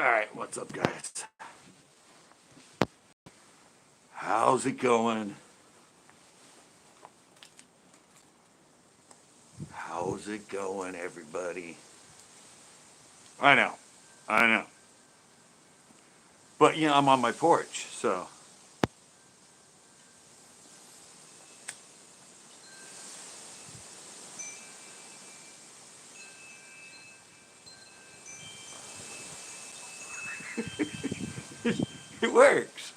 Alright, what's up, guys? How's it going? How's it going, everybody? I know. I know. But, I'm on my porch, so. It works.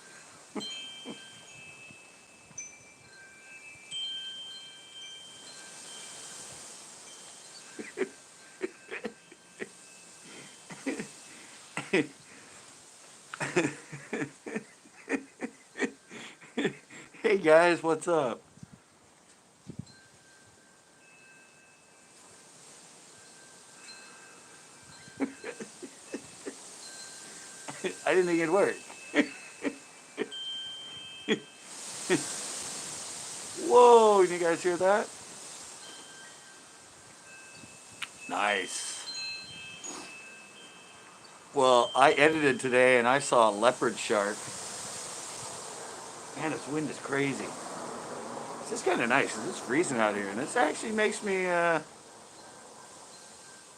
Hey, guys, what's up? I didn't think it'd work. Whoa, you guys hear that? Nice. Well, I edited today and I saw a leopard shark. Man, this wind is crazy. It's just kind of nice. It's freezing out here, and this actually makes me, it's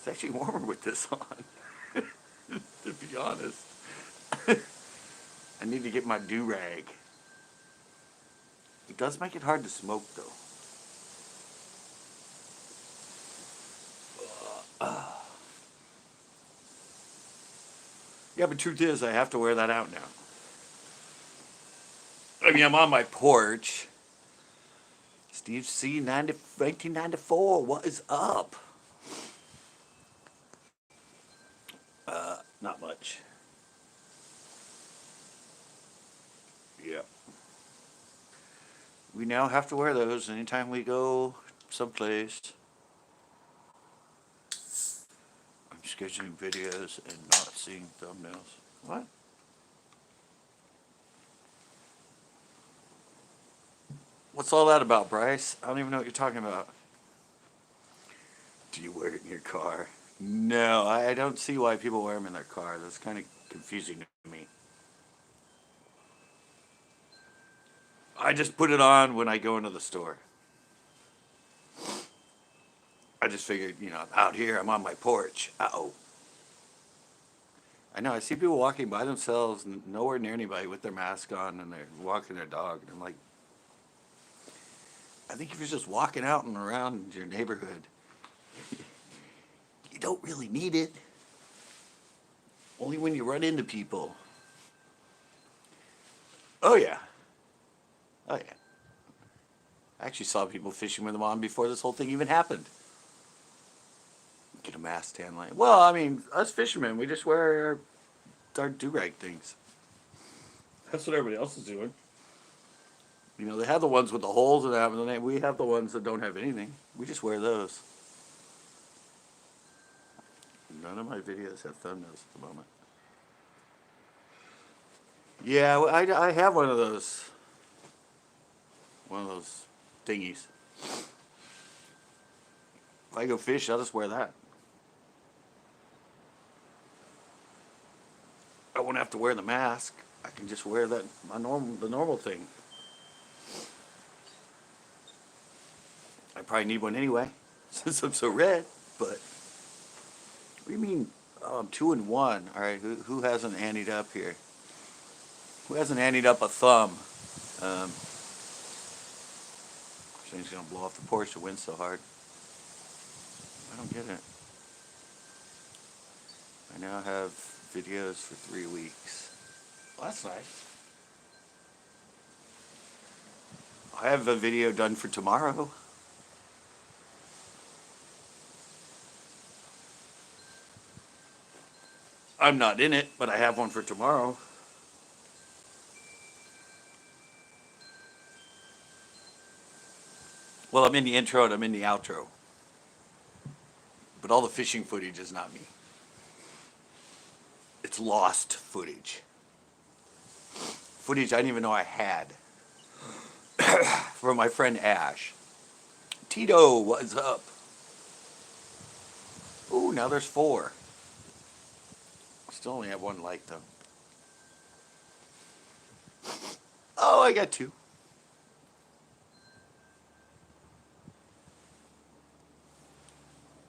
actually warmer with this on, to be honest. I need to get my do-rag. It does make it hard to smoke, though. Yeah, but truth is, I have to wear that out now. I mean, I'm on my porch. Steve C. 1994, what is up? Not much. Yeah. We now have to wear those anytime we go someplace. I'm scheduling videos and not seeing thumbnails. What? What's all that about, Bryce? I don't even know what you're talking about. Do you wear it in your car? No, I don't see why people wear them in their car. That's kind of confusing to me. I just put it on when I go into the store. I just figured, I'm out here, I'm on my porch. Uh-oh. I know, I see people walking by themselves, nowhere near anybody with their mask on, and they're walking their dog. And I'm like, I think if you're just walking out and around your neighborhood, you don't really need it. Only when you run into people. Oh, yeah. Oh, yeah. I actually saw people fishing with them on before this whole thing even happened. Get a mask tan line. Well, I mean, us fishermen, we just wear our do-rag things. That's what everybody else is doing. They have the ones with the holes in them, and then we have the ones that don't have anything. We just wear those. None of my videos have thumbnails at the moment. Yeah, I have one of those. One of those thingies. If I go fish, I'll just wear that. I won't have to wear the mask. I can just wear the normal thing. I probably need one anyway, since I'm so red. But what do you mean? Oh, I'm 2 and 1. All right, who hasn't anteed up here? Who hasn't anteed up a thumb? He's gonna blow off the porch. The wind's so hard. I don't get it. I now have videos for 3 weeks. Well, that's nice. I have a video done for tomorrow. I'm not in it, but I have one for tomorrow. Well, I'm in the intro and I'm in the outro. But all the fishing footage is not me. It's lost footage. Footage I didn't even know I had. From my friend Ash. Tito, what's up? Ooh, now there's 4. Still only have one like though. Oh, I got two.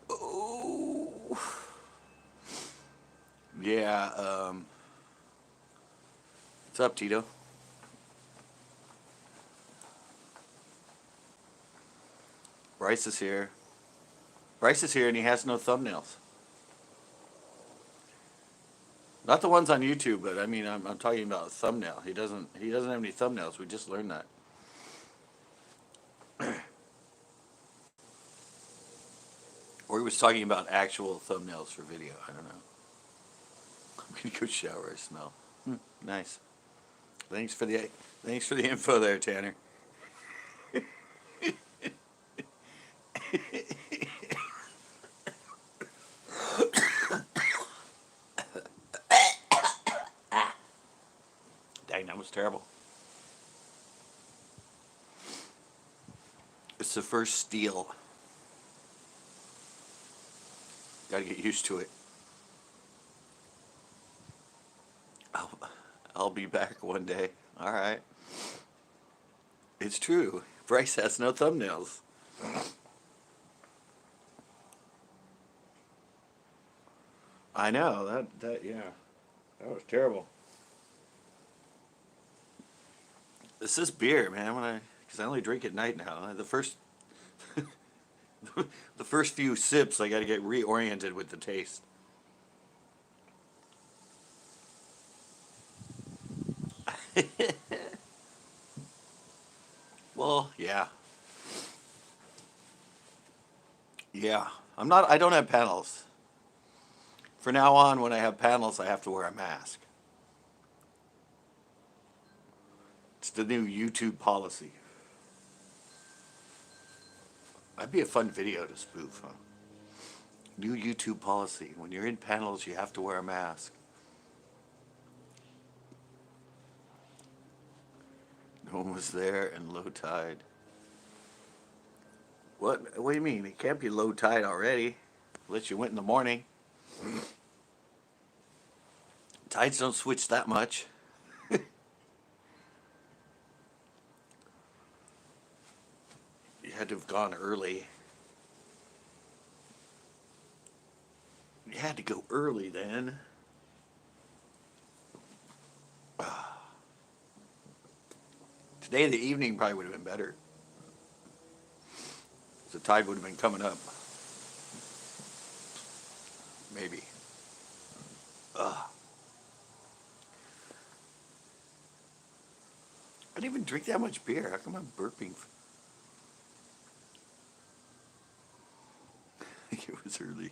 Oh. Yeah, what's up, Tito? Bryce is here. Bryce is here and he has no thumbnails. Not the ones on YouTube, but I mean, I'm talking about a thumbnail. He doesn't have any thumbnails. We just learned that. Or he was talking about actual thumbnails for video. I don't know. I'm gonna go shower. I smell. Nice. Thanks for the info there, Tanner. Dang, that was terrible. It's the first steal. Got to get used to it. I'll be back one day. All right. It's true. Bryce has no thumbnails. I know that yeah, that was terrible. This is beer, man. Because I only drink at night now. The first few sips, I got to get reoriented with the taste. Well, yeah. Yeah. I don't have panels. For now on, when I have panels, I have to wear a mask. It's the new YouTube policy. That'd be a fun video to spoof, huh? New YouTube policy. When you're in panels, you have to wear a mask. No one was there and low tide. What do you mean? It can't be low tide already. Unless you went in the morning. Tides don't switch that much. You had to have gone early. You had to go early then. Today, the evening probably would have been better. The tide would have been coming up. Maybe. Ugh. I didn't even drink that much beer. How come I'm burping? I think it was early.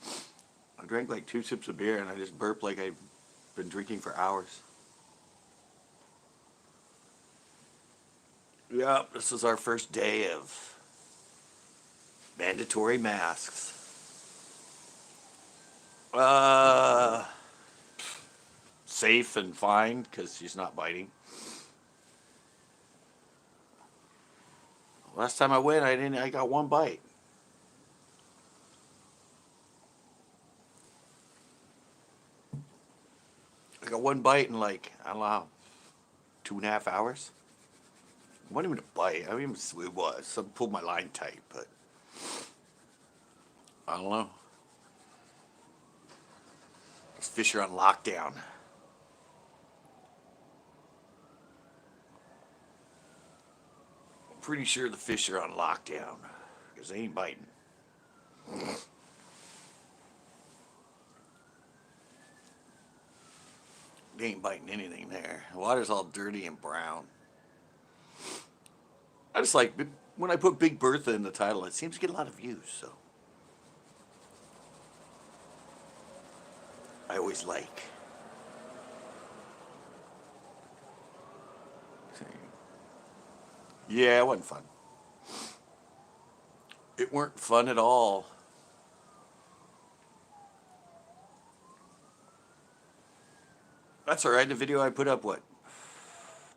I drank like 2 sips of beer and I just burped like I've been drinking for hours. Yeah, this is our first day of mandatory masks. Safe and fine because she's not biting. Last time I went, I got one bite. I got one bite in like, I don't know, 2.5 hours. It wasn't even a bite. I mean, it was. I pulled my line tight, but I don't know. These fish are on lockdown. I'm pretty sure the fish are on lockdown because they ain't biting. They ain't biting anything there. The water's all dirty and brown. I just like, when I put Big Bertha in the title, it seems to get a lot of views, so. I always like. Yeah, it wasn't fun. It weren't fun at all. That's all right. The video I put up, what?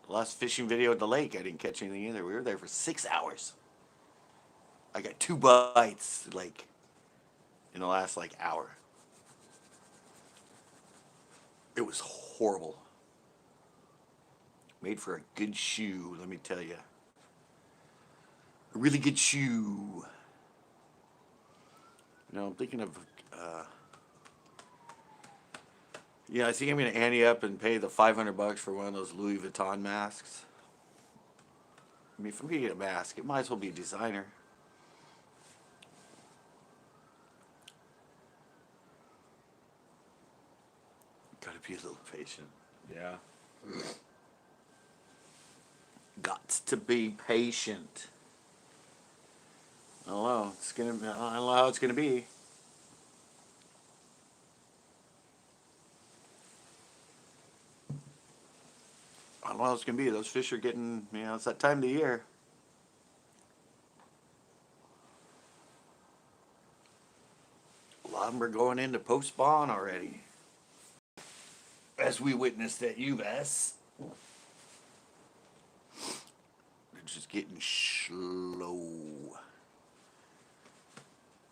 The last fishing video at the lake, I didn't catch anything either. We were there for 6 hours. I got 2 bites, like, in the last like hour. It was horrible. Made for a good shoe, let me tell you. A really good shoe. You know, I'm thinking of, yeah, I think I'm going to ante up and pay the $500 for one of those Louis Vuitton masks. I mean, if I'm going to get a mask, it might as well be a designer. Gotta be a little patient. Yeah. Gots to be patient. I don't know. I don't know how it's gonna be. I don't know how it's gonna be. Those fish are getting, you know, it's that time of the year. A lot of them are going into post spawn already, as we witnessed at UVS. They're just getting slow.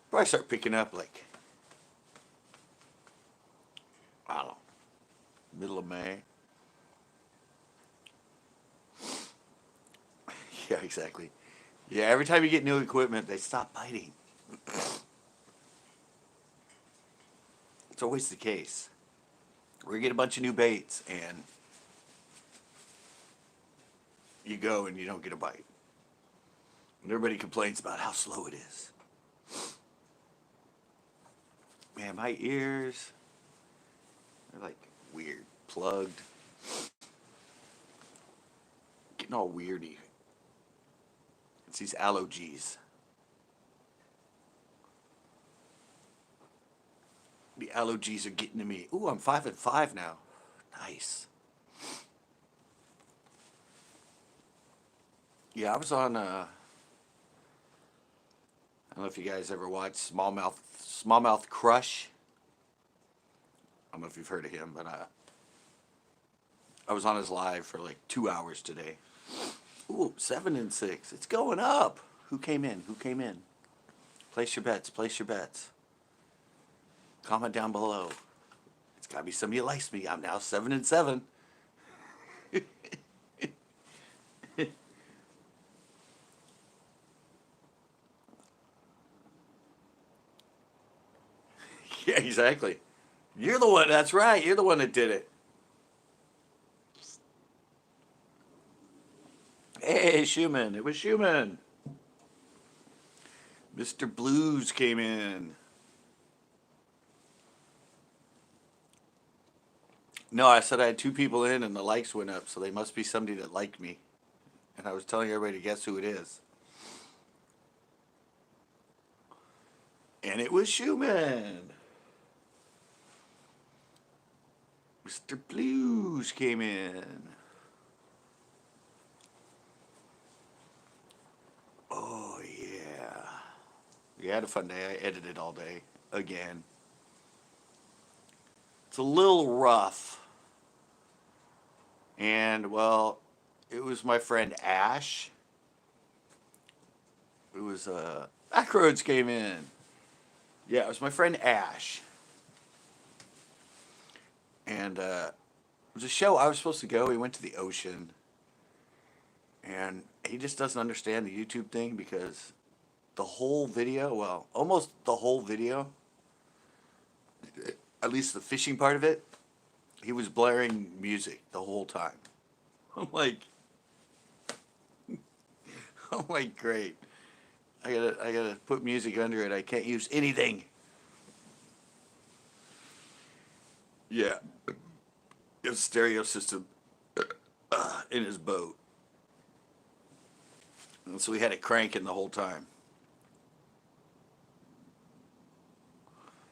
Probably start picking up like, I don't know, middle of May. Yeah, exactly. Yeah, every time you get new equipment, they stop biting. It's always the case. We get a bunch of new baits, and you go and you don't get a bite. And everybody complains about how slow it is. Man, my ears, they're like weird, plugged. Getting all weirdy. It's these allergies. The allergies are getting to me. Ooh, I'm 5-5 now. Nice. Yeah, I was on, I don't know if you guys ever watched Smallmouth Crush. I don't know if you've heard of him, but I was on his live for like 2 hours today. Ooh, 7-6. It's going up. Who came in? Who came in? Place your bets. Place your bets. Comment down below. It's got to be somebody that likes me. I'm now 7-7. Yeah, exactly. You're the one. That's right. You're the one that did it. Hey, Schumann. It was Schumann. Mr. Blues came in. No, I said I had 2 people in and the likes went up, so they must be somebody that liked me. And I was telling everybody to guess who it is. And it was Schumann. Mr. Blues came in. Oh, yeah. We had a fun day. I edited all day. Again. It's a little rough. And, well, it was my friend Ash. It was, Backroads came in. Yeah, it was my friend Ash. And, it was a show I was supposed to go. He went to the ocean. And he just doesn't understand the YouTube thing because the whole video, well, almost the whole video, at least the fishing part of it, he was blaring music the whole time. I'm like, great. I gotta put music under it. I can't use anything. Yeah. His stereo system in his boat. And so we had it cranking the whole time.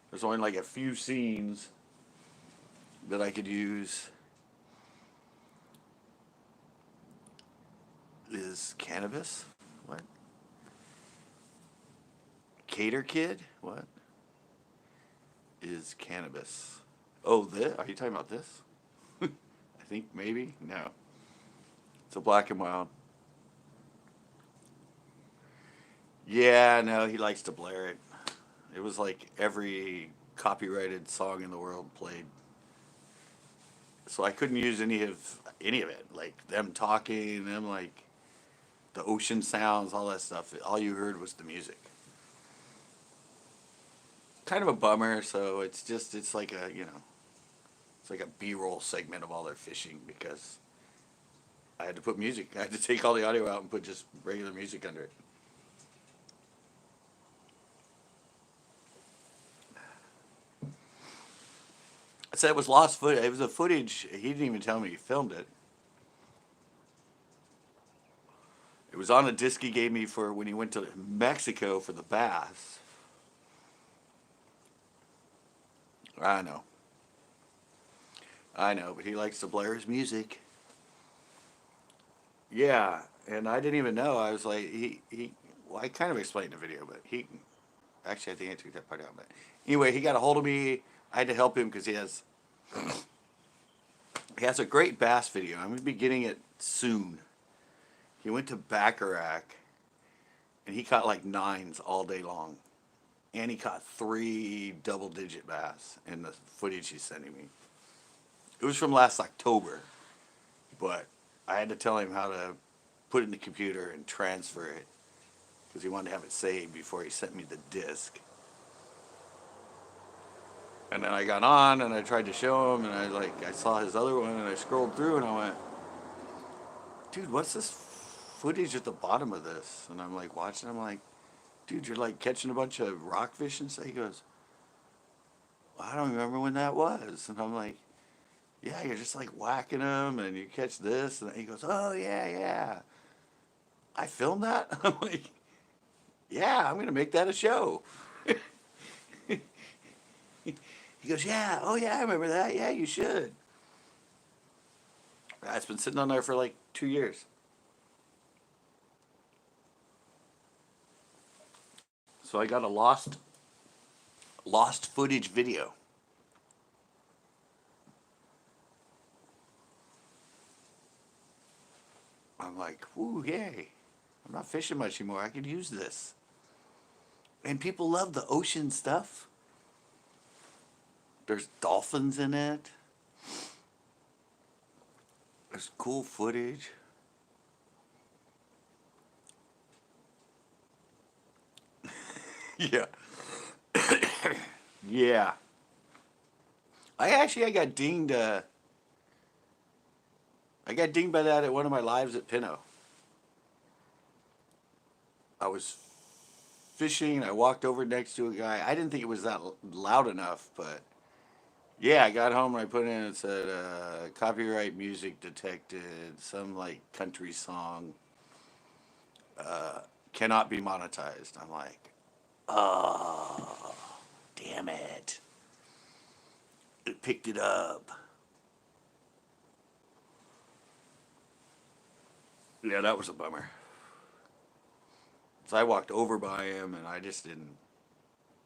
There's only like a few scenes that I could use. Is cannabis? What? Cater Kid? What? Is cannabis? Oh, this? Are you talking about this? I think maybe. No. It's a black and mild. Yeah, no, he likes to blare it. It was like every copyrighted song in the world played. So I couldn't use any of it. Like them talking, them like the ocean sounds, all that stuff. All you heard was the music. Kind of a bummer. So it's like it's like a B-roll segment of all their fishing because I had to put music. I had to take all the audio out and put just regular music under it. I said it was lost footage. It was a footage. He didn't even tell me he filmed it. It was on a disc he gave me for when he went to Mexico for the bass. I know. I know, but he likes to blare his music. Yeah, and I didn't even know. I was like, well, I kind of explained the video, but actually, I think I took that part out. But anyway, he got a hold of me. I had to help him because he has a great bass video. I'm going to be getting it soon. He went to Bacharach, and he caught like nines all day long. And he caught 3 double-digit bass in the footage he's sending me. It was from last October, but I had to tell him how to put it in the computer and transfer it because he wanted to have it saved before he sent me the disc. And then I got on and I tried to show him, and I saw his other one, and I scrolled through and I went, dude, what's this footage at the bottom of this? And I'm like watching, I'm like, dude, you're like catching a bunch of rockfish and stuff. He goes, well, I don't remember when that was. And I'm like, yeah, you're just like whacking them and you catch this. And he goes, oh, yeah, yeah. I filmed that? I'm like, yeah, I'm going to make that a show. He goes, yeah, oh, yeah, I remember that. Yeah, you should. It's been sitting on there for like 2 years. So I got a lost footage video. I'm like, whoo, yay. I'm not fishing much anymore. I could use this. And people love the ocean stuff. There's dolphins in it. There's cool footage. Yeah. Yeah. I got dinged. I got dinged by that at one of my lives at Pinot. I was fishing. I walked over next to a guy. I didn't think it was that loud enough, but yeah, I got home and I put in, it said copyright music detected, some like country song cannot be monetized. I'm like, oh, damn it. It picked it up. Yeah, that was a bummer. So I walked over by him and I didn't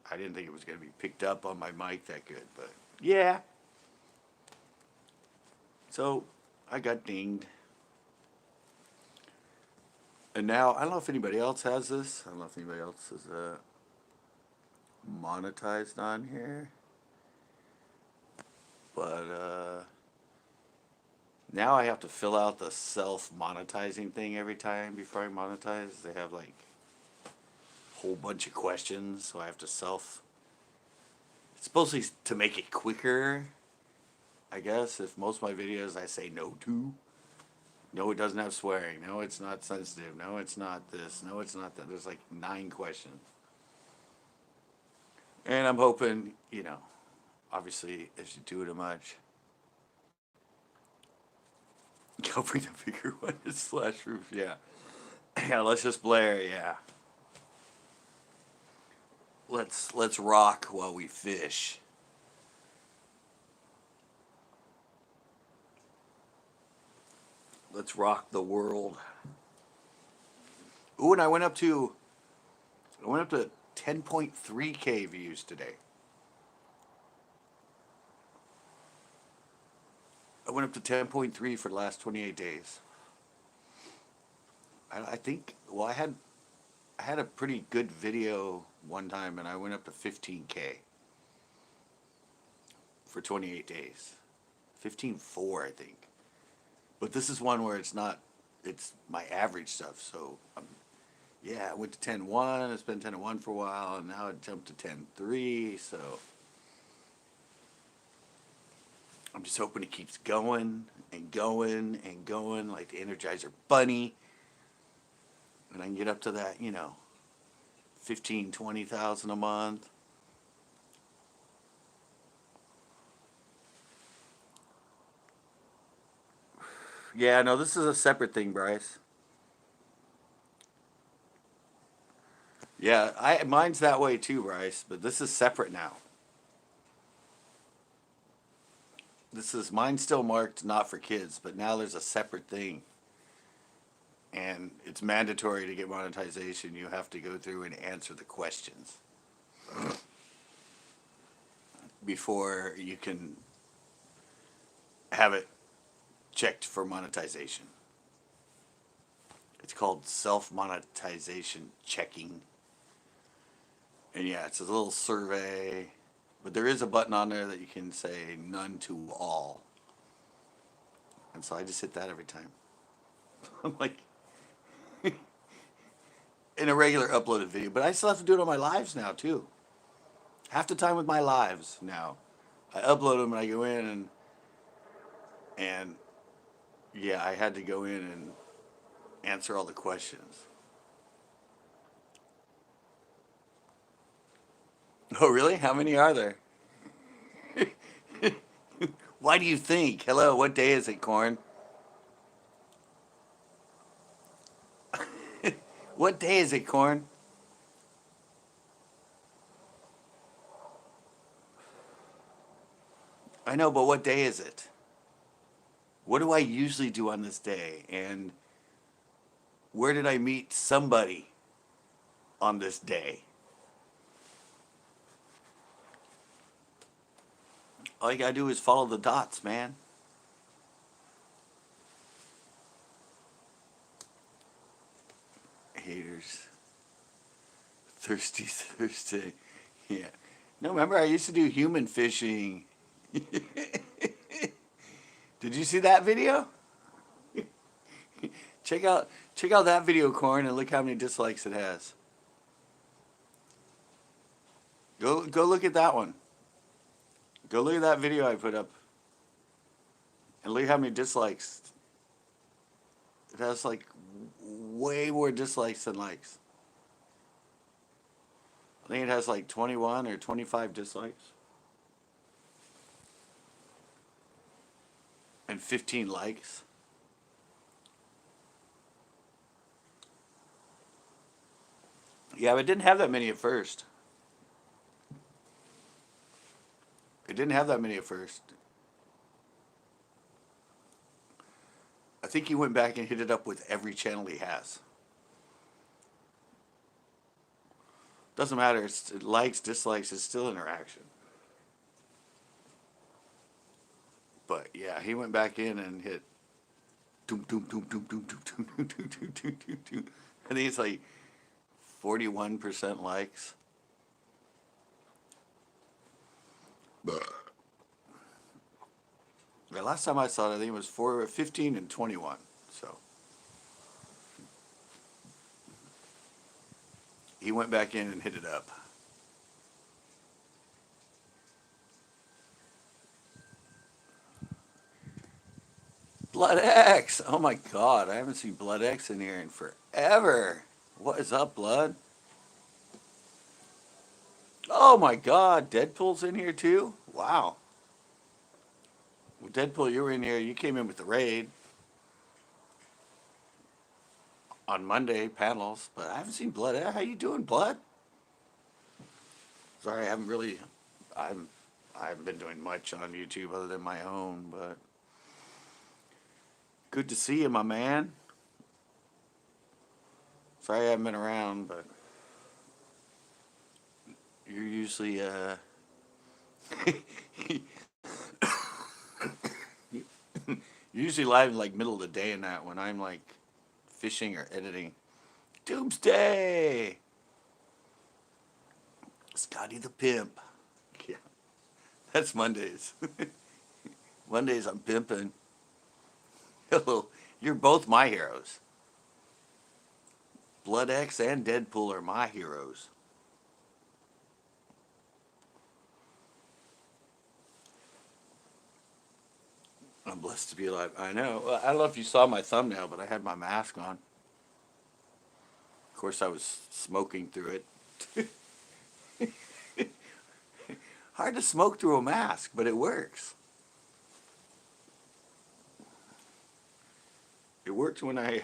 think it was going to be picked up on my mic that good, but yeah. So I got dinged. And now, I don't know if anybody else has this. I don't know if anybody else is monetized on here. But now I have to fill out the self-monetizing thing every time before I monetize. They have like a whole bunch of questions, so I have to It's supposedly to make it quicker, I guess. If most of my videos I say no to. No, it doesn't have swearing. No, it's not sensitive. No, it's not this. No, it's not that. There's like 9 questions. And I'm hoping, obviously, if you do it a much, go bring the bigger one. Slash roof, yeah. Yeah, let's just blare, yeah. Let's rock while we fish. Let's rock the world. Ooh, and I went up to 10.3K views today. I went up to 10.3 for the last 28 days. I think, well, I had a pretty good video one time, and I went up to 15K for 28 days. 15.4, I think. But this is one where it's not, it's my average stuff. So, yeah, I went to 10.1. It's been 10.1 for a while, and now it jumped to 10.3. So, I'm just hoping it keeps going and going and going like the Energizer Bunny. And I can get up to that, 15, 20,000 a month. Yeah, no, this is a separate thing, Bryce. Yeah, mine's that way too, Bryce, but this is separate now. Mine's still marked not for kids, but now there's a separate thing. And it's mandatory to get monetization. You have to go through and answer the questions before you can have it checked for monetization. It's called self-monetization checking. And yeah, it's a little survey, but there is a button on there that you can say none to all. And so I just hit that every time. I'm like, in a regular uploaded video, but I still have to do it on my lives now too. Half the time with my lives now, I upload them and I go in and yeah, I had to go in and answer all the questions. Oh, really? How many are there? Why do you think? Hello, what day is it, Corn? What day is it, Corn? I know, but what day is it? What do I usually do on this day? And where did I meet somebody on this day? All you gotta do is follow the dots, man. Haters. Thirsty Thursday. Yeah. No, remember I used to do human fishing. Did you see that video? check out that video, Corn, and look how many dislikes it has. Go look at that one. Go look at that video I put up. And look how many dislikes. It has like way more dislikes than likes. I think it has like 21 or 25 dislikes. And 15 likes. Yeah, but it didn't have that many at first. It didn't have that many at first. I think he went back and hit it up with every channel he has. Doesn't matter. It's likes, dislikes. It's still interaction. But yeah, he went back in and hit. Doom, doom, doom, doom, doom, doom, doom, doom, doom, doom, doom, doom, doom. I think it's like 41% likes. The last time I saw it, I think it was 15 and 21. So he went back in and hit it up. Blood X! Oh my God, I haven't seen Blood X in here in forever. What is up, Blood? Oh my God, Deadpool's in here too? Wow. Well, Deadpool, you were in here. You came in with the raid on Monday panels, but I haven't seen Blood. How you doing, Blood? Sorry, I haven't been doing much on YouTube other than my own, but good to see you, my man. Sorry I haven't been around, but you're usually usually live in like middle of the day and that when I'm like fishing or editing. Doomsday! Scotty the Pimp. Yeah, that's Mondays. Mondays I'm pimping. Hello, you're both my heroes. Blood X and Deadpool are my heroes. I'm blessed to be alive. I know. Well, I don't know if you saw my thumbnail, but I had my mask on. Of course, I was smoking through it. Hard to smoke through a mask, but it works. It worked when I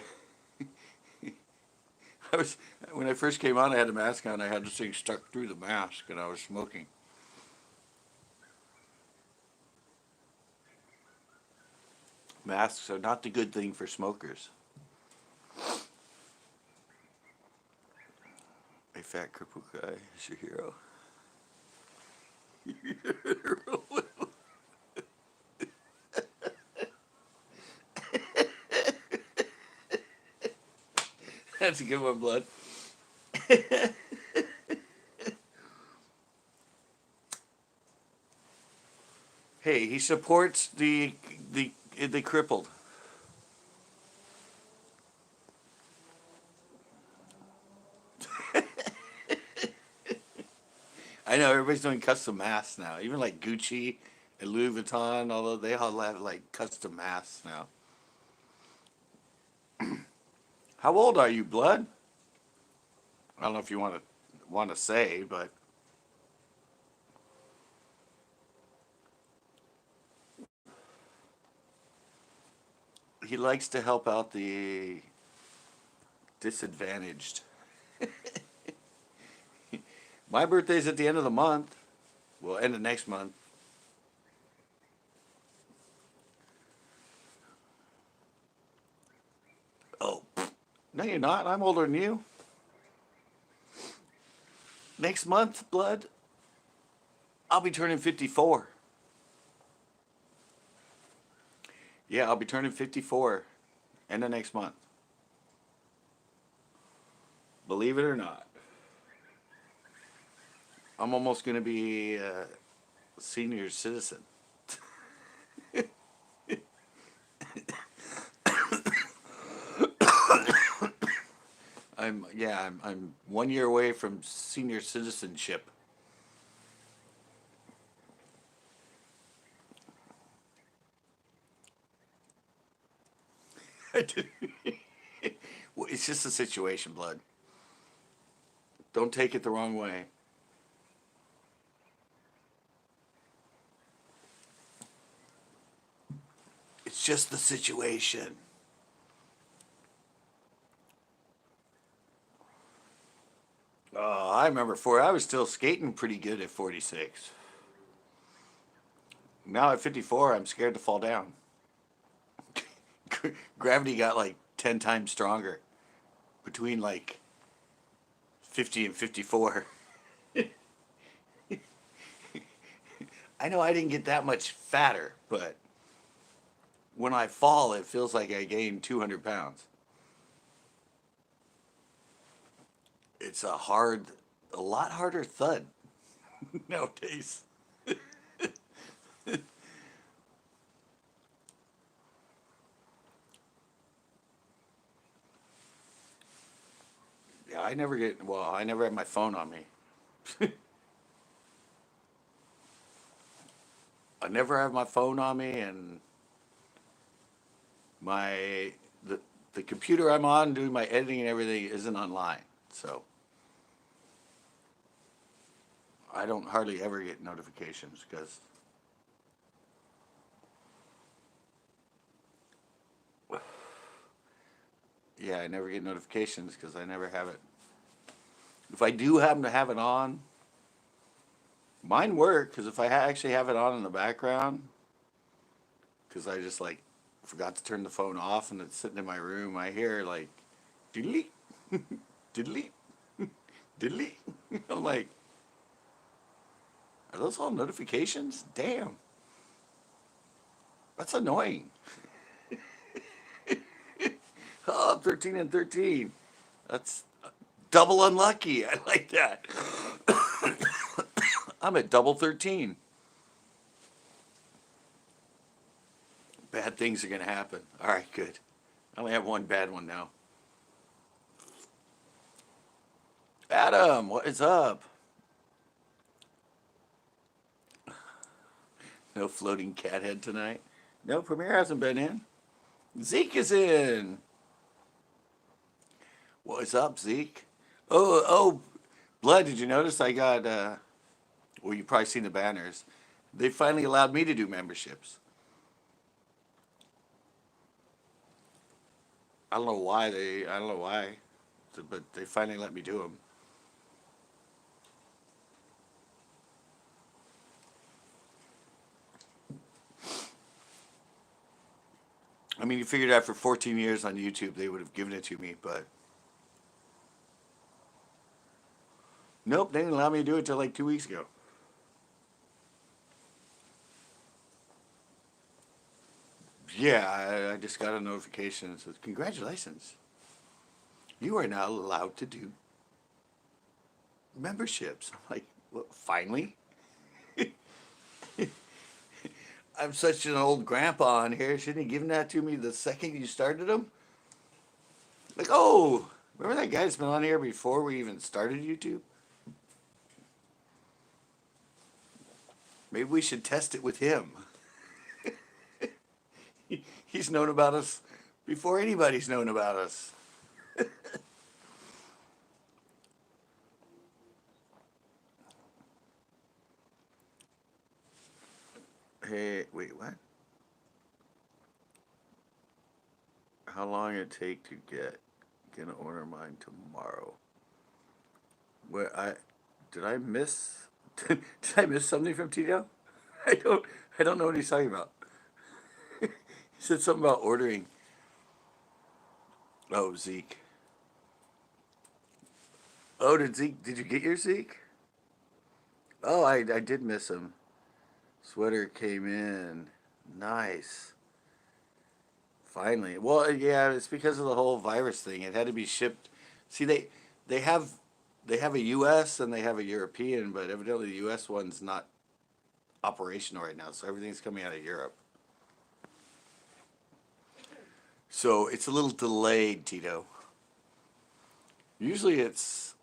was when I first came on. I had a mask on. I had this thing stuck through the mask, and I was smoking. Masks are not the good thing for smokers. A fat crippled guy is your hero. That's a good one, Blood. Hey, he supports the crippled. I know everybody's doing custom masks now. Even like Gucci and Louis Vuitton, although they all have like custom masks now. How old are you, Blood? I don't know if you want to say, but he likes to help out the disadvantaged. My birthday's at the end of the month. Well, end of next month. Oh, no, you're not. I'm older than you. Next month, Blood, I'll be turning 54. Yeah, I'll be turning 54 end of next month. Believe it or not. I'm almost going to be a senior citizen. I'm 1 year away from senior citizenship. Well, it's just a situation, Blood. Don't take it the wrong way. It's just the situation. I remember I was still skating pretty good at 46. Now at 54, I'm scared to fall down. Gravity got like 10 times stronger between like 50 and 54. I know I didn't get that much fatter, but when I fall, it feels like I gained 200 pounds. It's a lot harder thud nowadays. Yeah, I never have my phone on me. I never have my phone on me, and my the computer I'm on doing my editing and everything isn't online. So I don't hardly ever get notifications because yeah, I never get notifications because I never have it. If I do happen to have it on, mine work because if I actually have it on in the background, because I just like forgot to turn the phone off and it's sitting in my room, I hear like diddly, diddly, diddly. I'm like, are those all notifications? Damn, that's annoying. Oh, 13 and 13. That's double unlucky. I like that. I'm at double 13. Bad things are going to happen. All right, good. I only have one bad one now. Adam, what is up? No floating cat head tonight. No, Premier hasn't been in. Zeke is in. What is up, Zeke? Oh, Blood, did you notice I got, well, you've probably seen the banners. They finally allowed me to do memberships. I don't know why, but they finally let me do them. I mean, you figured out for 14 years on YouTube they would have given it to me, but nope, they didn't allow me to do it till like 2 weeks ago. Yeah, I just got a notification that says, congratulations. You are now allowed to do memberships. I'm like, well, finally? I'm such an old grandpa on here. Shouldn't you given that to me the second you started them? Like, oh, remember that guy that's been on here before we even started YouTube? Maybe we should test it with him. He's known about us before anybody's known about us. Hey, wait, what? How long it take to get? Gonna order mine tomorrow. Where did I miss? Did I miss something from Tito? I don't. I don't know what he's talking about. He said something about ordering. Oh, Zeke. Oh, did Zeke? Did you get your Zeke? Oh, I did miss him. Sweater came in. Nice. Finally. Well, yeah, it's because of the whole virus thing. It had to be shipped. See, they have they have a U.S. and they have a European, but evidently the U.S. one's not operational right now, so everything's coming out of Europe. So it's a little delayed, Tito. Usually it's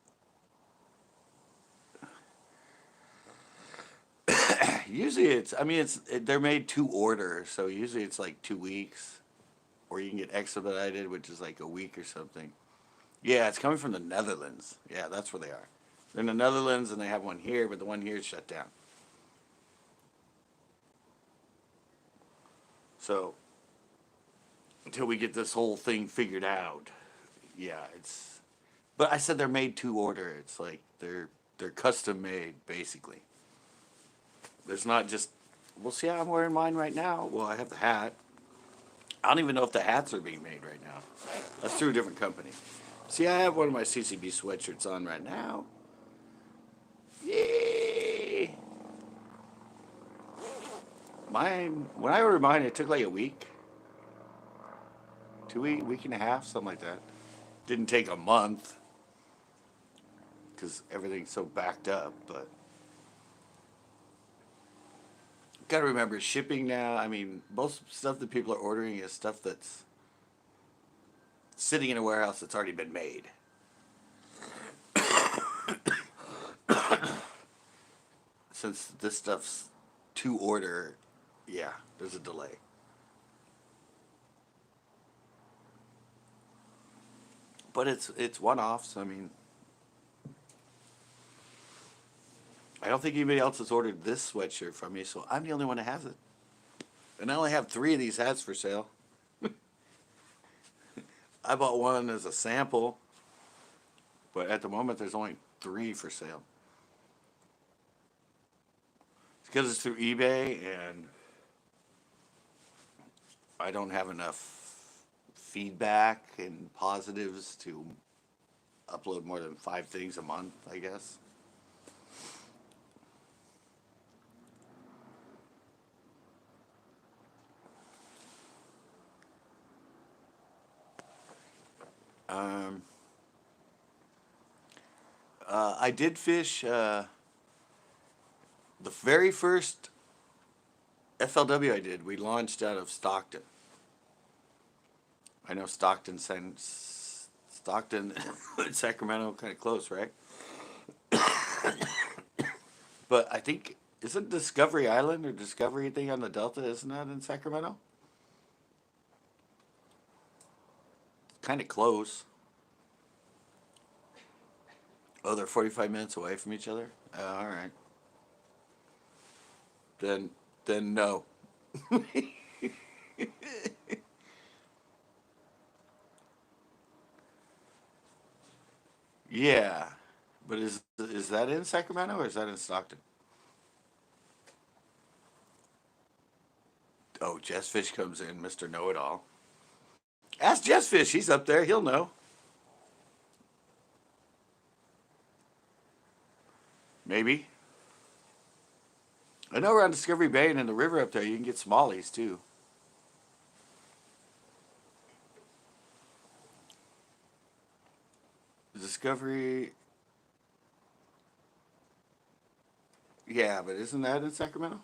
I mean they're made to order, so usually it's like 2 weeks, or you can get expedited, which is like a week or something. Yeah, it's coming from the Netherlands. Yeah, that's where they are. They're in the Netherlands and they have one here, but the one here is shut down. So until we get this whole thing figured out, yeah, it's. But I said they're made to order. It's like they're custom made basically. There's not just. Well, see, I'm wearing mine right now. Well, I have the hat. I don't even know if the hats are being made right now. That's through a different company. See, I have one of my CCB sweatshirts on right now. Yay! Mine, when I ordered mine, it took like a week. 2 week, week and a half, something like that. Didn't take a month because everything's so backed up, but gotta remember shipping now. I mean, most stuff that people are ordering is stuff that's sitting in a warehouse that's already been made. Since this stuff's to order, yeah, there's a delay. But it's one-offs. I mean, I don't think anybody else has ordered this sweatshirt from me, so I'm the only one that has it. And I only have 3 of these hats for sale. I bought one as a sample, but at the moment there's only 3 for sale. It's because it's through eBay, and I don't have enough feedback and positives to upload more than 5 things a month, I guess. Um, I did fish. The very first FLW I did, we launched out of Stockton. I know Stockton and Sacramento kind of close, right? But I think isn't Discovery Island or Discovery thing on the Delta? Isn't that in Sacramento? Kind of close. Oh, they're 45 minutes away from each other. All right. Then, then no. Yeah, but is that in Sacramento or is that in Stockton? Oh, Jess Fish comes in, Mister Know It All. Ask Jess Fish. He's up there. He'll know. Maybe. I know around Discovery Bay and in the river up there, you can get smallies too. Discovery. Yeah, but isn't that in Sacramento?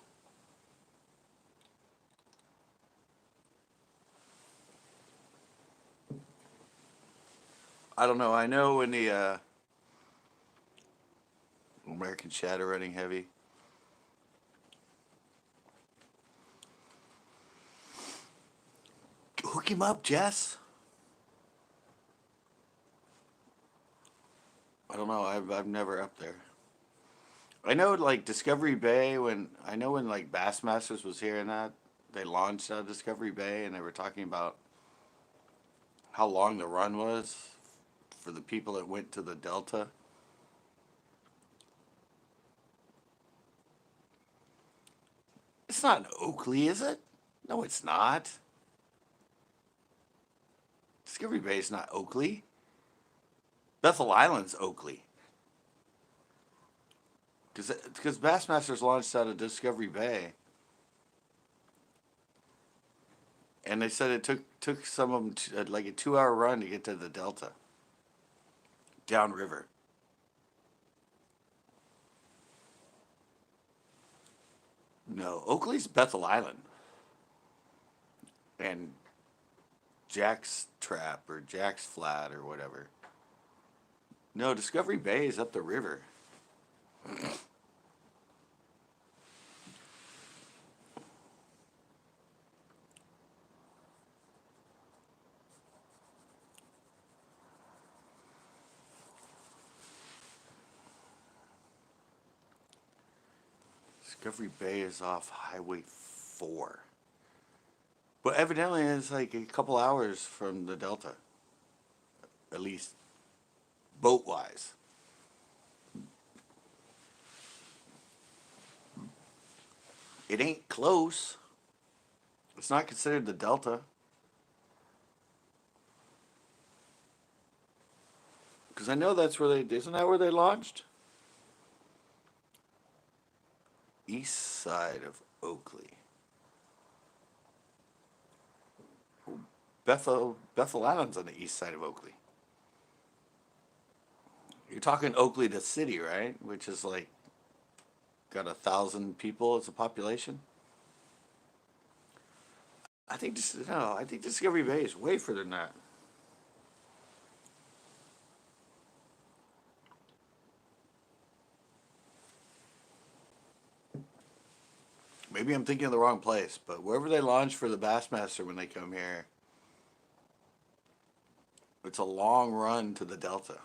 I don't know. I know when the American Shadow running heavy. Hook him up, Jess. I don't know. I've never up there. I know like Discovery Bay when like Bassmasters was here and that they launched out of Discovery Bay and they were talking about how long the run was for the people that went to the Delta. It's not in Oakley, is it? No, it's not. Discovery Bay is not Oakley. Bethel Island's Oakley. Because Bassmasters launched out of Discovery Bay, and they said it took some of them like a 2 hour run to get to the Delta, downriver. No, Oakley's Bethel Island, and Jack's Trap or Jack's Flat or whatever. No, Discovery Bay is up the river. Discovery Bay is off Highway 4. But evidently it's like a couple hours from the Delta, at least boat wise. It ain't close. It's not considered the Delta. Because I know that's where isn't that where they launched? East side of Oakley. Bethel Island's on the east side of Oakley. You're talking Oakley the city, right? Which is like got 1,000 people as a population. I think no. I think Discovery Bay is way further than that. Maybe I'm thinking of the wrong place, but wherever they launch for the Bassmaster when they come here, it's a long run to the Delta.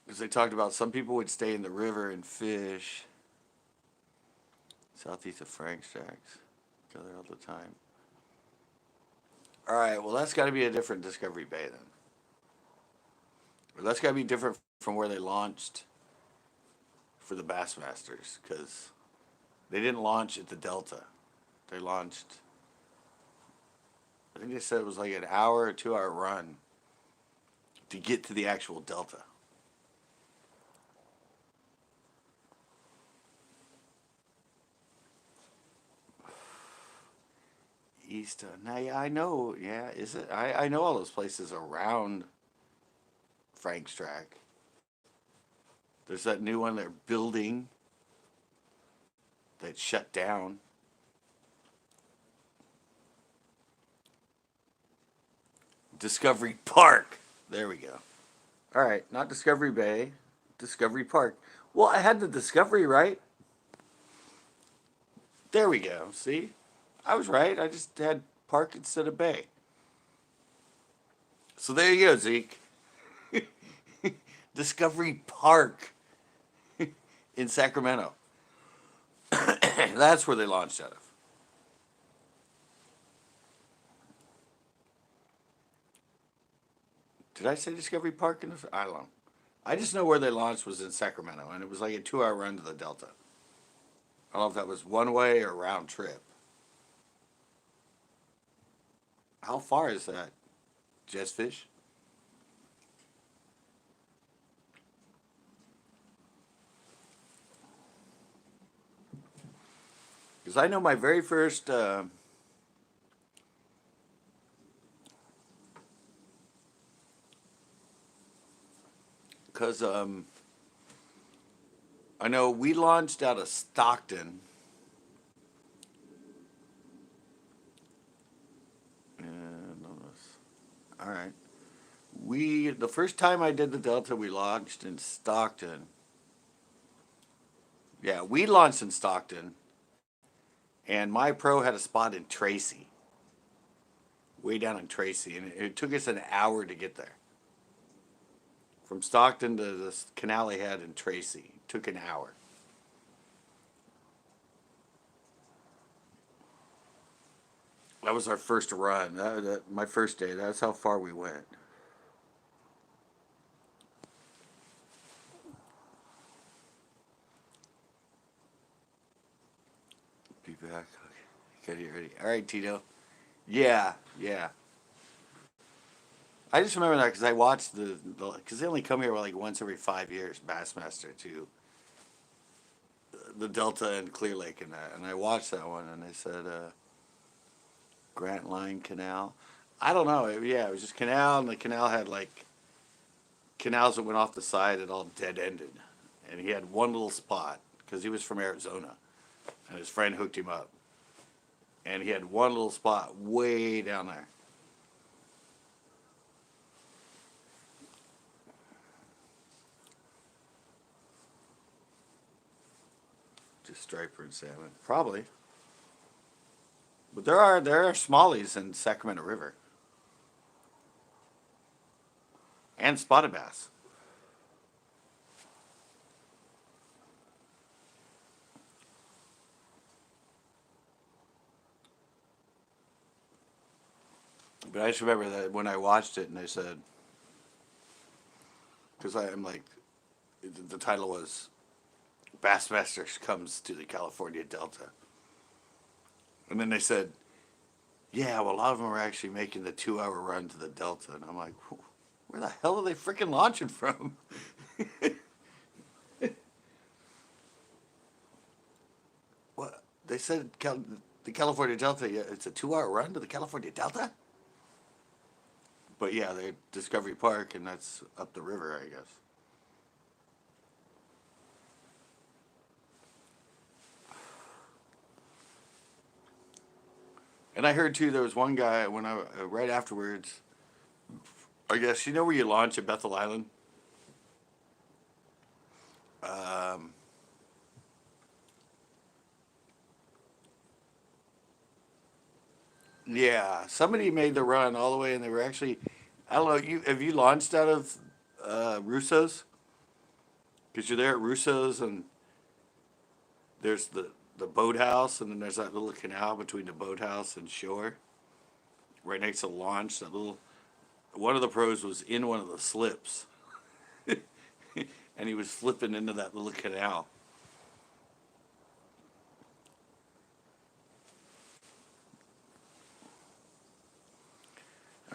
Because they talked about some people would stay in the river and fish southeast of Frank's Jacks. Go there all the time. All right, well, that's got to be a different Discovery Bay then. Or that's got to be different from where they launched for the Bassmasters because they didn't launch at the Delta. They launched, I think they said it was like an hour or 2 hour run to get to the actual Delta. East, now yeah, I know, yeah, is it? I know all those places around Frank's track. There's that new one they're building that shut down. Discovery Park. There we go. All right, not Discovery Bay, Discovery Park. Well, I had the Discovery right. There we go. See? I was right. I just had Park instead of Bay. So there you go, Zeke. Discovery Park in Sacramento. That's where they launched out of. Did I say Discovery Park in the? I don't know. I just know where they launched was in Sacramento, and it was like a 2-hour run to the Delta. I don't know if that was one way or round trip. How far is that, Jessfish? Because I know my very first because I know we launched out of Stockton. And all right, the first time I did the Delta, we launched in Stockton. Yeah, we launched in Stockton, and my pro had a spot in Tracy, way down in Tracy, and it took us an hour to get there. From Stockton to the canal they had in Tracy, it took an hour. That was our first run. My first day. That's how far we went. Be back. Okay. Get you ready. All right, Tito. Yeah, yeah. I just remember that because I watched because they only come here like once every 5 years, Bassmaster to the Delta and Clear Lake and that, and I watched that one and they said Grant Line Canal. I don't know. Yeah, it was just canal, and the canal had like canals that went off the side and all dead ended, and he had one little spot because he was from Arizona, and his friend hooked him up, and he had one little spot way down there. Just striper and salmon, probably. But there are smallies in Sacramento River and spotted bass. But I just remember that when I watched it and they said, because I'm like, the title was Bassmasters comes to the California Delta. And then they said, yeah, well, a lot of them are actually making the 2-hour run to the Delta. And I'm like, where the hell are they freaking launching from? What? They said the California Delta, yeah, it's a 2-hour run to the California Delta? But yeah, they're Discovery Park, and that's up the river, I guess. And I heard too there was one guy when I right afterwards. I guess you know where you launch at Bethel Island. Um, yeah, somebody made the run all the way, and they were actually. I don't know. Have you launched out of Russo's? Because you're there at Russo's, and there's the boathouse, and then there's that little canal between the boathouse and shore, right next to the launch. That little one of the pros was in one of the slips, and he was flipping into that little canal.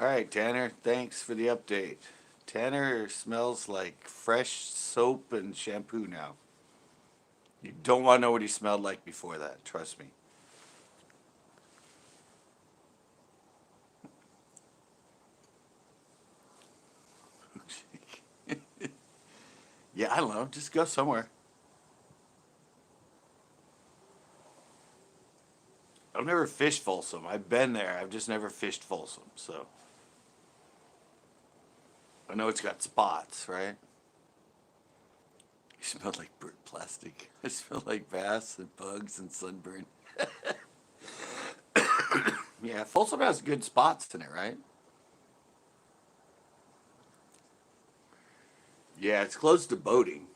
All right, Tanner, thanks for the update. Tanner smells like fresh soap and shampoo now. You don't want to know what he smelled like before that, trust me. Yeah, I don't know. Just go somewhere. I've never fished Folsom. I've been there. I've just never fished Folsom. So I know it's got spots, right? You smell like burnt plastic. I smell like bass and bugs and sunburn. Yeah, Folsom has good spots in it, right? Yeah, it's close to boating.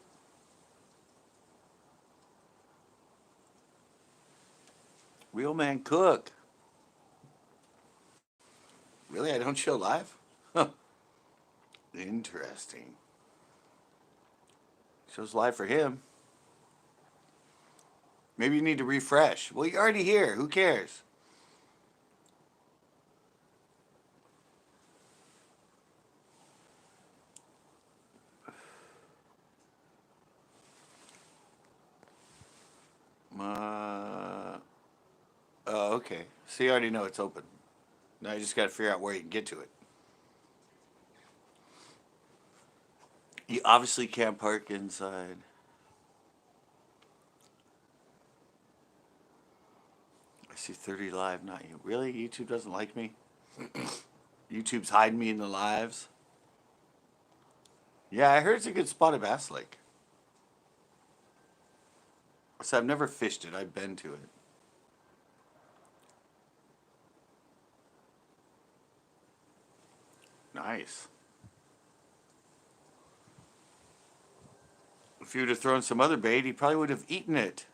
Real man cook. Really? I don't show live? Huh. Interesting. Shows live for him. Maybe you need to refresh. Well, you're already here. Who cares? Uh, oh, okay. So you already know it's open. Now you just got to figure out where you can get to it. You obviously can't park inside. I see 30 live, not you. Really? YouTube doesn't like me? YouTube's hiding me in the lives? Yeah, I heard it's a good spot at Bass Lake. So I've never fished it. I've been to it. Nice. If you would have thrown some other bait, he probably would have eaten it.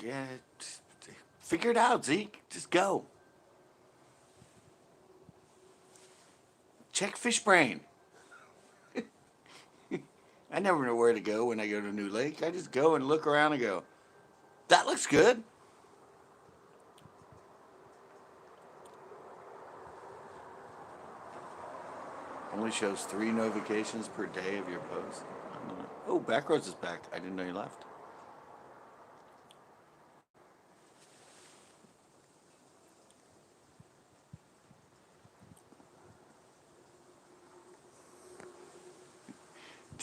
Yeah, figure it out, Zeke. Just go. Check fish brain. I never know where to go when I go to a new lake. I just go and look around and go, that looks good. Only shows 3 notifications per day of your post. Oh, Backroads is back. I didn't know you left.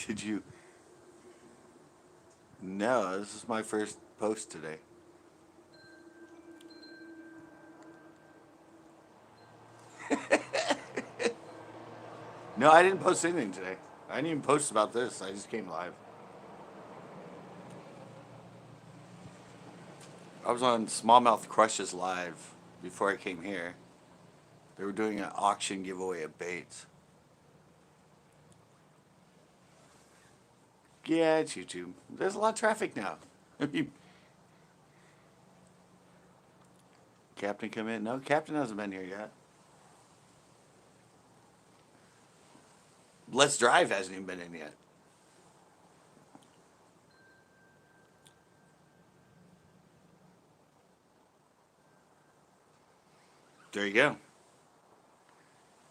Did you? No, this is my first post today. No, I didn't post anything today. I didn't even post about this. I just came live. I was on Smallmouth Crushes live before I came here. They were doing an auction giveaway of baits. Yeah, it's YouTube. There's a lot of traffic now. Captain come in? No, Captain hasn't been here yet. Let's Drive hasn't even been in yet. There you go.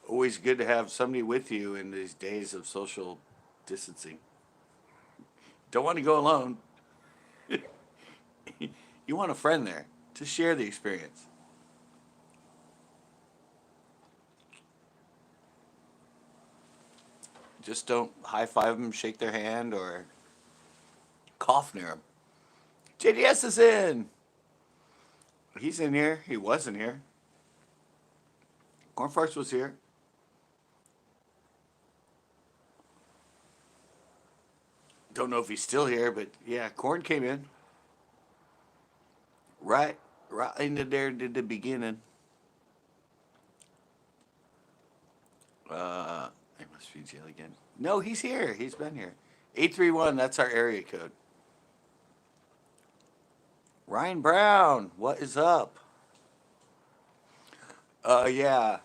Always good to have somebody with you in these days of social distancing. Don't want to go alone. You want a friend there to share the experience. Just don't high five them, shake their hand, or cough near them. JDS is in. He's in here. He wasn't here. Corn Farts was here. Don't know if he's still here, but yeah, Corn came in. Right into there at the beginning. I must be jail again. No, he's here. He's been here. 831, that's our area code. Ryan Brown, what is up? Yeah.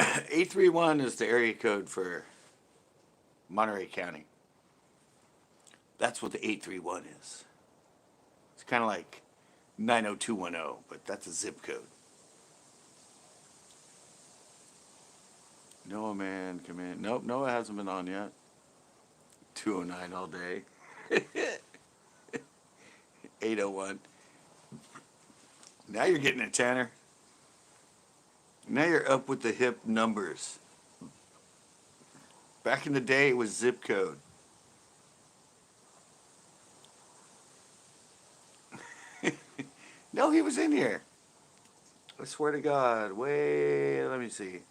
831 is the area code for Monterey County. That's what the 831 is. It's kind of like 90210, but that's a zip code. Noah, man, come in. Nope, Noah hasn't been on yet. 209 all day. 8:01. Now you're getting it, Tanner. Now you're up with the hip numbers. Back in the day, it was zip code. No, he was in here. I swear to God. Wait, let me see.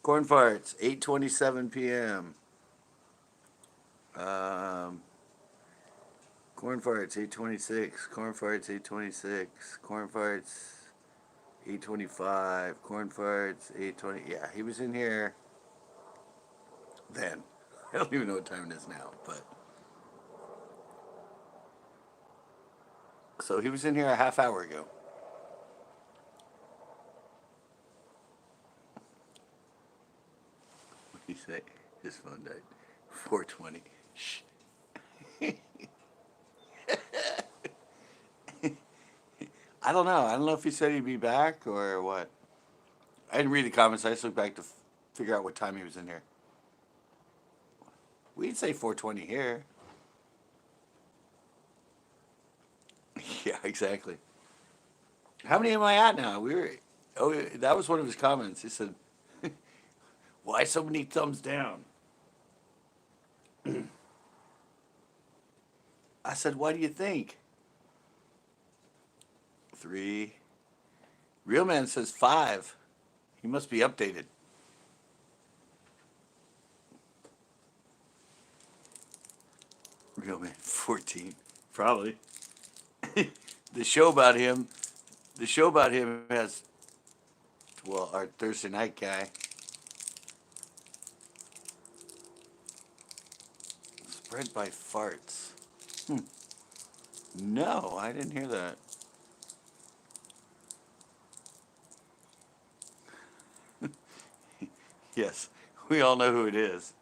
Corn farts, 8:27 p.m. Corn farts, 8:26. Corn farts, 8:26. Corn farts, 8:25. Corn farts, 8:20. Yeah, he was in here then. I don't even know what time it is now, but. So he was in here a half hour ago. What did he say? His phone died. 4:20. Shh. I don't know. I don't know if he said he'd be back or what. I didn't read the comments. I just looked back to figure out what time he was in here. We'd say 4:20 here. Yeah, exactly. How many am I at now? Oh, that was one of his comments. He said, "Why so many thumbs down?" I said, "What do you think?" 3. Real man says 5. He must be updated. Real man 14. Probably. The show about him. The show about him has, well, our Thursday night guy. Spread by farts. No, I didn't hear that. Yes, we all know who it is.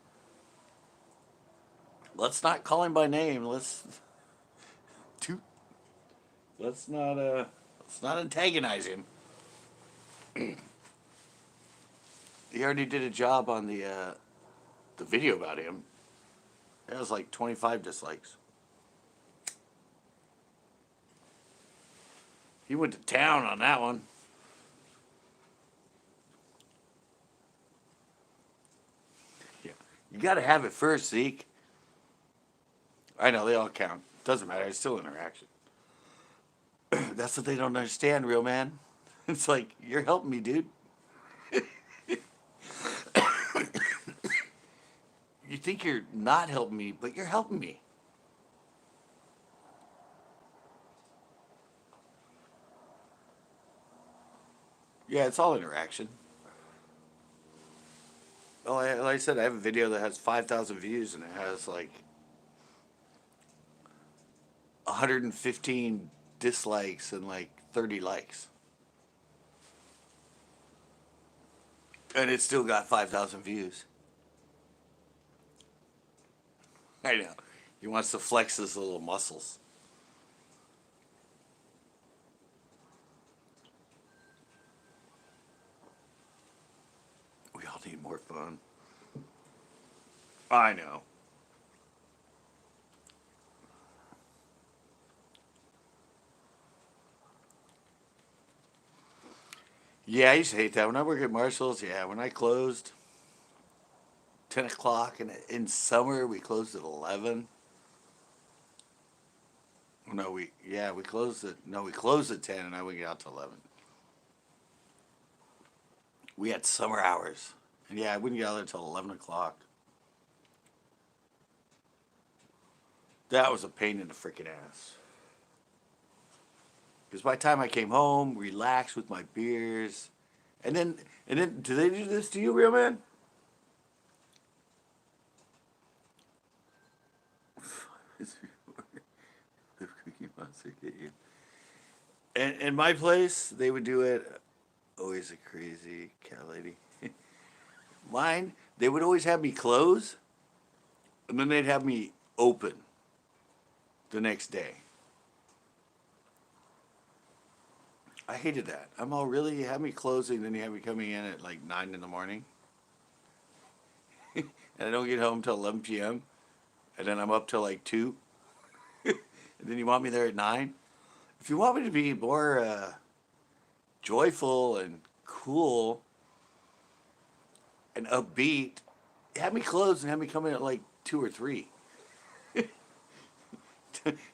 Let's not call him by name. Let's let's not antagonize him. He already did a job on the video about him. It was like 25 dislikes. He went to town on that one. Yeah. You got to have it first, Zeke. I know, they all count. Doesn't matter. It's still interaction. That's what they don't understand, real man. It's like, you're helping me, dude. You think you're not helping me, but you're helping me. Yeah, it's all interaction. Well, like I said, I have a video that has 5,000 views and it has like 115 dislikes and like 30 likes. And it's still got 5,000 views. I know. He wants to flex his little muscles. We all need more fun. I know. Yeah, I used to hate that. When I worked at Marshall's, yeah, when I closed 10 o'clock, and in summer we closed at 11. No, we closed at, no, we closed at 10 and I would get out to 11. We had summer hours. And yeah, I wouldn't get out there until 11 o'clock. That was a pain in the freaking ass. Because by the time I came home, relaxed with my beers, and then, do they do this to you, real man? The Cookie Monster get you. And in my place, they would do it. Always a crazy cat lady. Mine, they would always have me close, and then they'd have me open the next day. I hated that. I'm all, really? You have me closing, then you have me coming in at like 9 in the morning? And I don't get home till 11 p.m. And then I'm up till like 2. And then you want me there at 9? If you want me to be more joyful and cool and upbeat, have me close and have me come in at like 2 or 3.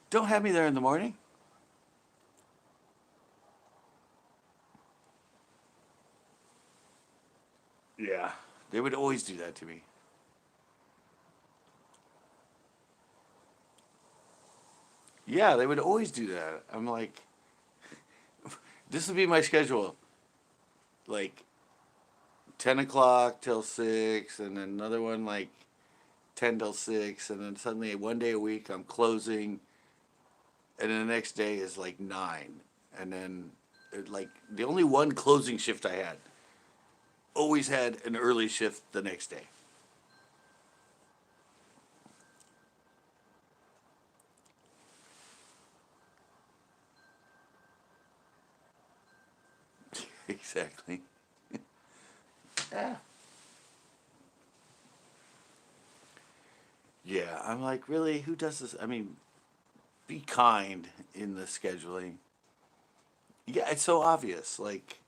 Don't have me there in the morning. Yeah, they would always do that to me. Yeah, they would always do that. I'm like, this would be my schedule. Like 10 o'clock till 6, and then another one like 10 till 6, and then suddenly one day a week I'm closing, and then the next day is like 9. And then like the only one closing shift I had always had an early shift the next day. Exactly. Yeah. Yeah, I'm like, really? Who does this? I mean, be kind in the scheduling. Yeah, it's so obvious. Like,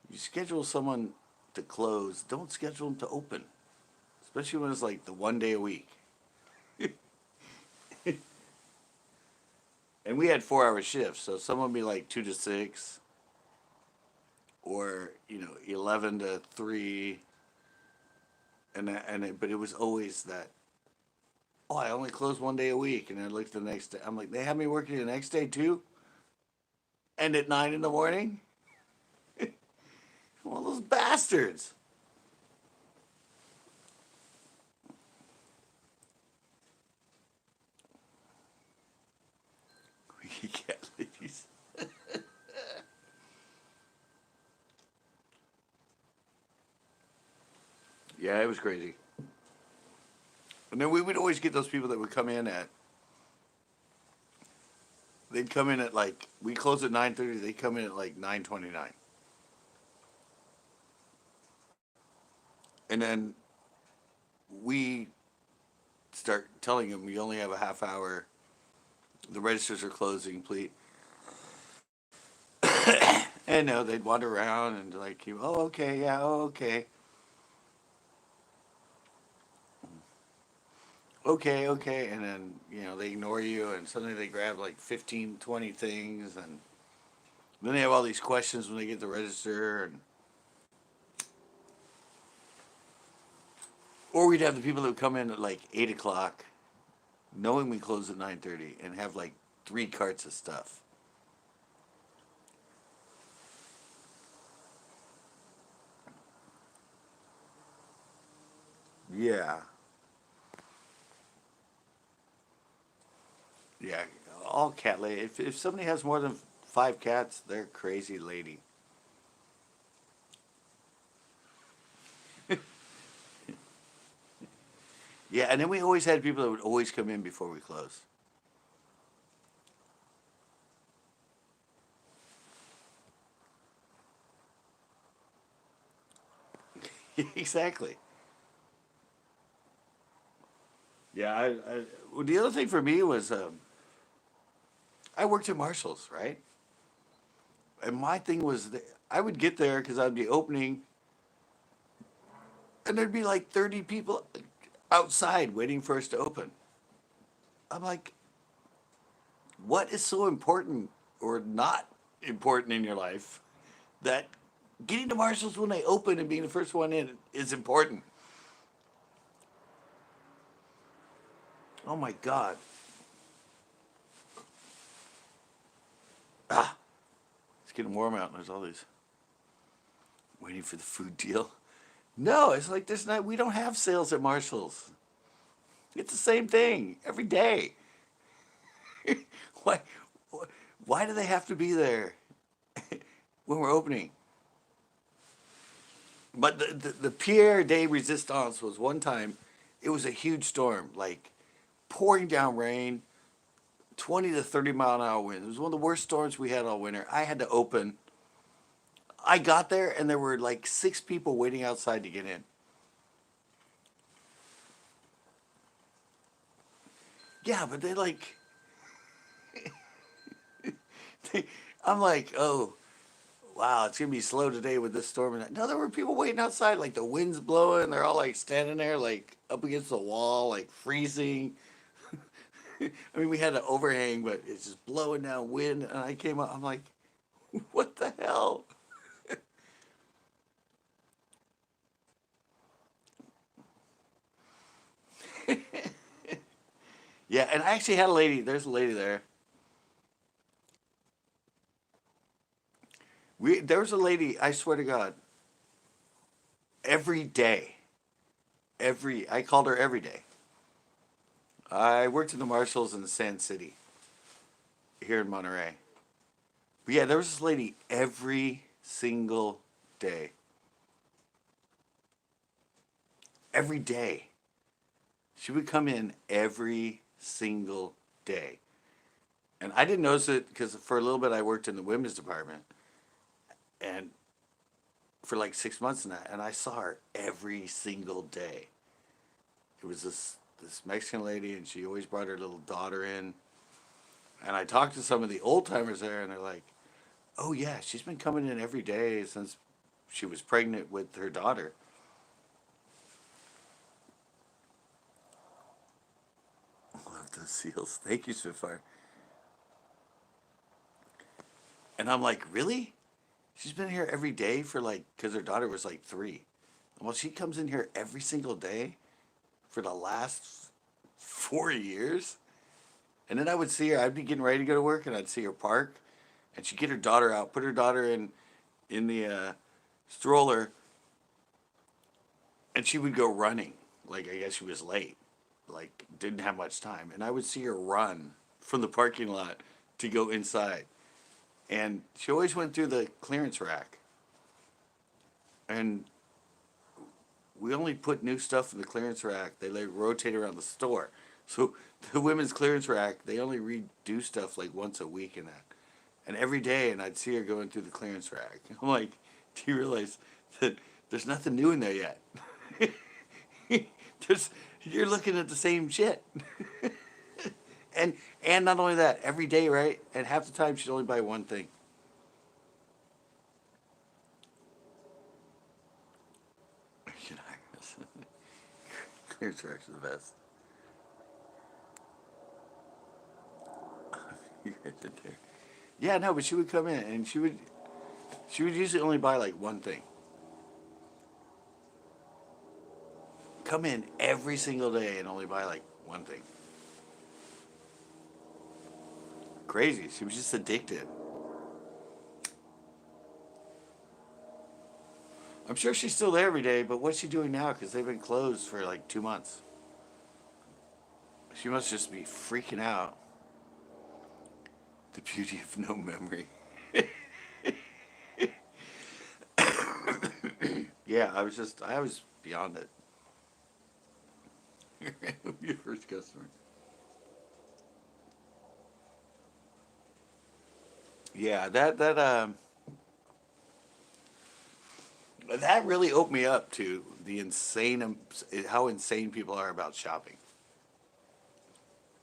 you schedule someone to close, don't schedule them to open, especially when it's like the one day a week. And we had 4 hour shifts, so someone would be like 2 to 6, or 11 to 3, but it was always that. Oh, I only close one day a week, and I look the next day. I'm like, they have me working the next day too, and at 9 in the morning. Well, those bastards. Cat ladies. Yeah, it was crazy. And then we would always get those people that would come in at. They'd come in at like we close at 9:30. They come in at like 9:29, and then we start telling them we only have a half hour. The registers are closing, please. And no, they'd wander around and like, oh okay, yeah, oh okay, okay, okay, and then they ignore you, and suddenly they grab like 15, 20 things, and then they have all these questions when they get the register, and or we'd have the people that would come in at like 8 o'clock, knowing we close at 9:30, and have like 3 carts of stuff. Yeah, yeah, all cat lady. If somebody has more than 5 cats, they're a crazy lady. Yeah, and then we always had people that would always come in before we close. Exactly. Yeah, well, the other thing for me was I worked at Marshalls, right? And my thing was that I would get there because I'd be opening, and there'd be like 30 people outside waiting for us to open. I'm like, what is so important or not important in your life that getting to Marshalls when they open and being the first one in is important? Oh my God. Ah, it's getting warm out and there's all these waiting for the food deal. No, it's like there's not, we don't have sales at Marshalls. It's the same thing every day. Why, why do they have to be there when we're opening? But the Pierre de Resistance was one time, it was a huge storm, like pouring down rain, 20 to 30 mile an hour winds. It was one of the worst storms we had all winter. I had to open. I got there and there were like 6 people waiting outside to get in. Yeah, but they like, I'm like, oh, wow, it's gonna be slow today with this storm. And no, there were people waiting outside, like the wind's blowing. They're all like standing there, like up against the wall, like freezing. I mean, we had an overhang, but it's just blowing down wind. And I came up, I'm like, what the hell? Yeah, and I actually had a lady. There's a lady there. There was a lady. I swear to God, every day, I called her every day. I worked in the Marshalls in Sand City here in Monterey. But yeah, there was this lady every single day. Every day. She would come in every single day. And I didn't notice it because for a little bit I worked in the women's department. And for like 6 months and that, and I saw her every single day. It was this Mexican lady, and she always brought her little daughter in. And I talked to some of the old timers there, and they're like, "Oh yeah, she's been coming in every day since she was pregnant with her daughter." Love the seals. Thank you, Spitfire. And I'm like, really? She's been here every day for like, because her daughter was like 3. Well, she comes in here every single day for the last 4 years. And then I would see her. I'd be getting ready to go to work, and I'd see her park, and she'd get her daughter out, put her daughter in the stroller, and she would go running. Like I guess she was late, like didn't have much time, and I would see her run from the parking lot to go inside, and she always went through the clearance rack, and we only put new stuff in the clearance rack. They like rotate around the store. So the women's clearance rack, they only redo stuff like once a week in that. And every day, and I'd see her going through the clearance rack. I'm like, do you realize that there's nothing new in there yet? there's, you're looking at the same shit. and and not only that, every day, right? And half the time she'd only buy one thing. Clearance racks are the best. You guys did there. Yeah, no, but she would come in and she would usually only buy like one thing. Come in every single day and only buy like one thing. Crazy. She was just addicted. I'm sure she's still there every day, but what's she doing now? Because they've been closed for like 2 months. She must just be freaking out. The beauty of no memory. Yeah, I was beyond it. Your first customer. Yeah, that really opened me up to the how insane people are about shopping.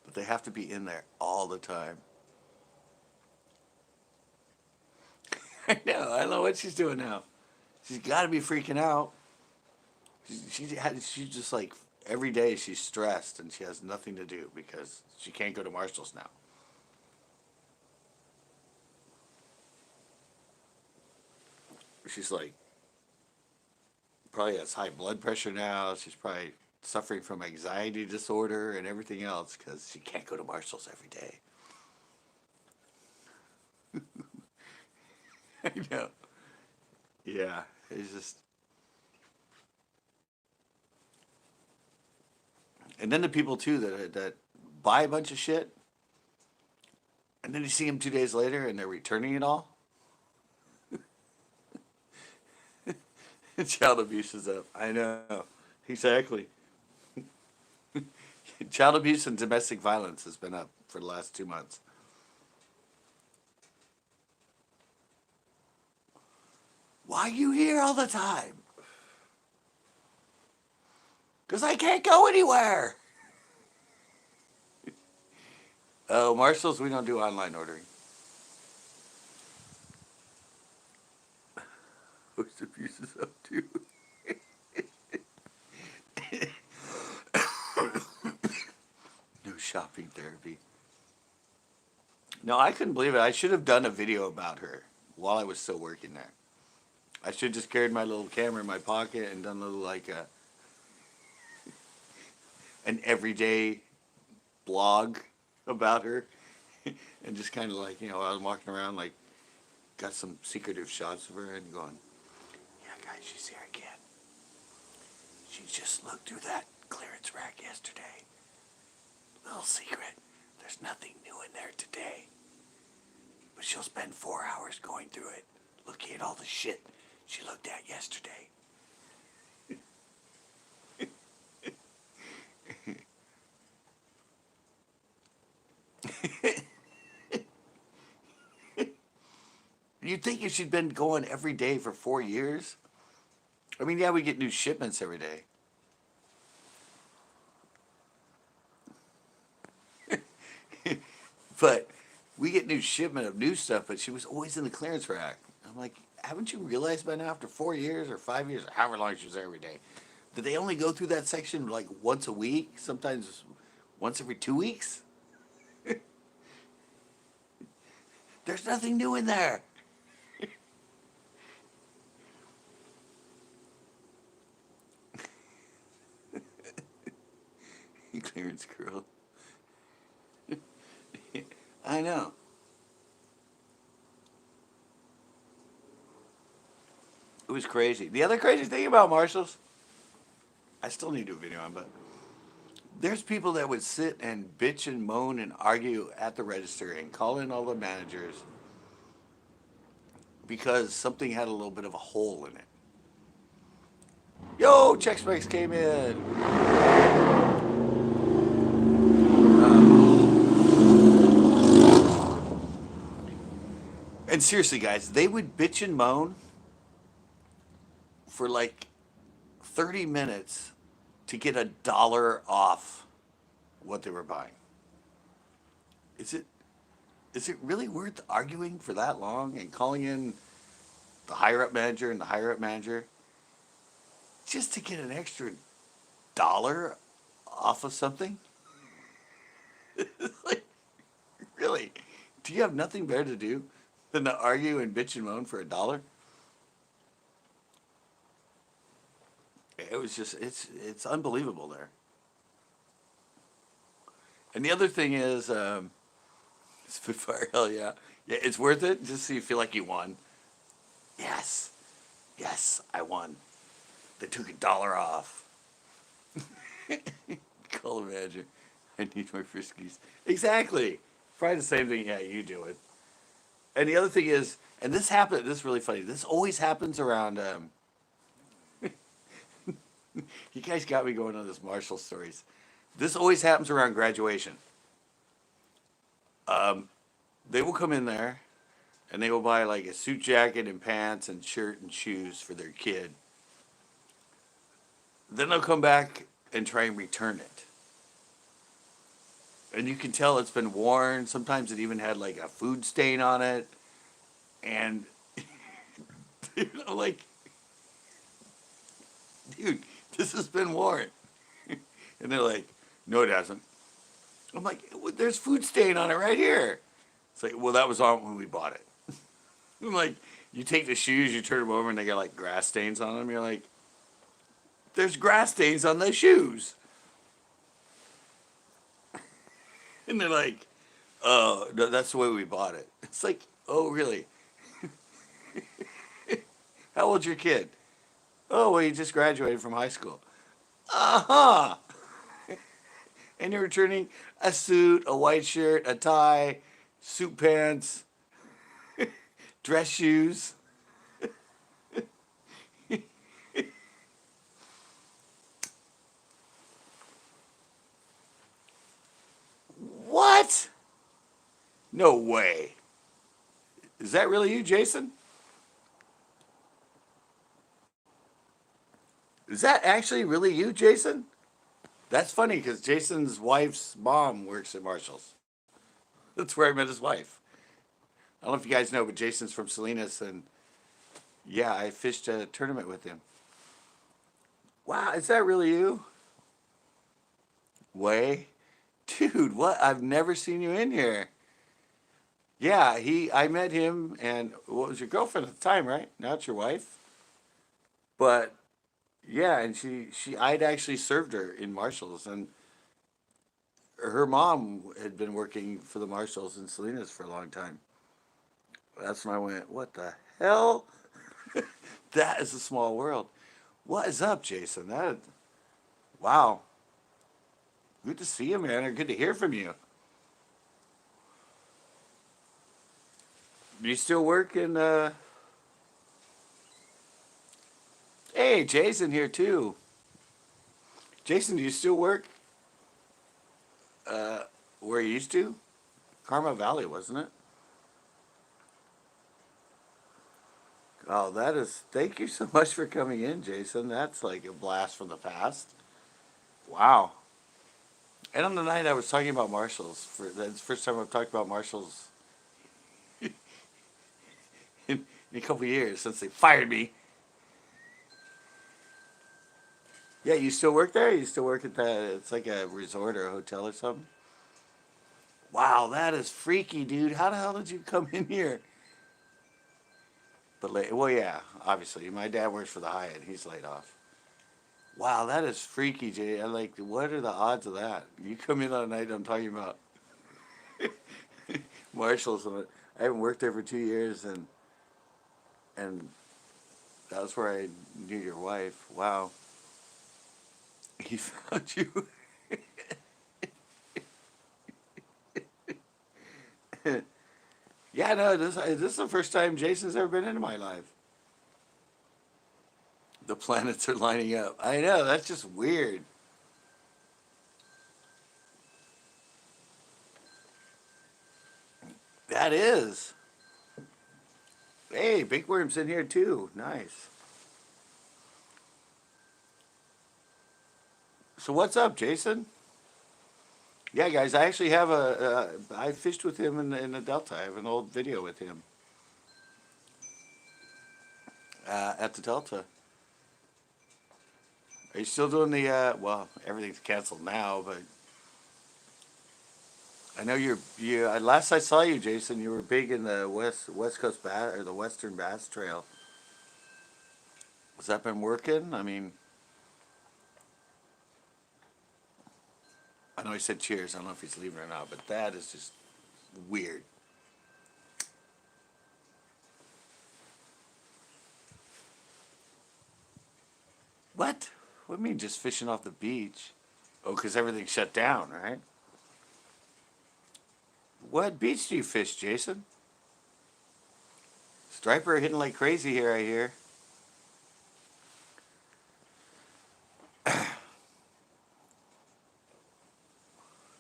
But they have to be in there all the time. I know. I don't know what she's doing now. She's got to be freaking out. She's just like every day she's stressed and she has nothing to do because she can't go to Marshall's now. She's like probably has high blood pressure now. She's probably suffering from anxiety disorder and everything else because she can't go to Marshall's every day. I know. Yeah, it's just. And then the people too that buy a bunch of shit, and then you see them 2 days later and they're returning it all. Child abuse is up. I know. Exactly. Child abuse and domestic violence has been up for the last 2 months. Why are you here all the time? Because I can't go anywhere. Oh, Marshalls, we don't do online ordering. What's the pieces up to? No shopping therapy. No, I couldn't believe it. I should have done a video about her while I was still working there. I should have just carried my little camera in my pocket and done a little like an everyday blog about her, and just kind of like I was walking around like got some secretive shots of her and going, yeah, guys, she's here again. She just looked through that clearance rack yesterday. Little secret, there's nothing new in there today. But she'll spend 4 hours going through it, looking at all the shit she looked at yesterday. You'd think if she'd been going every day for 4 years. I mean, yeah, we get new shipments every day. But we get new shipment of new stuff, but she was always in the clearance rack. I'm like, haven't you realized by now after 4 years or 5 years, or however long she was there every day, did they only go through that section like once a week, sometimes once every 2 weeks? There's nothing new in there. Clearance girl. I know. It was crazy. The other crazy thing about Marshalls, I still need to do a video on, but there's people that would sit and bitch and moan and argue at the register and call in all the managers because something had a little bit of a hole in it. Yo, check specs came in. And seriously, guys, they would bitch and moan for like 30 minutes to get $1 off what they were buying. Is it really worth arguing for that long and calling in the higher up manager and the higher up manager just to get an extra dollar off of something? Like, really? Do you have nothing better to do than to argue and bitch and moan for $1? It was just it's unbelievable there. And the other thing is, Spitfire, hell yeah, yeah, it's worth it just so you feel like you won. Yes, yes, I won. They took $1 off. Call the manager. I need my friskies. Exactly. Probably the same thing. Yeah, you do it. And the other thing is, and this happened. This is really funny. This always happens around. You guys got me going on this Marshall stories. This always happens around graduation. They will come in there, and they will buy like a suit jacket and pants and shirt and shoes for their kid. Then they'll come back and try and return it. And you can tell it's been worn. Sometimes it even had like a food stain on it. And I'm like, dude, this has been worn. And they're like, no, it hasn't. I'm like, well, there's food stain on it right here. It's like, well, that was on when we bought it. I'm like, you take the shoes, you turn them over, and they got like grass stains on them. You're like, there's grass stains on those shoes. And they're like, oh, no, that's the way we bought it. It's like, oh, really? How old's your kid? Oh, well, he just graduated from high school. Uh-huh. And you're returning a suit, a white shirt, a tie, suit pants, dress shoes. What? No way. Is that really you, Jason? Is that actually really you, Jason? That's funny because Jason's wife's mom works at Marshall's. That's where I met his wife. I don't know if you guys know, but Jason's from Salinas, and yeah, I fished a tournament with him. Wow, is that really you? Way? Dude, what? I've never seen you in here. Yeah, I met him, and what was your girlfriend at the time, right? Now it's your wife. But yeah, and I'd actually served her in Marshalls, and her mom had been working for the Marshalls in Salinas for a long time. That's when I went, what the hell? That is a small world. What is up, Jason? Wow. Good to see you, man, or good to hear from you. Do you still work in, hey, Jason here too. Jason, do you still work, uh, where you used to? Karma Valley, wasn't it? Oh, thank you so much for coming in, Jason. That's like a blast from the past. Wow. And on the night I was talking about Marshalls, that's the first time I've talked about Marshalls in a couple of years since they fired me. Yeah, you still work there? You still work at that? It's like a resort or a hotel or something. Wow, that is freaky, dude. How the hell did you come in here? But well, yeah, obviously, my dad works for the Hyatt. He's laid off. Wow, that is freaky, Jay. I like. What are the odds of that? You come in on a night I'm talking about Marshalls. And I haven't worked there for 2 years, and that was where I knew your wife. Wow, he found you. Yeah, no, this is the first time Jason's ever been into my life. The planets are lining up. I know, that's just weird. That is. Hey, Big Worm's in here too. Nice. So what's up, Jason? Yeah, guys, I actually have I fished with him in the Delta. I have an old video with him at the Delta. Are you still doing well, everything's canceled now, but I know last I saw you, Jason, you were big in the West Coast Bass, or the Western Bass Trail. Has that been working? I mean, I know he said cheers. I don't know if he's leaving or not, but that is just weird. What? What do you mean just fishing off the beach? Oh, because everything's shut down, right? What beach do you fish, Jason? Striper hitting like crazy here, I hear.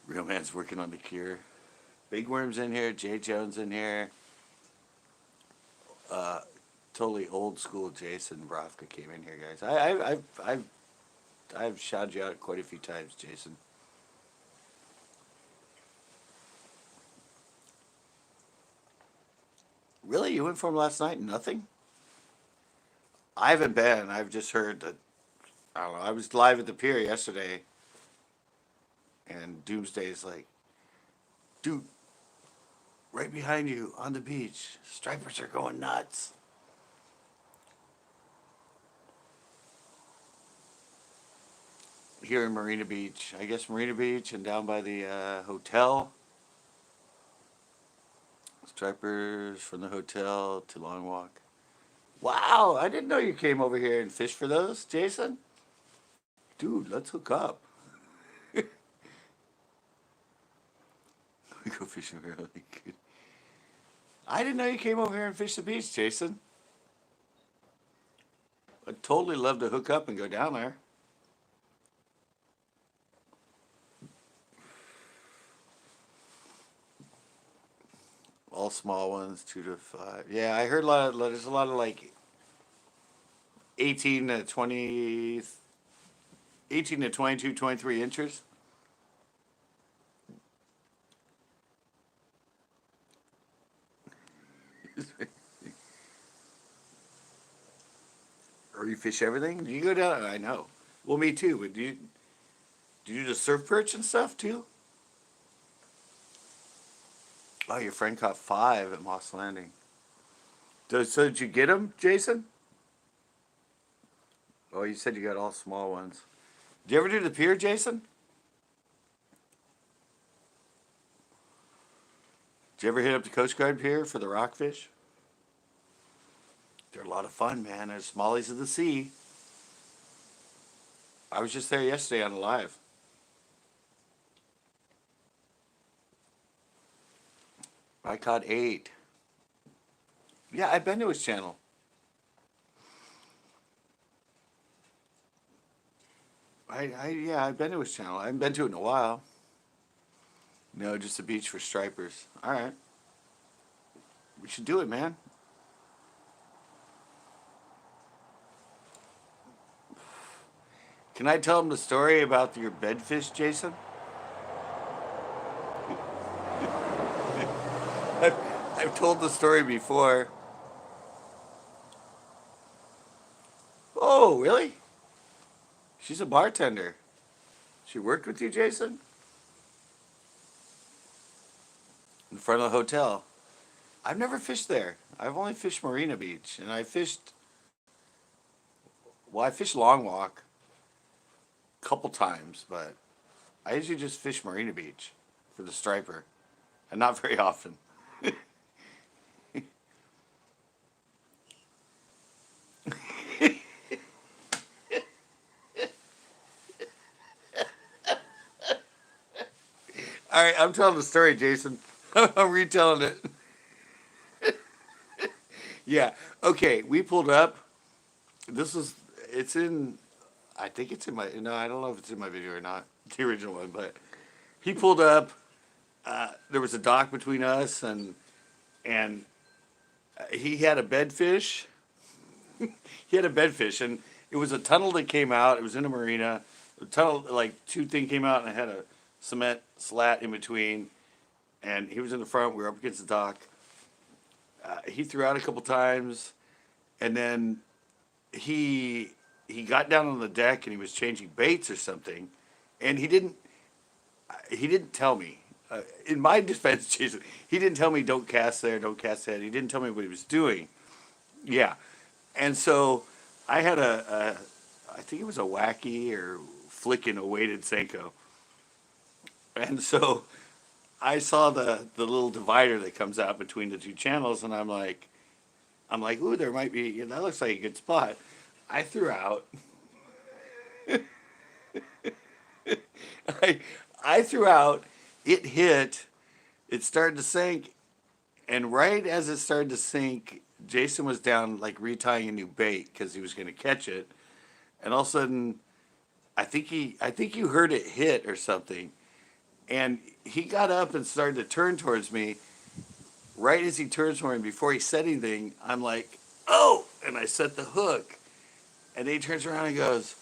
Real man's working on the cure. Big Worm's in here. Jay Jones in here. Uh, totally old school Jason Brofka came in here, guys. I've shouted you out quite a few times, Jason. Really? You went for him last night? Nothing? I haven't been. I've just heard that. I don't know. I was live at the pier yesterday, and Doomsday is like, dude, right behind you on the beach. Stripers are going nuts. Here in Marina Beach. I guess Marina Beach and down by the hotel. Stripers from the hotel to Long Walk. Wow, I didn't know you came over here and fished for those, Jason. Dude, let's hook up. We go fishing really good. I didn't know you came over here and fished the beach, Jason. I'd totally love to hook up and go down there. All small ones, 2 to 5. Yeah, I heard there's a lot of like 18 to 20, 18 to 22, 23 inches. Or you fish everything? Do you go down? I know. Well, me too. But do you do the surf perch and stuff too? Oh, your friend caught 5 at Moss Landing. So did you get them, Jason? Oh, you said you got all small ones. Did you ever do the pier, Jason? Did you ever hit up the Coast Guard pier for the rockfish? They're a lot of fun, man. There's smallies of the sea. I was just there yesterday on a live. I caught 8. Yeah, I've been to his channel. Yeah, I've been to his channel. I haven't been to it in a while. No, just a beach for stripers. All right. We should do it, man. Can I tell him the story about your bedfish, Jason? I've, I've told the story before. Oh, really? She's a bartender. She worked with you, Jason? In front of the hotel. I've never fished there. I've only fished Marina Beach. And I fished Long Walk a couple times, but I usually just fish Marina Beach for the striper. And not very often. All right, I'm telling the story, Jason. I'm retelling it. Yeah. Okay, we pulled up. It's in, I think it's in my, no, I don't know if it's in my video or not, the original one, but he pulled up. There was a dock between us, and he had a bedfish. He had a bedfish, and it was a tunnel that came out. It was in a marina. The tunnel, like, two thing came out, and it had a cement slat in between. And he was in the front. We were up against the dock. He threw out a couple times, and then he got down on the deck and he was changing baits or something, and he didn't tell me. In my defense, Jason, he didn't tell me don't cast there, don't cast that. He didn't tell me what he was doing. Yeah, and so I had I think it was a wacky or flicking a weighted Senko, and so I saw the little divider that comes out between the two channels, and I'm like, ooh, there might be, that looks like a good spot. I threw out. I threw out. It hit. It started to sink, and right as it started to sink, Jason was down like retying a new bait because he was going to catch it, and all of a sudden, I think you heard it hit or something, and he got up and started to turn towards me. Right as he turns toward me, before he said anything, I'm like, oh, and I set the hook, and then he turns around and goes,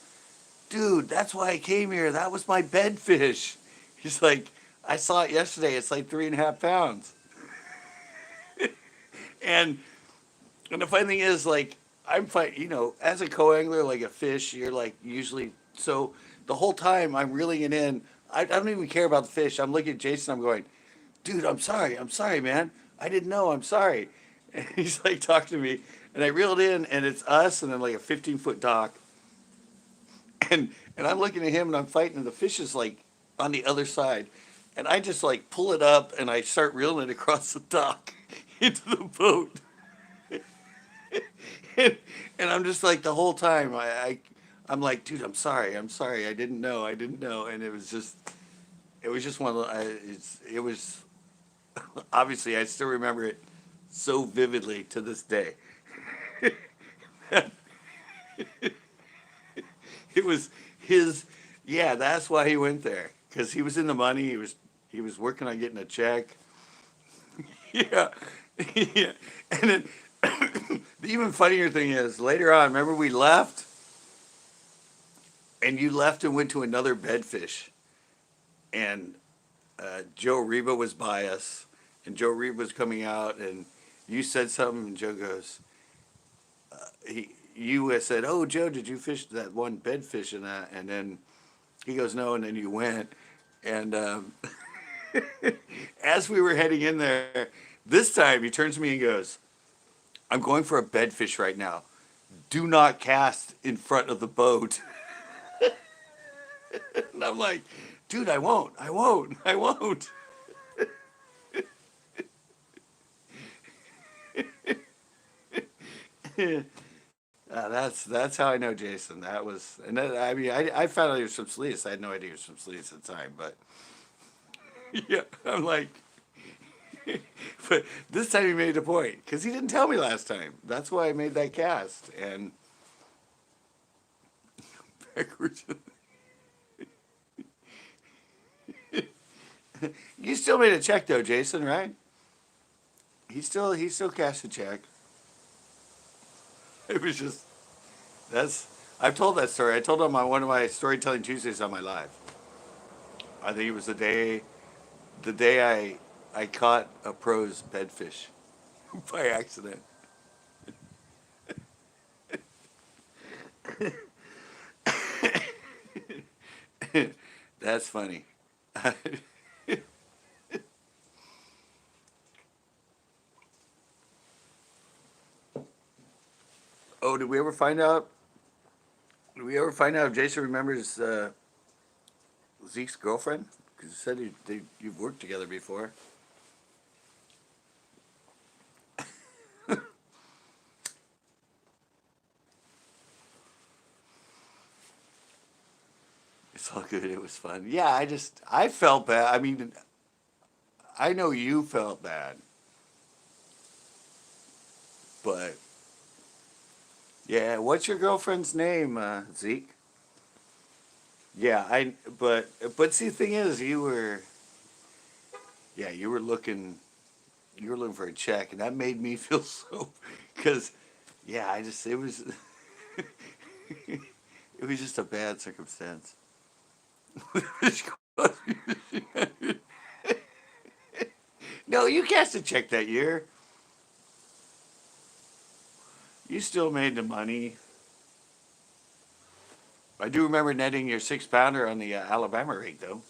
dude, that's why I came here. That was my bedfish. He's like, I saw it yesterday. It's like 3.5 pounds. and the funny thing is, like, I'm fine, as a co-angler, like a fish, you're like usually, so the whole time I'm reeling it in. I don't even care about the fish. I'm looking at Jason. I'm going, dude, I'm sorry, man. I didn't know. I'm sorry. And he's like talking to me, and I reeled in, and it's us, and then like a 15-foot dock. And I'm looking at him, and I'm fighting, and the fish is like on the other side. And I just like pull it up, and I start reeling it across the dock into the boat. and I'm just like the whole time, I'm like, dude, I'm sorry, I didn't know. And it was just one of the, it was, obviously I still remember it so vividly to this day. It was his, yeah, that's why he went there, because he was in the money. He was working on getting a check. Yeah, yeah. And then the even funnier thing is, later on, remember we left, and you left and went to another bedfish, and Joe Reba was by us, and Joe Reba was coming out, and You said something, and Joe goes, you said, "Oh, Joe, did you fish that one bedfish and that?" And then he goes, "No," and then you went. And as we were heading in there, this time he turns to me and goes, "I'm going for a bedfish right now. Do not cast in front of the boat." And I'm like, "Dude, I won't. I won't. I won't." That's how I know Jason. That was, and that, I mean, I found out he was from Salinas. I had no idea he was from Salinas at the time, but yeah, I'm like, but this time he made a point because he didn't tell me last time. That's why I made that cast. And backwards, you still made a check though, Jason, right? He still cashed a check. It was just that's I've told that story. I told it on my one of my storytelling Tuesdays on my live. I think it was the day I caught a pro's bedfish by accident. That's funny. Oh, did we ever find out? Did we ever find out if Jason remembers Zeke's girlfriend? Because you said you've worked together before. It's all good. It was fun. Yeah, I felt bad. I mean, I know you felt bad, but yeah. What's your girlfriend's name, Zeke? Yeah, but see, the thing is, you were looking for a check, and that made me feel so because yeah, it was it was just a bad circumstance. No, you cast a check that year. You still made the money. I do remember netting your 6 pounder on the Alabama rig, though.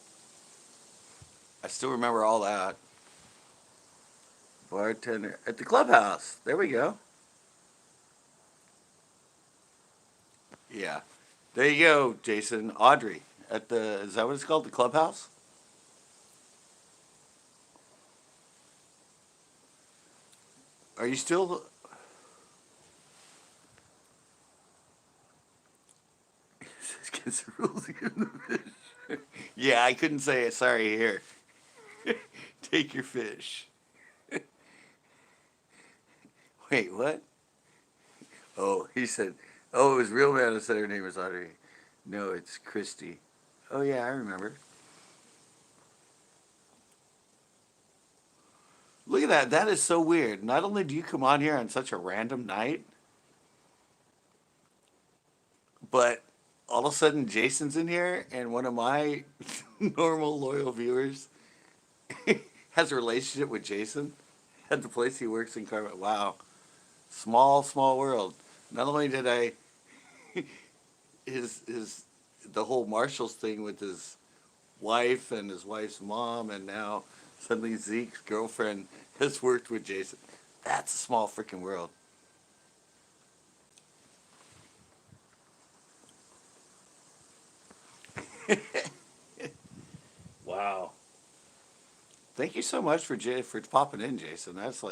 I still remember all that. Bartender at the clubhouse. There we go. Yeah. There you go, Jason. Audrey at the, is that what it's called? The clubhouse? Are you still, against the rules against the fish? Yeah, I couldn't say it. Sorry, here. Take your fish. Wait, what? Oh, he said, oh, it was real man who said her name was Audrey. No, it's Christy. Oh, yeah, I remember. Look at that. That is so weird. Not only do you come on here on such a random night, but all of a sudden Jason's in here and one of my normal loyal viewers has a relationship with Jason at the place he works in Carmen. Wow. Small world. Not only did I his the whole Marshalls thing with his wife and his wife's mom, and now suddenly Zeke's girlfriend has worked with Jason. That's a small freaking world. Wow. Thank you so much for popping in, Jason. That's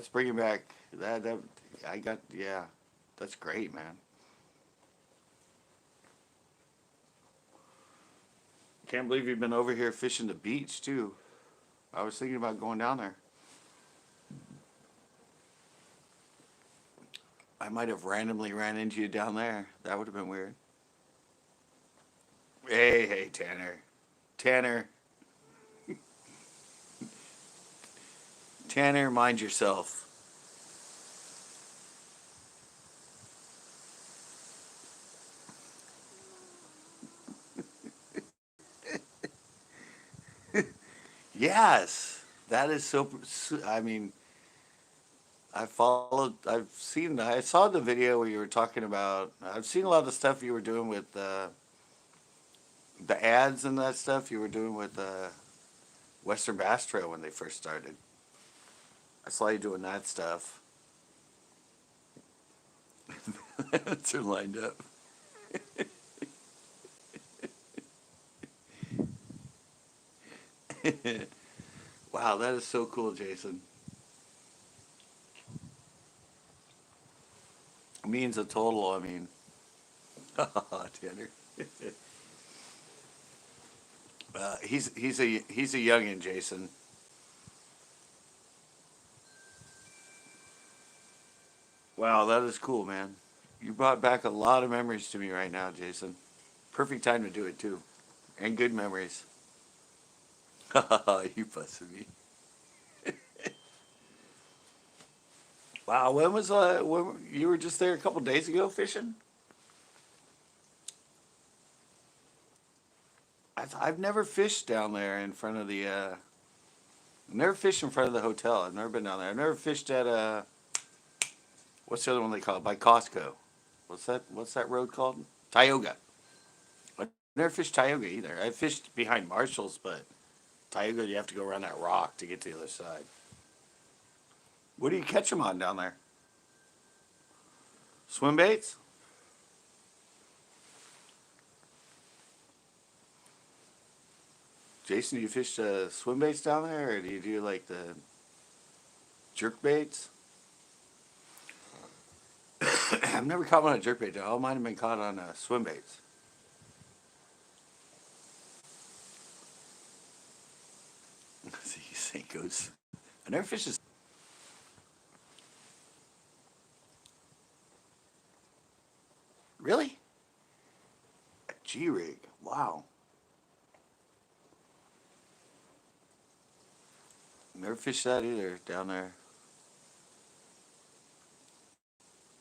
bringing back that I got, yeah. That's great, man. Can't believe you've been over here fishing the beach too. I was thinking about going down there. I might have randomly ran into you down there. That would have been weird. Hey, Tanner. Tanner. Tanner, mind yourself. Yes. That is so, I mean, I saw the video where you were talking about, I've seen a lot of the stuff you were doing with the ads and that stuff you were doing with Western Bass Trail when they first started. I saw you doing that stuff. That's her lined up. Wow, that is so cool, Jason. Means a total, I mean, Tanner. He's a youngin, Jason. Wow, that is cool, man. You brought back a lot of memories to me right now, Jason. Perfect time to do it too, and good memories. You busted me. Wow, when you were just there a couple days ago fishing? I've never fished down there in front of the. Never fished in front of the hotel. I've never been down there. I've never fished at what's the other one they call it? By Costco. What's that road called? Tioga. I never fished Tioga either. I fished behind Marshall's, but Tioga you have to go around that rock to get to the other side. What do you catch them on down there? Swim baits? Jason, do you fish swim baits down there, or do you do like the jerk baits? I've never caught one on a jerk bait. All mine have been caught on swim baits. See, Senkos. I never fished this. Really? A G rig. Wow. Never fished that either down there.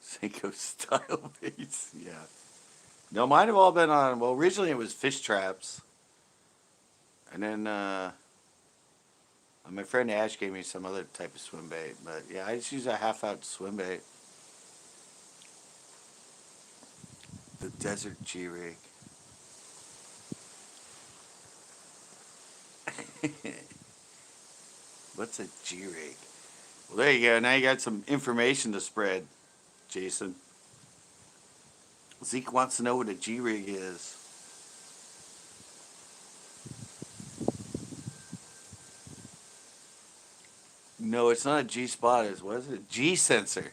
Senko style baits. Yeah. No, mine have all been on. Well, originally it was fish traps, and then my friend Ash gave me some other type of swim bait. But yeah, I just use a half-out swim bait. The Desert G rig. What's a G rig? Well, there you go. Now you got some information to spread, Jason. Zeke wants to know what a G rig is. No, it's not a G spot. It's what is it? A G sensor.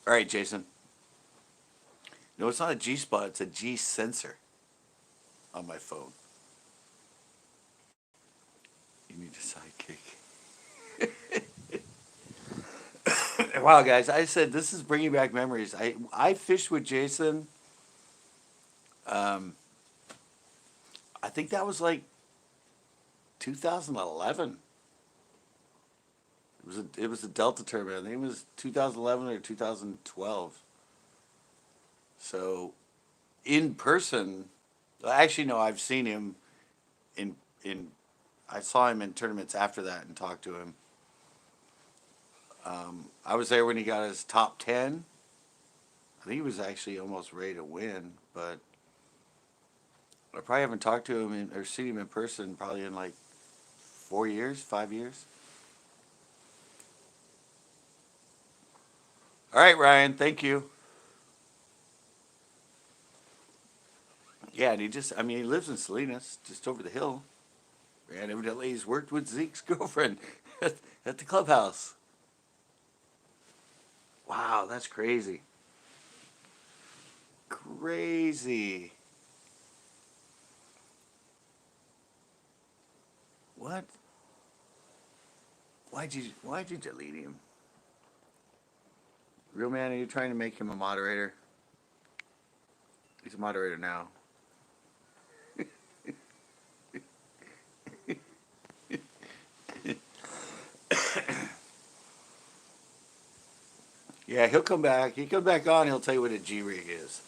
All right, Jason. No, it's not a G spot. It's a G sensor on my phone. You need a sidekick. Wow, guys! I said this is bringing back memories. I fished with Jason. Um, I think that was like 2011. It was a Delta tournament. I think it was 2011 or 2012. So in person, actually no, I've seen him in I saw him in tournaments after that and talked to him. I was there when he got his top 10. I think he was actually almost ready to win, but I probably haven't talked to him or seen him in person probably in like 4 years, 5 years. All right, Ryan, thank you. Yeah, and I mean, he lives in Salinas, just over the hill. And evidently he's worked with Zeke's girlfriend at the clubhouse. Wow, that's crazy. Crazy. What? Why'd you delete him? Real man, are you trying to make him a moderator? He's a moderator now. Yeah, he'll come back. He come back on. He'll tell you what a G rig is.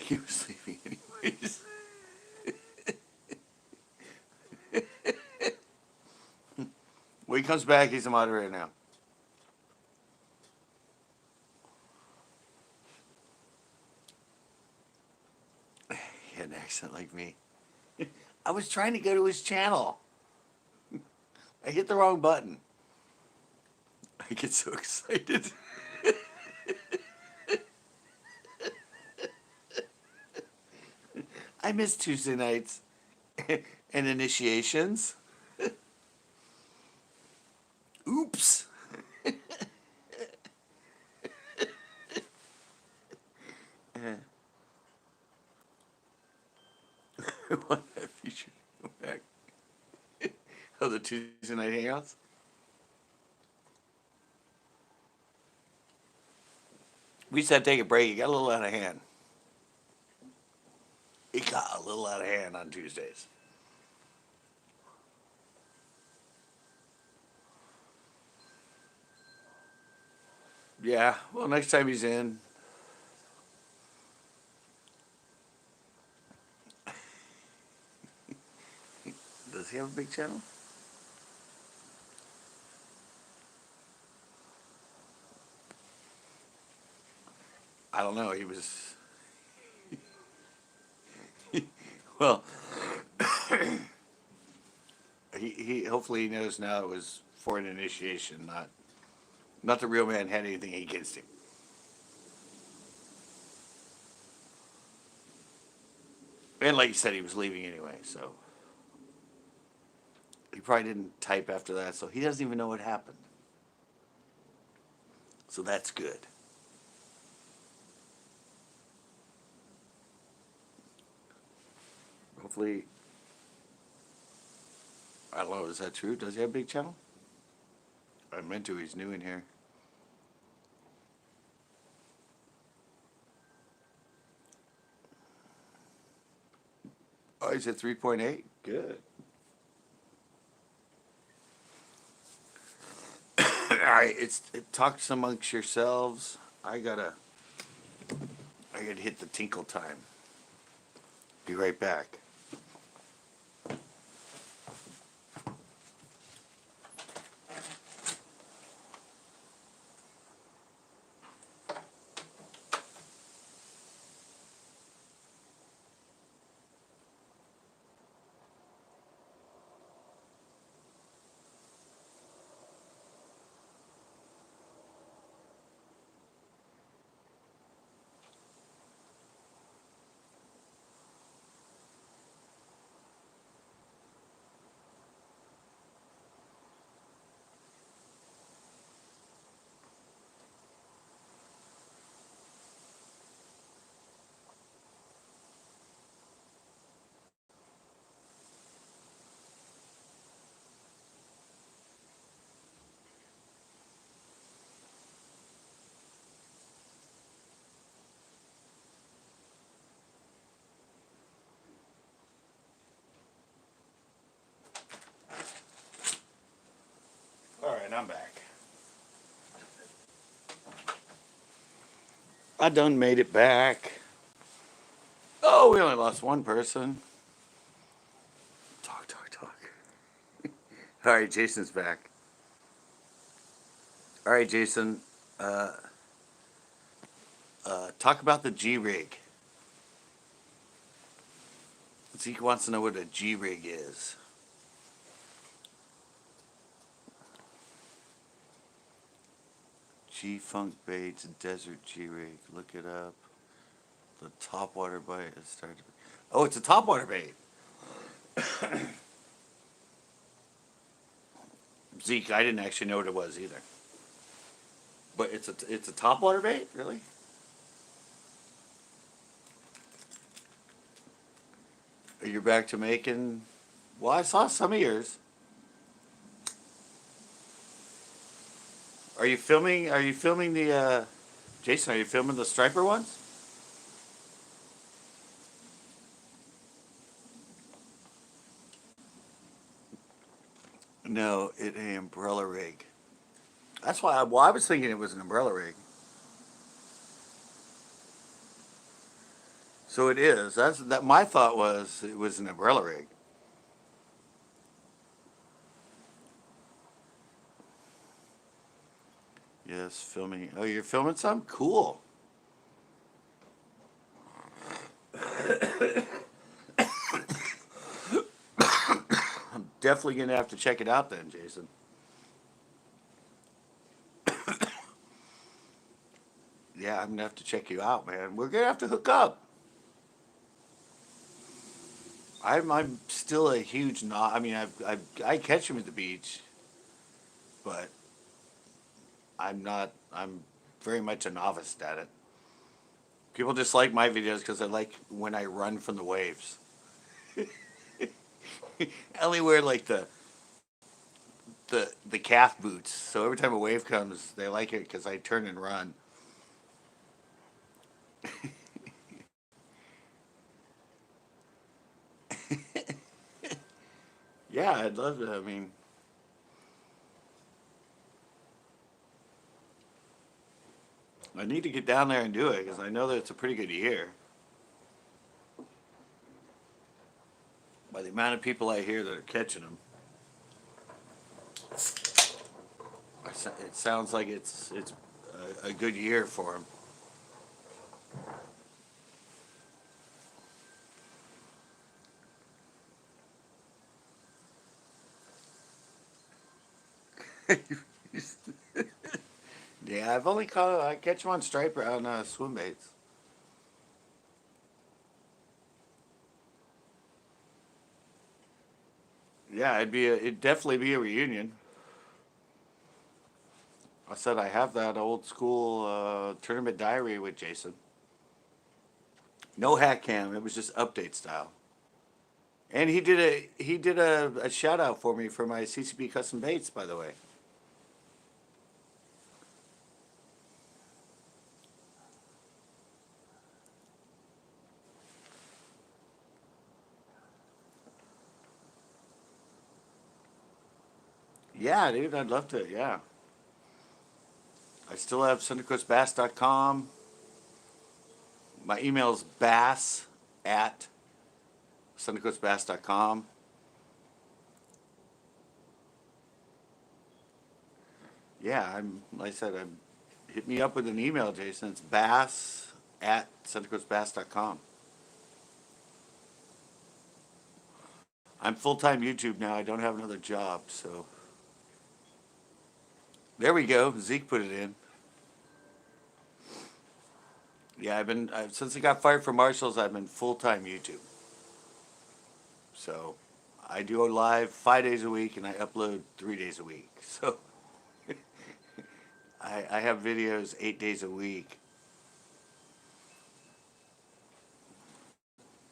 He was sleeping anyways. When he comes back, he's a moderator now. He had an accent like me. I was trying to go to his channel. I hit the wrong button. I get so excited. I miss Tuesday nights and initiations. Oops. I want that feature to come back. Oh, the Tuesday night hangouts? We just had to take a break. It got a little out of hand. It got a little out of hand on Tuesdays. Yeah, well, next time he's in. Does he have a big channel? I don't know. He was. Well, he hopefully he knows now it was for an initiation, not the real man had anything against him. And like you said, he was leaving anyway, so he probably didn't type after that, so he doesn't even know what happened. So that's good. Hopefully, I don't know, is that true? Does he have a big channel? I meant to, he's new in here. Oh, he's at 3.8? Good. All right, talk amongst yourselves. I gotta hit the tinkle time. Be right back. All right, I'm back. I done made it back. Oh, we only lost one person. Talk, talk, talk. All right, Jason's back. All right, Jason. Uh, talk about the G rig. Zeke wants to know what a G rig is. G Funk Baits Desert G rig. Look it up. The topwater bait has started. Oh, it's a topwater bait. Zeke, I didn't actually know what it was either. But it's a topwater bait, really? You're back to making. Well, I saw some of yours. Are you filming? Are you filming the? Jason, are you filming the striper ones? No, it's an umbrella rig. That's why. Well, I was thinking it was an umbrella rig. So it is. That's that. My thought was it was an umbrella rig. Yes, filming. Oh, you're filming some? Cool. I'm definitely gonna have to check it out then, Jason. Yeah, I'm gonna have to check you out, man. We're gonna have to hook up. I'm still a huge no. I mean, I catch him at the beach, but I'm not. I'm very much a novice at it. People just like my videos because I like when I run from the waves. I only wear like the calf boots, so every time a wave comes, they like it because I turn and run. Yeah, I'd love to. I mean, I need to get down there and do it because I know that it's a pretty good year. By the amount of people I hear that are catching them, it sounds like it's a good year for them. Yeah, I've only caught I catch them on striper on swim baits. Yeah, it'd definitely be a reunion. I said I have that old school tournament diary with Jason. No hack cam. It was just update style. And he did a shout out for me for my CCB custom baits, by the way. Yeah, dude, I'd love to. Yeah, I still have CentralCoastBass.com. My email is bass at CentralCoastBass.com. Yeah, I'm like I said, I'm hit me up with an email, Jason. It's bass at CentralCoastBass.com. I'm full time YouTube now. I don't have another job, so there we go. Zeke put it in. Yeah, since I got fired from Marshalls. I've been full time YouTube. So I do a live 5 days a week, and I upload 3 days a week. So I have videos 8 days a week.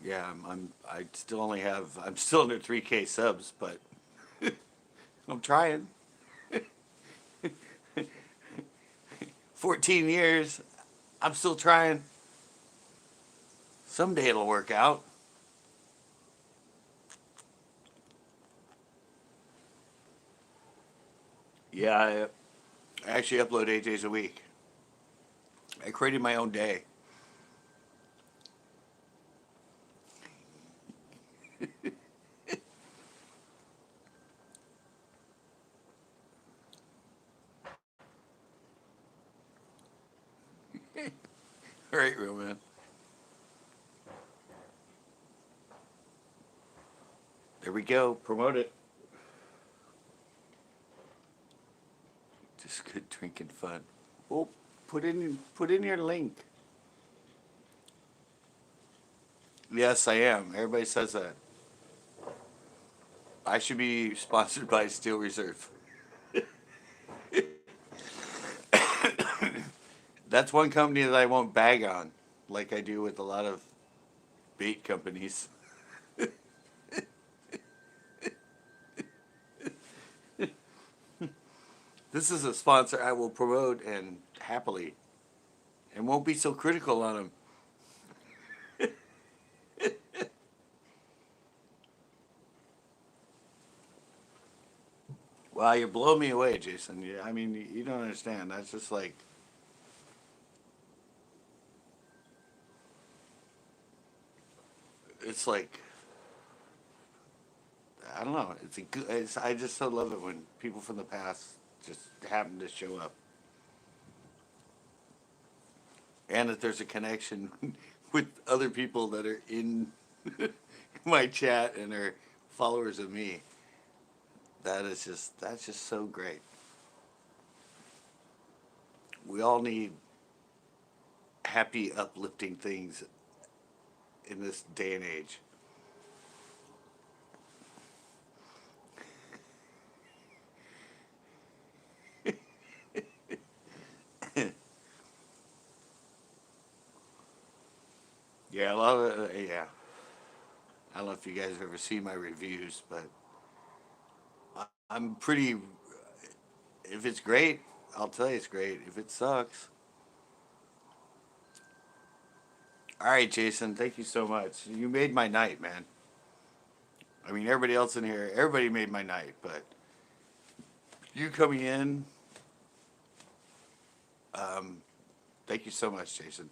Yeah, I still only have I'm still under 3K subs, but I'm trying. 14 years, I'm still trying. Someday it'll work out. Yeah, I actually upload 8 days a week. I created my own day. All right, real man. There we go. Promote it. Just good drinking fun. Well, put in your link. Yes, I am. Everybody says that. I should be sponsored by Steel Reserve. That's one company that I won't bag on, like I do with a lot of bait companies. This is a sponsor I will promote and happily, and won't be so critical on them. Wow, you're blowing me away, Jason. Yeah, I mean, you don't understand. That's just like, it's like I don't know. It's a good. I just so love it when people from the past just happen to show up, and that there's a connection with other people that are in my chat and are followers of me. That's just so great. We all need happy, uplifting things in this day and age. Yeah, a lot of yeah. I don't know if you guys have ever seen my reviews, but I'm pretty. If it's great, I'll tell you it's great. If it sucks, all right, Jason. Thank you so much. You made my night, man. I mean, everybody else in here, everybody made my night, but you coming in, um, thank you so much, Jason.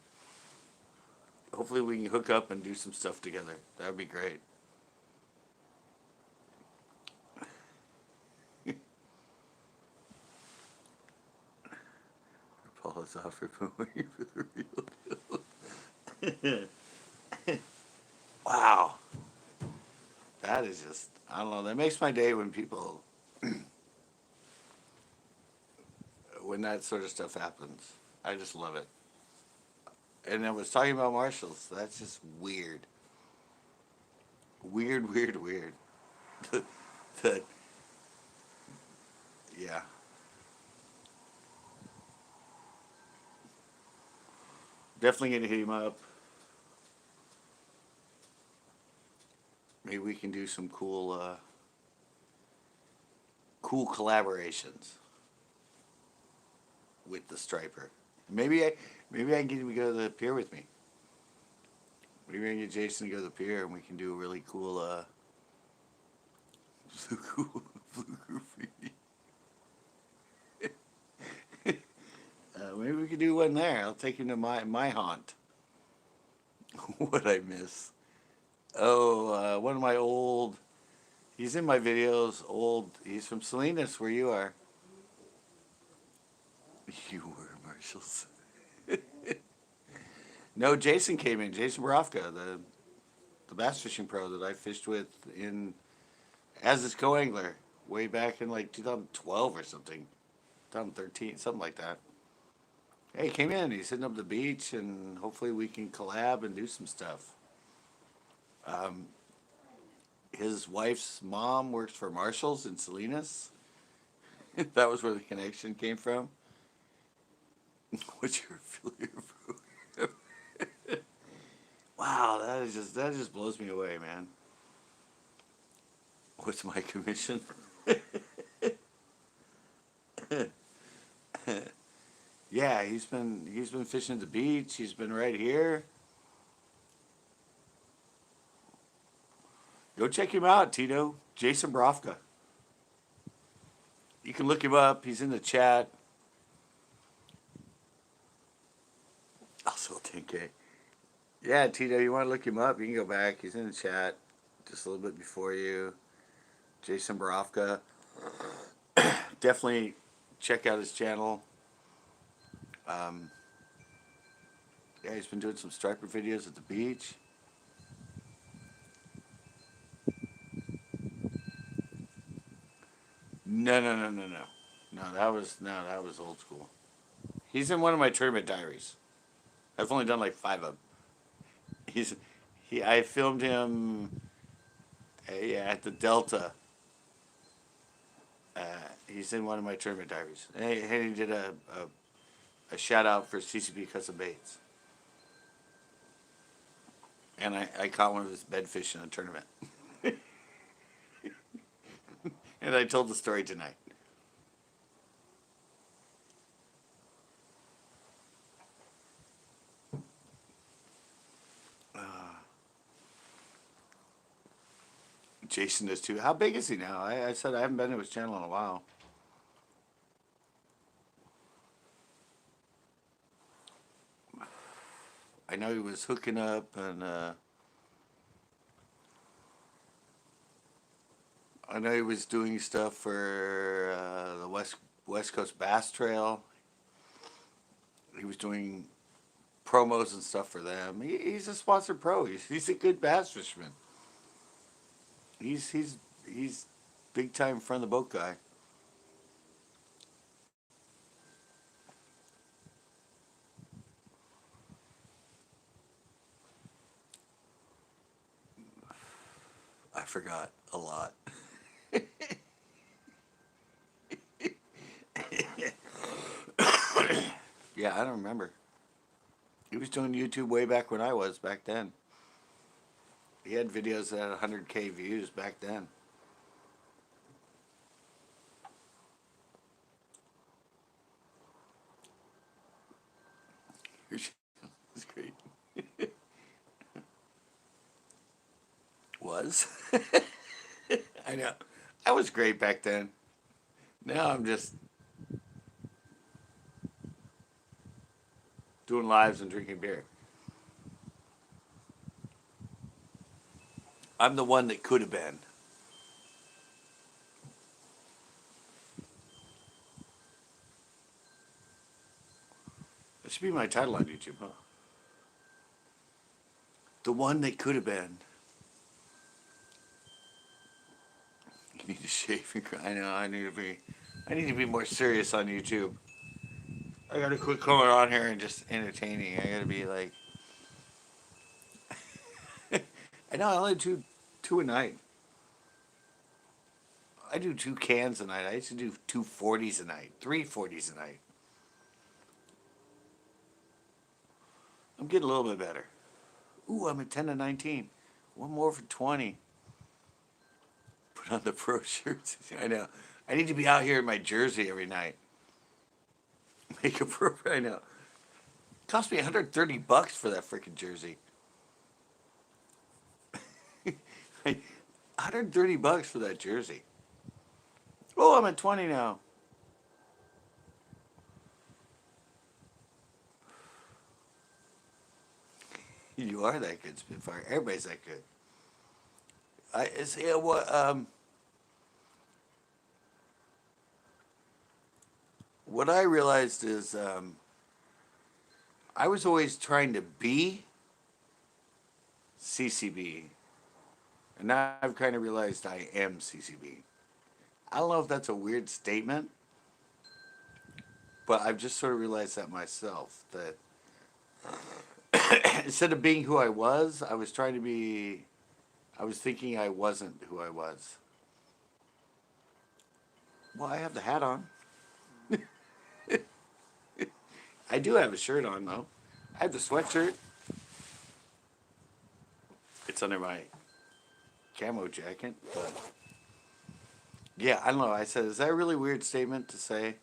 Hopefully, we can hook up and do some stuff together. That would be great. Paul is offered waiting for the real deal. Wow, that is just I don't know. That makes my day when people when that sort of stuff happens. I just love it. And I was talking about Marshalls. That's just weird, weird, weird, weird. that yeah, definitely gonna hit him up. Maybe we can do some cool collaborations with the Striper. Maybe I maybe I can get him to go to the pier with me. Maybe I can get Jason to go to the pier and we can do a really cool cool blue graffiti. Maybe we could do one there. I'll take him to my haunt. What I miss. Oh, one of my old. He's in my videos. Old. He's from Salinas, where you are. You were Marshalls. No, Jason came in. Jason Borofka, the bass fishing pro that I fished with in as his co-angler way back in like 2012 or something, 2013, something like that. Hey, he came in. He's hitting up the beach, and hopefully we can collab and do some stuff. Um, his wife's mom works for Marshalls in Salinas. That was where the connection came from. What's your affiliate program? Wow, that just blows me away, man. What's my commission? Yeah, he's been fishing at the beach. He's been right here. Go check him out, Tito. Jason Brofka. You can look him up. He's in the chat. Also 10K. Yeah, Tito, you want to look him up? You can go back. He's in the chat just a little bit before you. Jason Borofka. Definitely check out his channel. Um, yeah, he's been doing some striper videos at the beach. No. That was old school. He's in one of my tournament diaries. I've only done like 5 of them. He's I filmed him yeah, at the Delta. He's in one of my tournament diaries. And he did a shout out for CCB Custom Baits. And I caught one of his bedfish in a tournament. And I told the story tonight. Jason does too. How big is he now? I said I haven't been to his channel in a while. I know he was hooking up and I know he was doing stuff for the West Coast Bass Trail. He was doing promos and stuff for them. He's a sponsored pro. He's a good bass fisherman. He's big time front of the boat guy. I forgot a lot. Yeah, I don't remember. He was doing YouTube way back when I was back then. He had videos that had 100K views back then. It's great. Was? I know. I was great back then. Now I'm just doing lives and drinking beer. I'm the one that could have been. That should be my title on YouTube, huh? The one that could have been. You need to shave and cry. I know. I need to be more serious on YouTube. I gotta quit coming on here and just entertaining. I gotta be like. I know. I only do two a night. I do 2 cans a night. I used to do 2 40s a night, 3 40s a night. I'm getting a little bit better. Ooh, I'm at 10 to 19. One more for 20. Put on the pro shirts. I know. I need to be out here in my jersey every night. Make a pro. I know. It cost me $130 for that freaking jersey. $130 for that jersey. Oh, I'm at 20 now. You are that good, Spitfire. Everybody's that good. Yeah, what I realized is I was always trying to be CCB, and now I've kind of realized I am CCB. I don't know if that's a weird statement, but I've just sort of realized that myself. That instead of being who I was trying to be. I was thinking I wasn't who I was. Well, I have the hat on. I do have a shirt on though. I have the sweatshirt. It's under my camo jacket, but yeah, I don't know. I said, is that a really weird statement to say?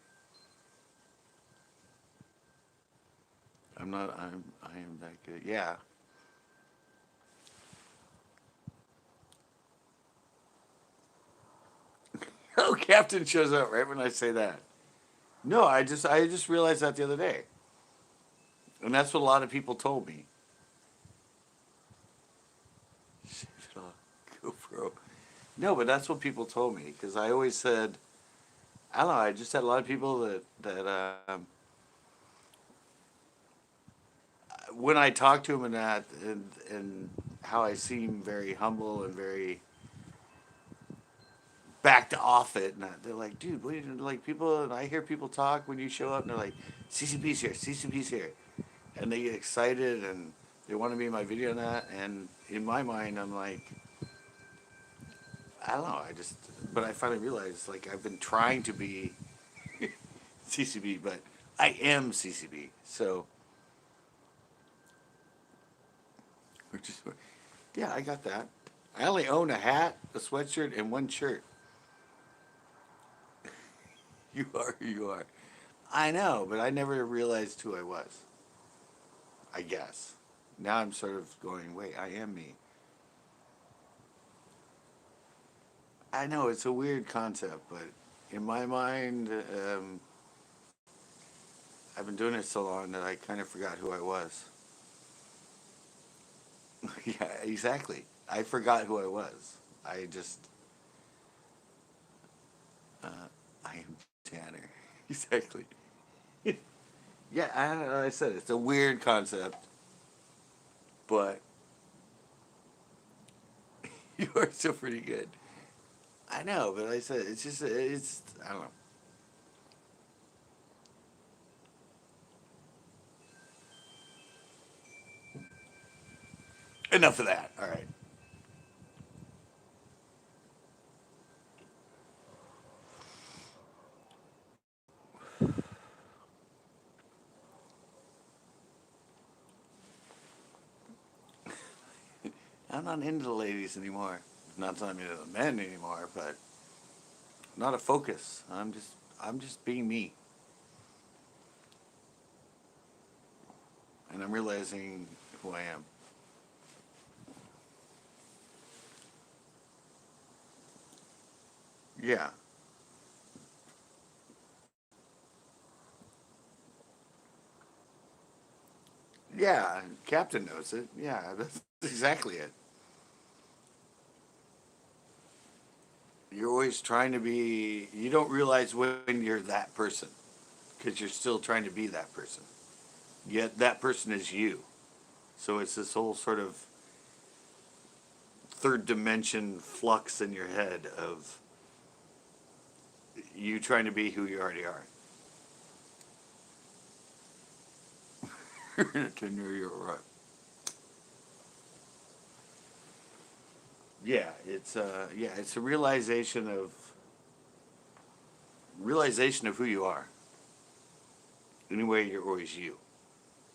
I'm not. I am that good. Yeah. Oh, Captain shows up right when I say that. No, I just realized that the other day, and that's what a lot of people told me. Shave it off, GoPro. No, but that's what people told me because I always said, I don't know. I just had a lot of people that when I talk to them and that and how I seem very humble and very backed off it, and they're like, dude, what are you doing? Like people, and I hear people talk when you show up, and they're like, CCP's here, CCP's here, and they get excited and they want to be in my video and that, and in my mind, I'm like, I don't know, but I finally realized, like, I've been trying to be CCB, but I am CCB, so, which is, yeah, I got that. I only own a hat, a sweatshirt, and one shirt. You are who you are. I know, but I never realized who I was. I guess. Now I'm sort of going, wait, I am me. I know it's a weird concept, but in my mind, I've been doing it so long that I kind of forgot who I was. Yeah, exactly. I forgot who I was. I just, I am Tanner. Exactly. Yeah, I said it's a weird concept, but you are still pretty good. I know, but I said it's just it's I don't know. Enough of that. All right. I'm not into the ladies anymore. Not that I'm into the men anymore, but not a focus. I'm just being me, and I'm realizing who I am. Yeah, yeah. Captain knows it. Yeah, that's exactly it. You're always trying to be. You don't realize when you're that person because you're still trying to be that person. Yet that person is you. So it's this whole sort of third dimension flux in your head of you trying to be who you already are. You're right. Yeah, it's a realization of who you are. Anyway, you're always you.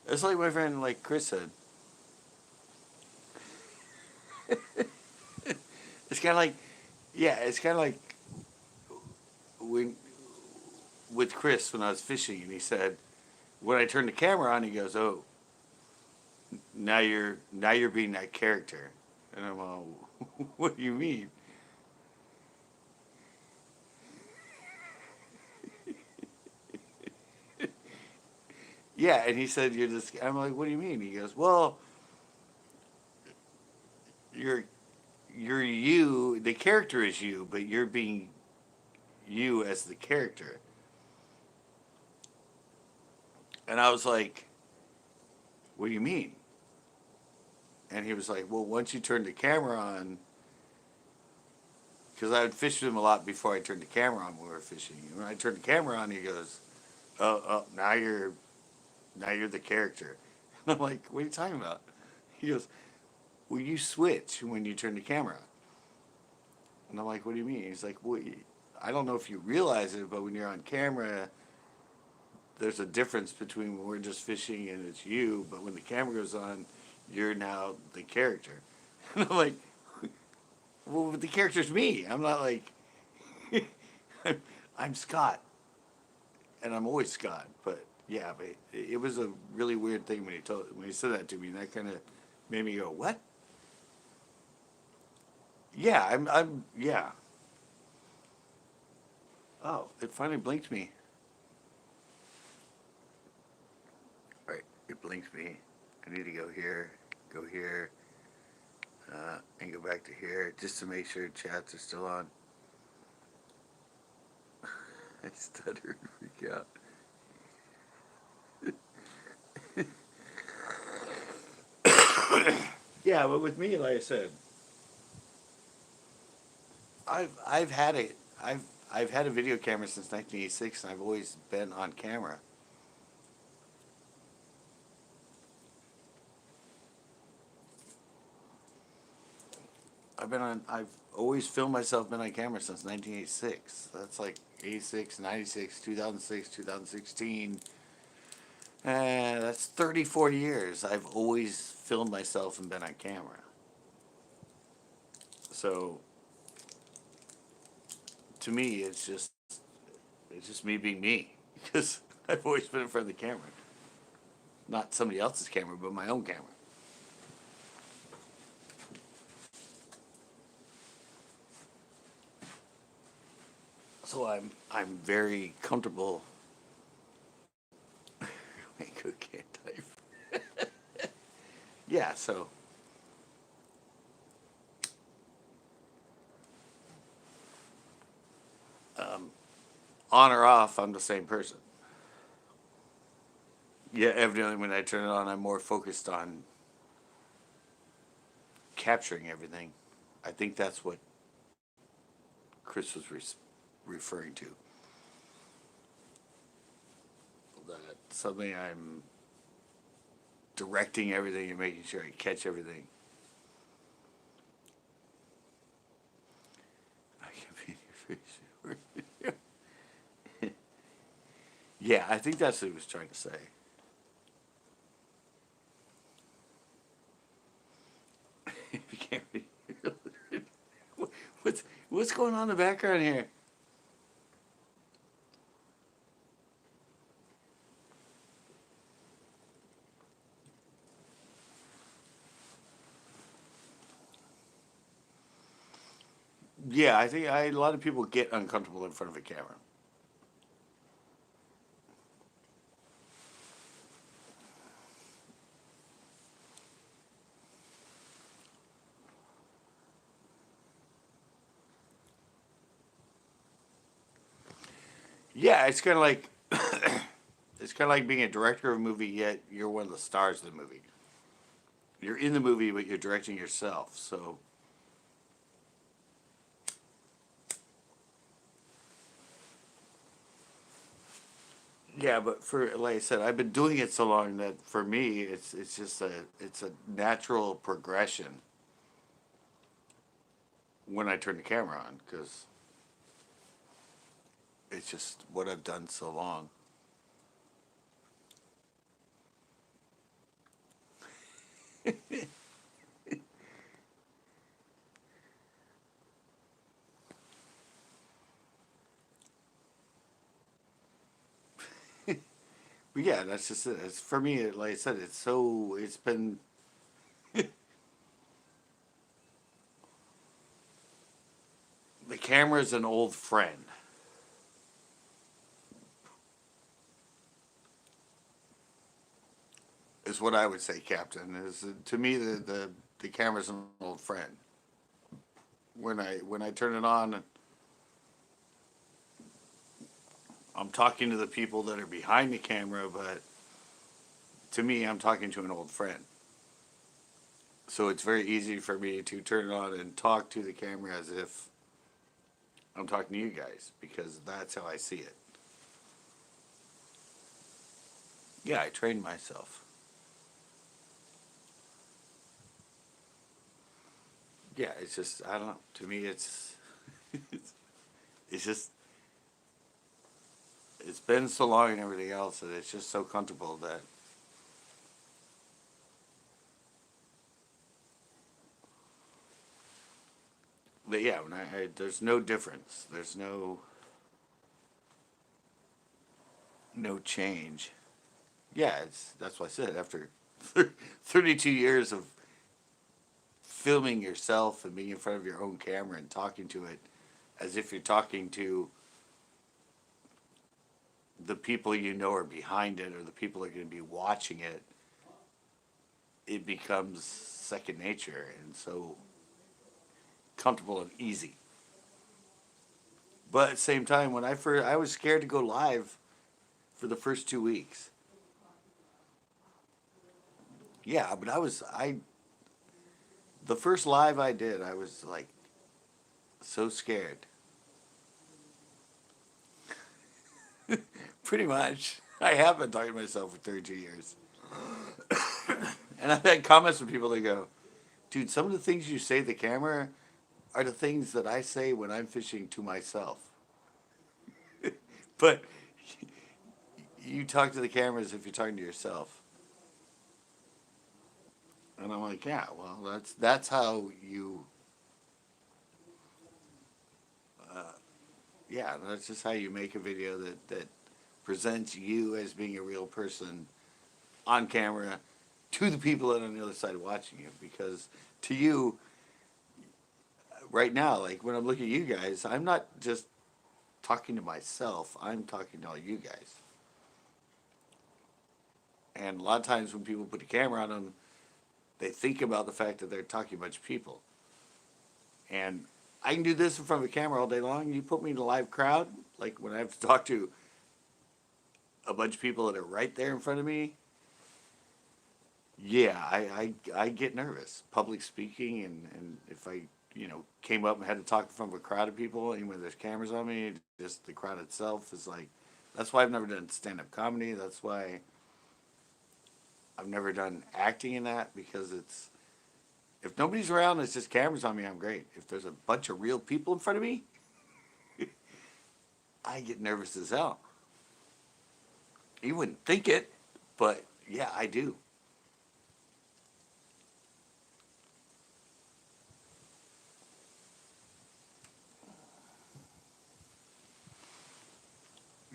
It's like my friend, like Chris said. It's kind of like, yeah, it's kind of like when with Chris when I was fishing, and he said when I turned the camera on, he goes, "Oh, now you're being that character," and I'm all, "What do you mean?" Yeah, and he said, "You're this." I'm like, "What do you mean?" He goes, "Well, you're you're you. The character is you, but you're being you as the character." And I was like, "What do you mean?" And he was like, "Well, once you turn the camera on, because I would fish with him a lot before I turned the camera on when we were fishing. And when I turned the camera on, he goes, oh, now you're the character." And I'm like, "What are you talking about?" He goes, "Well, you switch when you turn the camera on." And I'm like, "What do you mean?" He's like, "Well, I don't know if you realize it, but when you're on camera, there's a difference between when we're just fishing and it's you, but when the camera goes on, you're now the character." And I'm like, "Well, the character's me. I'm not like, I'm, I'm Scott, and I'm always Scott." But yeah, but it was a really weird thing when he said that to me. And that kind of made me go, "What?" Yeah, yeah. Oh, it finally blinked me. All right, it blinked me. I need to go here, and go back to here just to make sure chats are still on. I stutter and freak out. Yeah, but with me, like I said, I've had it. I've had a video camera since 1986, and I've always been on camera. I've always filmed myself been on camera since 1986. That's like 86, 96, 2006, 2016. That's 34 years. I've always filmed myself and been on camera. So to me, it's just me being me because I've always been in front of the camera, not somebody else's camera, but my own camera. So I'm very comfortable. Make a can't type. Yeah. So on or off, I'm the same person. Yeah, evidently when I turn it on, I'm more focused on capturing everything. I think that's what Chris was referring to. That suddenly I'm directing everything and making sure I catch everything. I can be in your face. Yeah, I think that's what he was trying to say. You can't be. What's going on in the background here? Yeah, I think a lot of people get uncomfortable in front of a camera. Yeah, it's kind of like it's kind of like being a director of a movie, yet you're one of the stars of the movie. You're in the movie, but you're directing yourself. So yeah, but for like I said, I've been doing it so long that for me, it's just a natural progression when I turn the camera on because it's just what I've done so long. But yeah, that's just it. It's, for me, like I said, it's been the camera's an old friend. Is what I would say, Captain. Is to me the camera's an old friend. When I turn it on, I'm talking to the people that are behind the camera, but to me, I'm talking to an old friend. So it's very easy for me to turn it on and talk to the camera as if I'm talking to you guys because that's how I see it. Yeah, I trained myself. Yeah, it's just I don't know. To me, it's just it's been so long and everything else that it's just so comfortable that yeah, when there's no difference. There's no change. Yeah, it's that's what I said. After 32 years of filming yourself and being in front of your own camera and talking to it as if you're talking to the people you know are behind it or the people that are going to be watching it, it becomes second nature and so comfortable and easy. But at the same time, when I was scared to go live for the first 2 weeks. Yeah, but I the first live I did, I was like so scared. Pretty much. I have been talking to myself for 32 years. And I've had comments from people that go, dude, some of the things you say to the camera are the things that I say when I'm fishing to myself. But you talk to the camera as if you're talking to yourself. And I'm like, yeah, well, that's how you, yeah, that's just how you make a video that presents you as being a real person on camera to the people that are on the other side watching you. Because to you, right now, like when I'm looking at you guys, I'm not just talking to myself, I'm talking to all you guys. And a lot of times when people put a camera on them, they think about the fact that they're talking to a bunch of people. And I can do this in front of a camera all day long. You put me in a live crowd, like when I have to talk to a bunch of people that are right there in front of me. Yeah, I get nervous. Public speaking, and if I, came up and had to talk in front of a crowd of people, even when there's cameras on me, just the crowd itself is like, that's why I've never done stand up comedy. That's why I've never done acting in that, because if nobody's around, it's just cameras on me, I'm great. If there's a bunch of real people in front of me, I get nervous as hell. You wouldn't think it, but yeah, I do.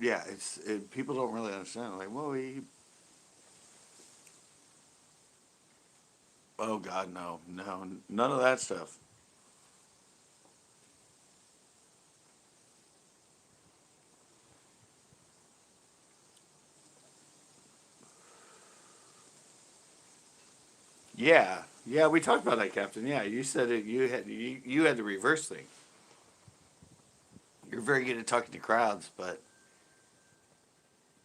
Yeah, people don't really understand. Like, well, oh God, no, no, none of that stuff. Yeah, yeah, we talked about that, Captain. Yeah, you said it. You had the reverse thing. You're very good at talking to crowds, but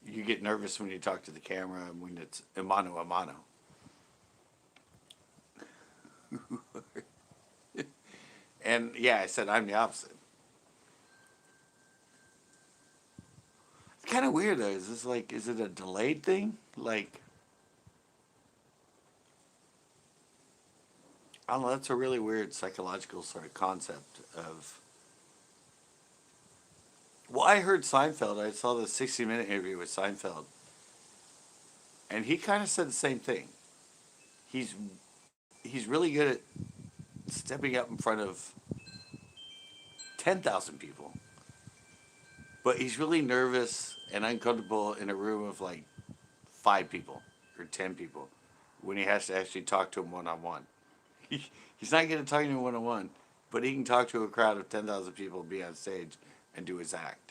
you get nervous when you talk to the camera and when it's a mano a mano. And yeah, I said I'm the opposite. It's kind of weird though. Is it a delayed thing? Like, I don't know. That's a really weird psychological sort of concept of. Well, I heard Seinfeld. I saw the 60-minute interview with Seinfeld, and he kind of said the same thing. He's he's really good at stepping up in front of 10,000 people, but he's really nervous and uncomfortable in a room of like 5 people or 10 people when he has to actually talk to them one on one. He's not good at talking to them one on one, but he can talk to a crowd of 10,000 people, be on stage, and do his act.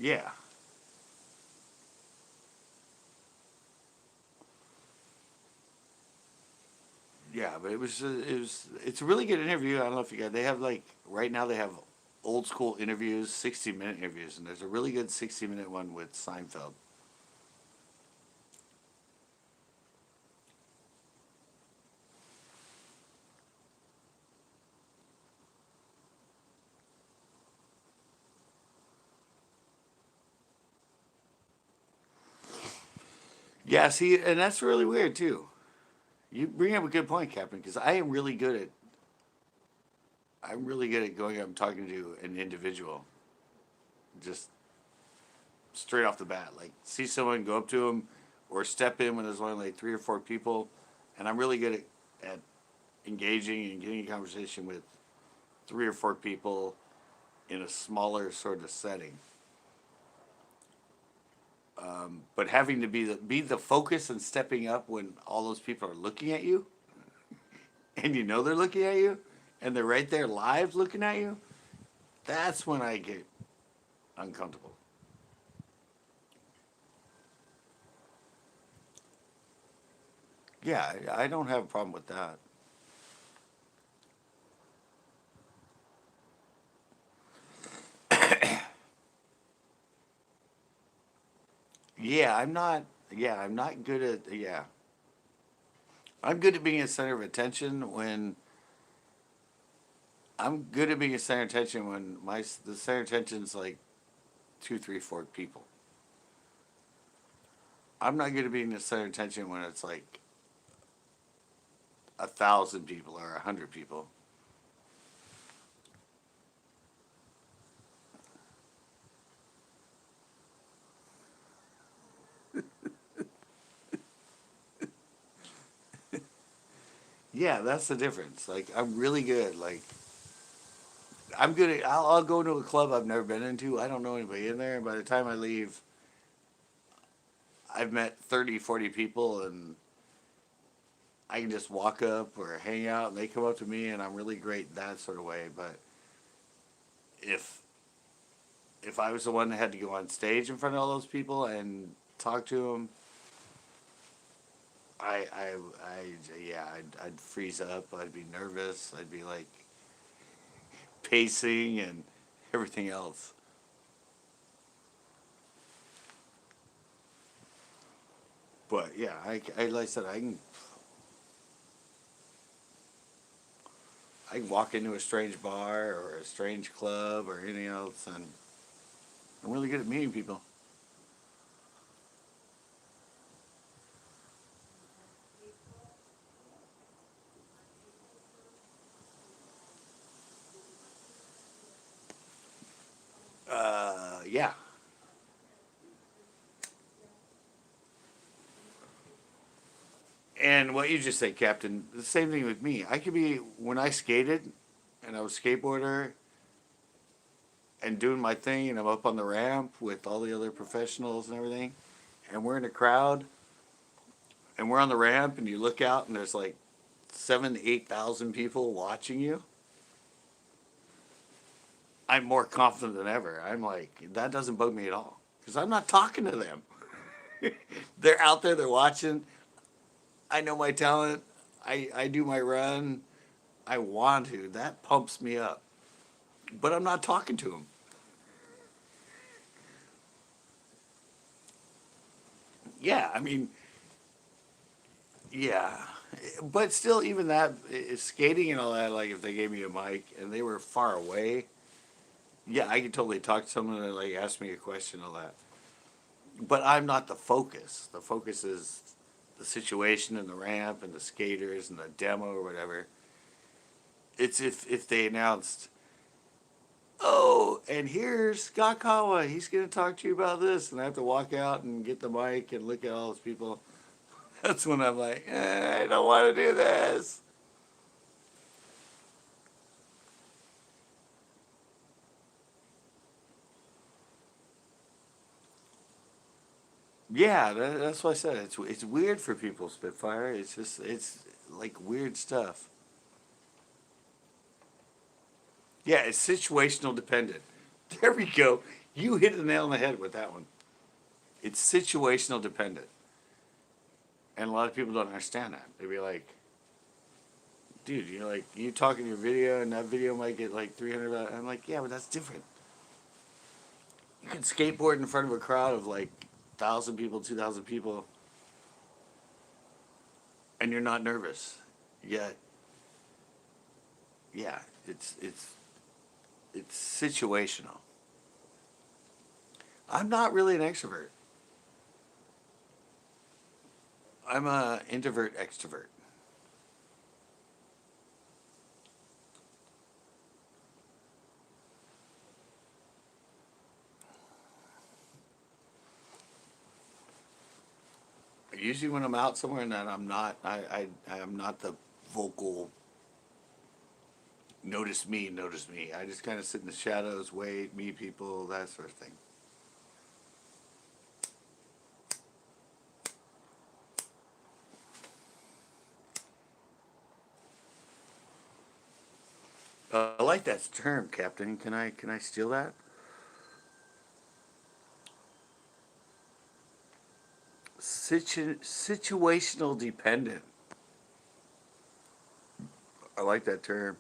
Yeah, yeah, but it's a really good interview. I don't know if you got. They have like right now they have old school interviews, 60-minute interviews, and there's a really good 60-minute one with Seinfeld. Yeah, see, and that's really weird too. You bring up a good point, Captain, because I'm really good at going up and talking to an individual, just straight off the bat. Like, see someone, go up to them, or step in when there's only like 3 or 4 people, and I'm really good at engaging and getting a conversation with 3 or 4 people in a smaller sort of setting. But having to be the focus and stepping up when all those people are looking at you, and you know they're looking at you, and they're right there live looking at you, that's when I get uncomfortable. Yeah, I don't have a problem with that. Yeah, I'm not. Yeah, I'm not good at. Yeah, I'm good at being a center of attention when I'm good at being a center of attention when the center of attention's like 2, 3, 4 people. I'm not good at being the center of attention when it's like 1,000 people or 100 people. Yeah, that's the difference. Like I'm really good. Like I'm good at. I'll go into a club I've never been into. I don't know anybody in there, and by the time I leave, I've met 30, 40 people, and I can just walk up or hang out, and they come up to me, and I'm really great that sort of way. But if if I was the one that had to go on stage in front of all those people and talk to them, yeah, I'd freeze up. I'd be nervous. I'd be like pacing and everything else. But yeah, like I said, I can walk into a strange bar or a strange club or anything else, and I'm really good at meeting people. Yeah. And what you just said, Captain, the same thing with me. I could be, when I skated and I was a skateboarder and doing my thing, and I'm up on the ramp with all the other professionals and everything, and we're in a crowd and we're on the ramp, and you look out and there's like 7,000 to 8,000 people watching you. I'm more confident than ever. I'm like, that doesn't bug me at all because I'm not talking to them. They're out there, they're watching. I know my talent. I do my run. I want to. That pumps me up. But I'm not talking to them. Yeah, I mean, yeah. But still, even that, skating and all that, like if they gave me a mic and they were far away, yeah, I could totally talk to someone and like ask me a question, all that. But I'm not the focus. The focus is the situation and the ramp and the skaters and the demo or whatever. It's if they announced, oh, and here's Scott Kawa. He's going to talk to you about this, and I have to walk out and get the mic and look at all those people. That's when I'm like, I don't want to do this. Yeah, that's what I said. It's weird for people, Spitfire. It's like weird stuff. Yeah, it's situational dependent. There we go. You hit the nail on the head with that one. It's situational dependent, and a lot of people don't understand that. They be like, "Dude, you're like you talking your video, and that video might get like 300." I'm like, "Yeah, but that's different. You can skateboard in front of a crowd of like 1,000 people, 2,000 people, and you're not nervous. Yet, yeah, it's situational. I'm not really an extrovert. I'm a introvert extrovert. Usually, when I'm out somewhere and that I'm not, I'm not the vocal. Notice me. I just kind of sit in the shadows, wait, meet people, that sort of thing. I like that term, Captain. Can I steal that? Situational dependent. I like that term.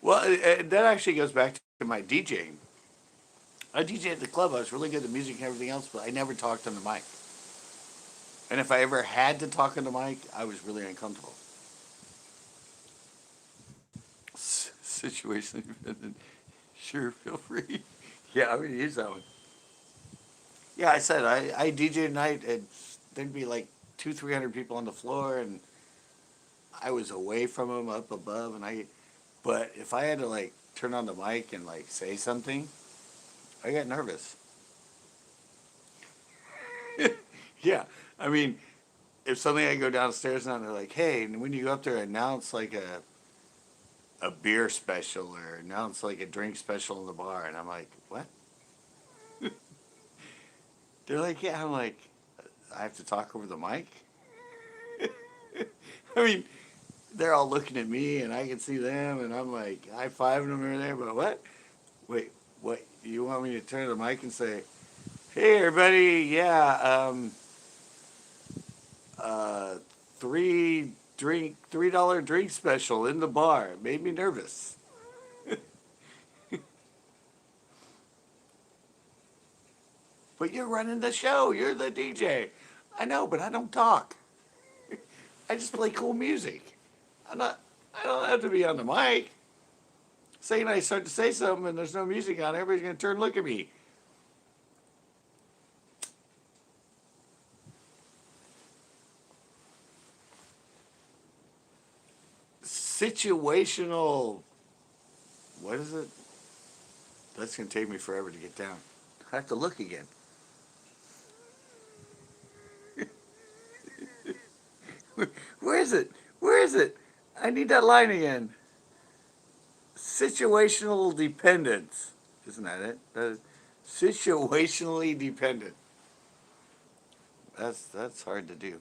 Well, that actually goes back to my DJing. I DJ at the club. I was really good at music and everything else, but I never talked on the mic. And if I ever had to talk on the mic, I was really uncomfortable. Situationally dependent. Sure, feel free. Yeah, I'm gonna use that one. Yeah, I said I DJ tonight, and there'd be like 300 people on the floor, and I was away from them, up above, and I. But if I had to like turn on the mic and like say something, I got nervous. Yeah, I mean, if suddenly I go downstairs now and they're like, "Hey," and when you go up there, announce like a beer special, or now it's like a drink special in the bar, and I'm like, what? They're like, yeah. I'm like, I have to talk over the mic. I mean, they're all looking at me, and I can see them, and I'm like high fiving them over there. But what? Wait, what? You want me to turn to the mic and say, "Hey, everybody, yeah, uh, $3 drink special in the bar." It made me nervous. But you're running the show. You're the DJ. I know, but I don't talk. I just play cool music. I'm not. I don't have to be on the mic. Saying I start to say something and there's no music on, everybody's gonna turn and look at me. Situational. What is it? That's gonna take me forever to get down. I have to look again. Where is it? Where is it? I need that line again. Situational dependence. Isn't that it? That is situationally dependent. That's hard to do.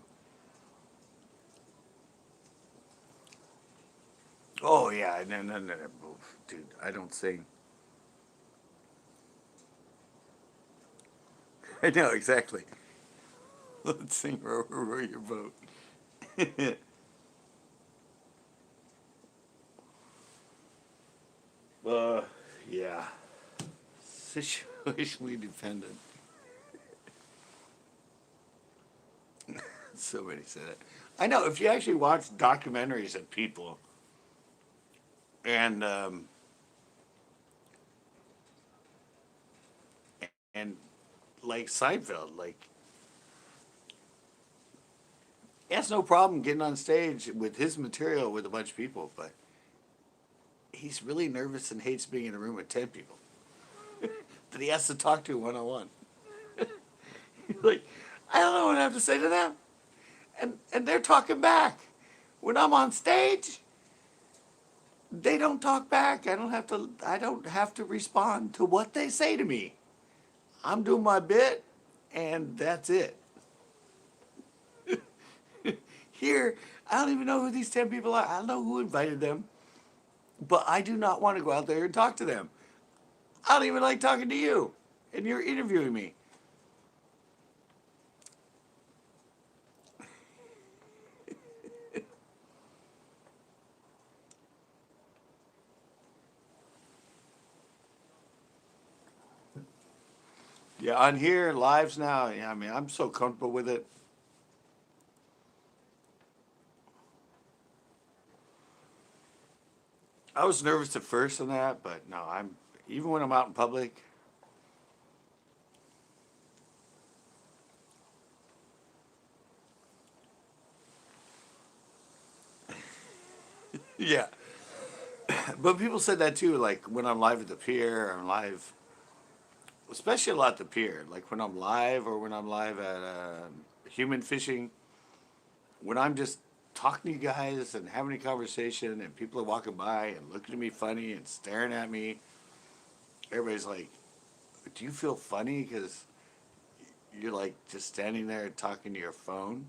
Oh yeah, no, dude. I don't sing. I know exactly. Let's sing row your boat. uh, yeah. Situationally dependent. Somebody said it. I know. If you actually watch documentaries of people, and and like Seinfeld, like he has no problem getting on stage with his material with a bunch of people, but he's really nervous and hates being in a room with 10 people that he has to talk to one on one. Like, I don't know what I have to say to them, and they're talking back. When I'm on stage, they don't talk back. I don't have to. I don't have to respond to what they say to me. I'm doing my bit, and that's it. Here, I don't even know who these 10 people are. I don't know who invited them, but I do not want to go out there and talk to them. I don't even like talking to you, and you're interviewing me. Yeah, on here, lives now. Yeah, I mean, I'm so comfortable with it. I was nervous at first on that, but no, I'm even when I'm out in public. Yeah, but people said that too. Like when I'm live at the pier, I'm live, especially a lot at the pier. Like when I'm live or when I'm live at human fishing. When I'm just talking to you guys and having a conversation, and people are walking by and looking at me funny and staring at me, everybody's like, "Do you feel funny?" Because you're like just standing there talking to your phone,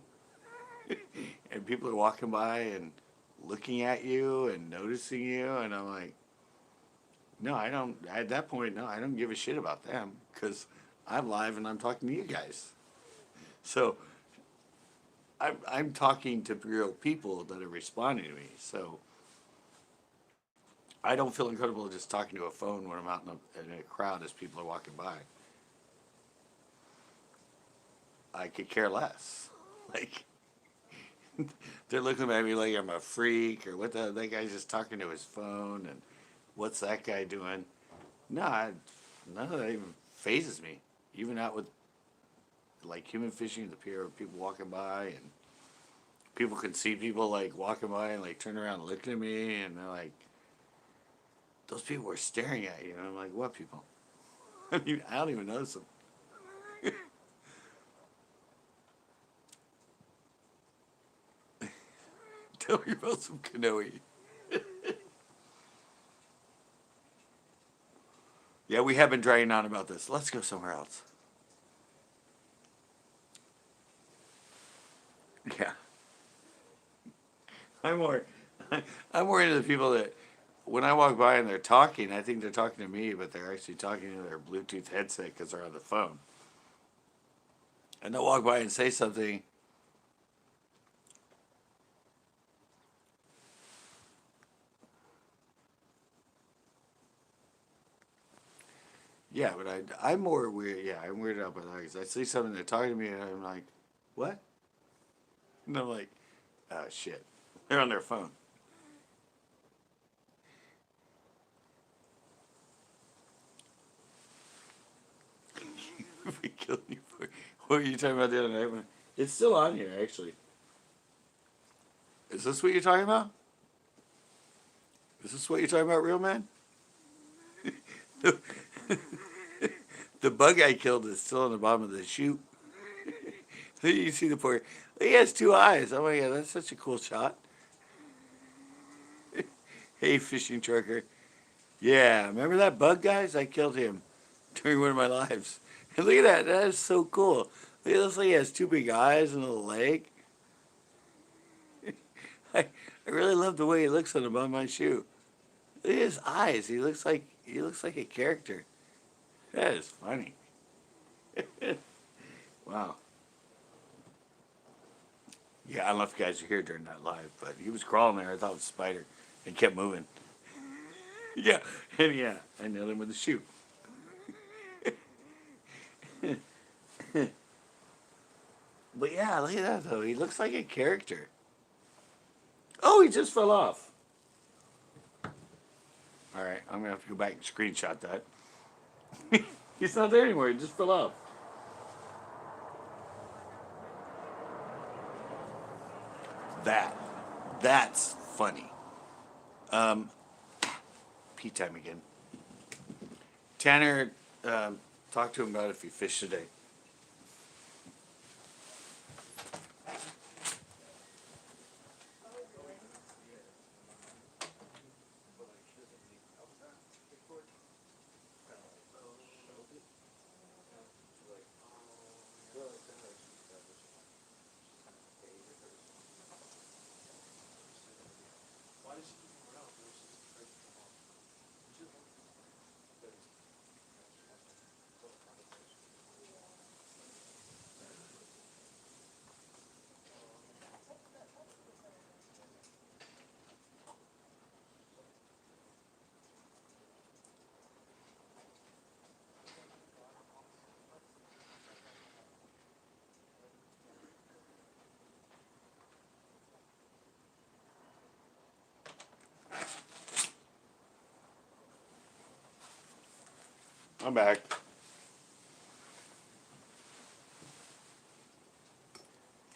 and people are walking by and looking at you and noticing you, and I'm like, no, I don't. At that point, no, I don't give a shit about them because I'm live and I'm talking to you guys. So I'm talking to real people that are responding to me. So I don't feel uncomfortable just talking to a phone when I'm out in a crowd as people are walking by. I could care less. Like they're looking at me like I'm a freak or what the that guy's just talking to his phone and what's that guy doing? No, none of that even phases me. Even out with like human fishing at the pier, people walking by and people can see people like walking by and like turn around and look at me and they're like, those people were staring at you. And I'm like, what people? I mean, I don't even notice them. Tell me about some canoe. Yeah, we have been dragging on about this. Let's go somewhere else. Yeah. I'm more, I'm more into the people that, when I walk by and they're talking, I think they're talking to me, but they're actually talking to their Bluetooth headset because they're on the phone. And they'll walk by and say something. Yeah, but I'm more weird. Yeah, I'm weirded out by that because I see something, they're talking to me, and I'm like, what? And I'm like, oh, shit. They're on their phone. We killed you for. What were you talking about the other night? It's still on here, actually. Is this what you're talking about? Is this what you're talking about, real man? The bug I killed is still on the bottom of the chute. You see the poor. He has two eyes. Oh my god, that's such a cool shot. Hey, fishing trucker. Yeah, remember that bug, guys? I killed him during one of my lives. And look at that. That is so cool. It looks like he has two big eyes and a little leg. I really love the way he looks on the bottom of my shoe. Look at his eyes. He looks like a character. That is funny. Wow. Yeah, I don't know if you guys were here during that live, but he was crawling there. I thought it was a spider. And kept moving. Yeah, and yeah, I nailed him with a shoe. But yeah, look at that though. He looks like a character. Oh, he just fell off. All right, I'm gonna have to go back and screenshot that. He's not there anymore. He just fell off. That, that's funny. Um, pee time again. Tanner, talk to him about if he fished today. I'm back.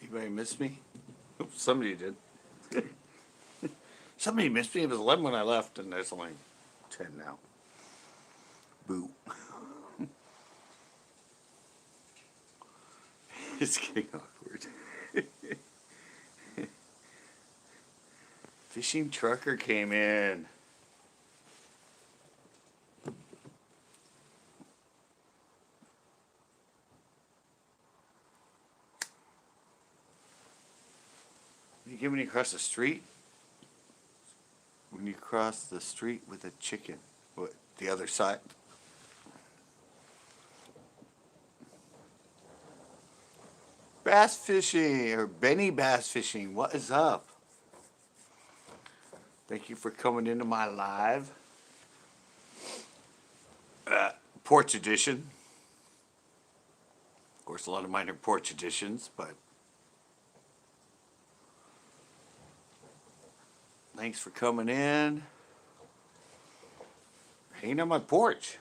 Anybody miss me? Oops, somebody did. Somebody missed me. It was 11 when I left, and there's only 10 now. Boo. It's getting awkward. Fishing trucker came in. You get when you cross the street? When you cross the street with a chicken. What, the other side? Bass fishing, or Benny Bass Fishing. What is up? Thank you for coming into my live. Porch edition. Of course, a lot of mine are porch editions, but thanks for coming in. Hanging on my porch.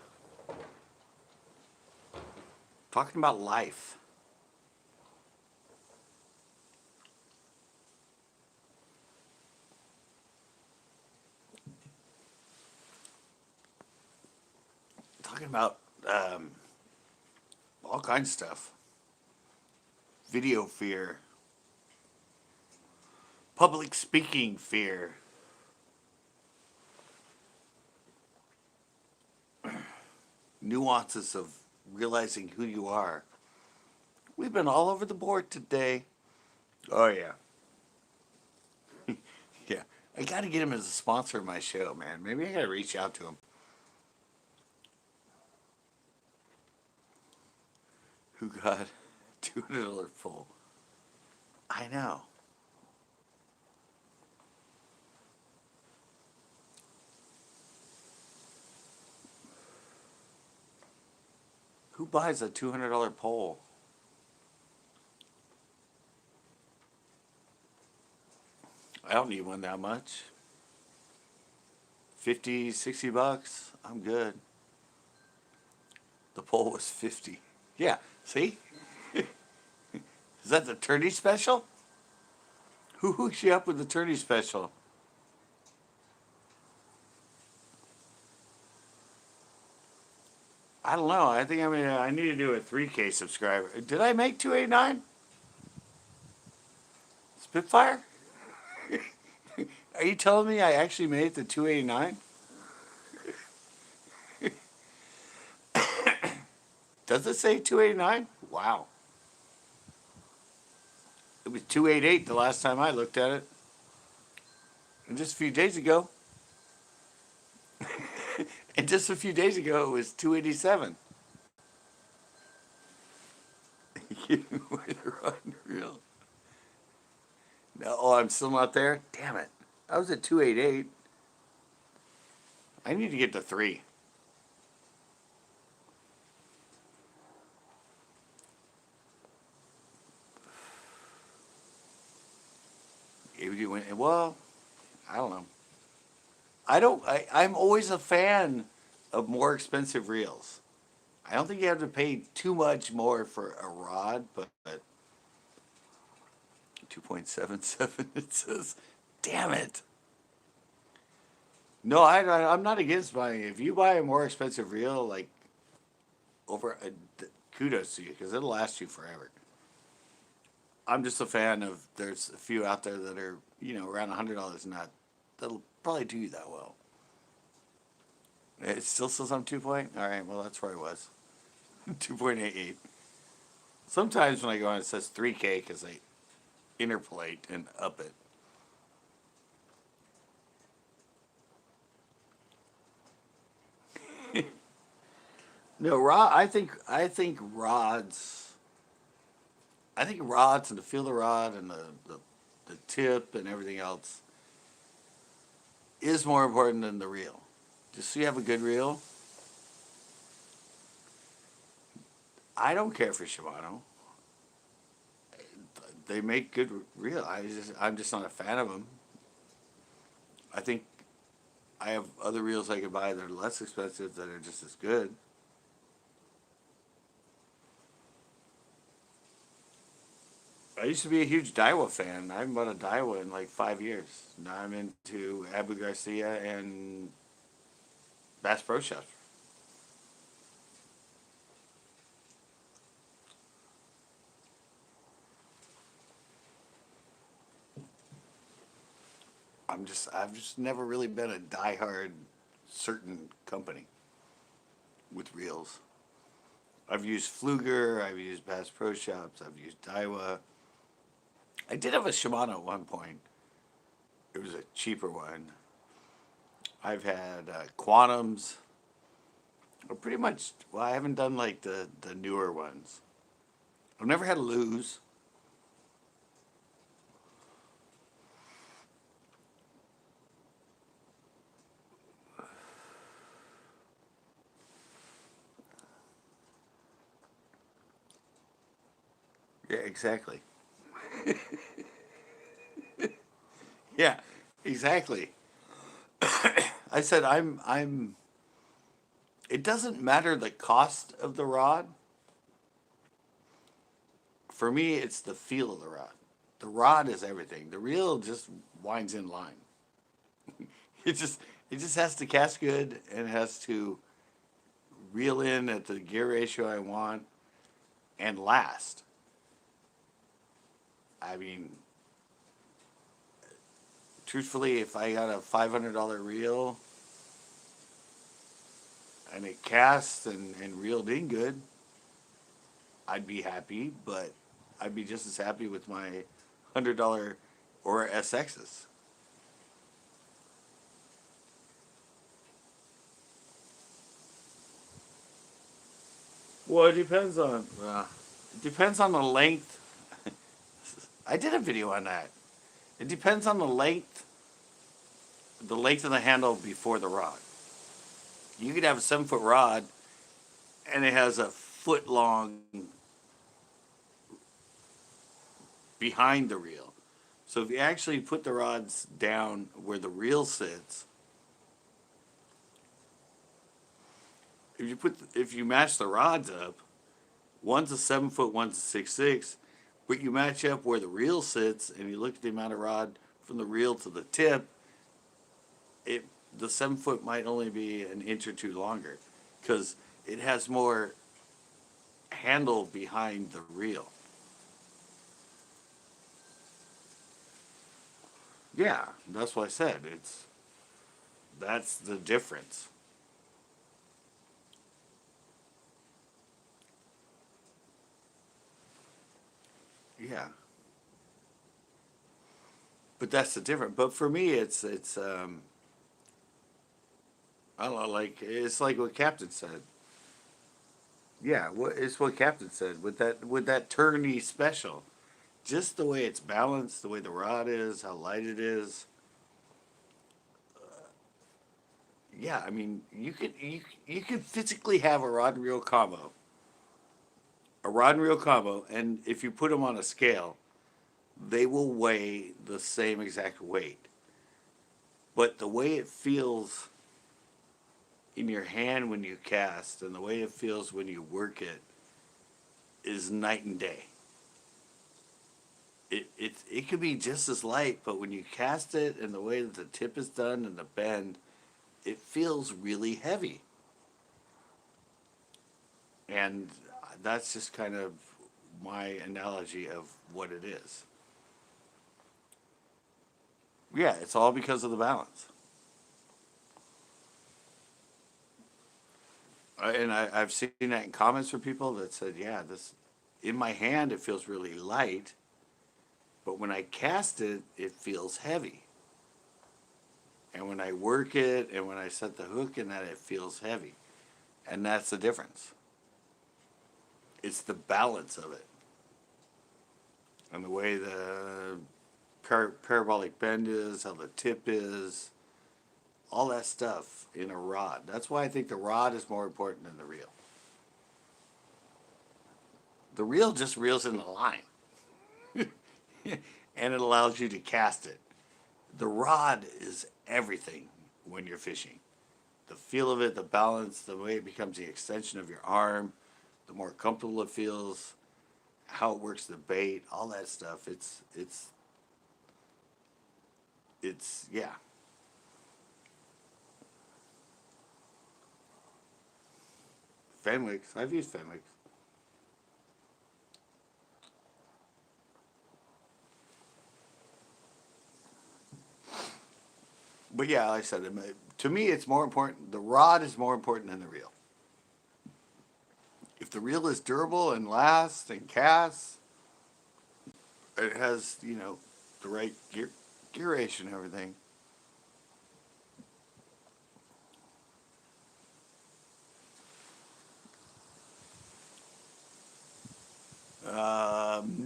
Talking about life. Talking about all kinds of stuff. Video fear. Public speaking fear. nuances of realizing who you are. We've been all over the board today. Oh yeah, yeah. I got to get him as a sponsor of my show, man. Maybe I got to reach out to him. Who got $200 full? I know. Who buys a $200 pole? I don't need one that much. 50, 60 bucks. I'm good. The pole was 50. Yeah, see? Is that the tourney special? Who hooks you up with the tourney special? I don't know. I think I need to do a 3K subscriber. Did I make 289? Spitfire? Are you telling me I actually made it to 289? Does it say 289? Wow. It was 288 the last time I looked at it. And just a few days ago. And just a few days ago, it was 287. Unreal. No, oh, I'm still not there? Damn it. I was at 288. I need to get to 3. If you went, well, I don't know. I'm always a fan of more expensive reels. I don't think you have to pay too much more for a rod, but 2.77 it says. Damn it. No, I'm not against buying. If you buy a more expensive reel, like kudos to you because it'll last you forever. I'm just a fan of. There's a few out there that are around $100 and not. That'll probably do you that well. It still says I'm 2 point. All right, well that's where I was. 2.88. Sometimes when I go on, it says 3K because they interpolate and up it. No, rod. I think rods. I think rods and the feel of the rod and the tip and everything else is more important than the reel. Just so you have a good reel. I don't care for Shimano. They make good reel. I'm just not a fan of them. I think I have other reels I could buy that are less expensive that are just as good. I used to be a huge Daiwa fan. I haven't bought a Daiwa in like 5 years. Now I'm into Abu Garcia and Bass Pro Shops. I've just never really been a diehard certain company with reels. I've used Fluger, I've used Bass Pro Shops, I've used Daiwa. I did have a Shimano at one point. It was a cheaper one. I've had Quantums. Or pretty much, well, I haven't done like the newer ones. I've never had a Lose. Yeah, exactly. Yeah, exactly. I said it doesn't matter the cost of the rod. For me, it's the feel of the rod. The rod is everything. The reel just winds in line. It just it just has to cast good and it has to reel in at the gear ratio I want and last. I mean, truthfully, if I got a $500 reel, and it cast and reeled in good, I'd be happy, but I'd be just as happy with my $100 or SXs. Well, it depends on the length. I did a video on that. It depends on the length of the handle before the rod. You could have a 7 foot rod, and it has a foot long behind the reel. So if you actually put the rods down where the reel sits, if you match the rods up, one's a 7 foot, one's a 6'6", but you match up where the reel sits, and you look at the amount of rod from the reel to the tip, it the 7 foot might only be an inch or two longer, because it has more handle behind the reel. Yeah, that's what I said. That's the difference. Yeah, but that's the difference. But for me, it's I don't know, like it's like what Captain said. Yeah, it's what Captain said with that tourney special. Just the way it's balanced, the way the rod is, how light it is. Yeah, I mean, you could physically have a rod and reel combo, and if you put them on a scale, they will weigh the same exact weight. But the way it feels in your hand when you cast, and the way it feels when you work it, is night and day. It could be just as light, but when you cast it and the way that the tip is done and the bend, it feels really heavy. And that's just kind of my analogy of what it is. Yeah, it's all because of the balance. I've seen that in comments from people that said, yeah, this in my hand it feels really light, but when I cast it, it feels heavy. And when I work it and when I set the hook in that, it feels heavy. And that's the difference. It's the balance of it. And the way the parabolic bend is, how the tip is, all that stuff in a rod. That's why I think the rod is more important than the reel. The reel just reels in the line and it allows you to cast it. The rod is everything when you're fishing. The feel of it, the balance, the way it becomes the extension of your arm, the more comfortable it feels, how it works the bait, all that stuff. It's yeah. Fenwicks. I've used Fenwicks. But yeah, like I said, to me, it's more important. The rod is more important than the reel. If the reel is durable and lasts and casts, it has the right gear ratio and everything.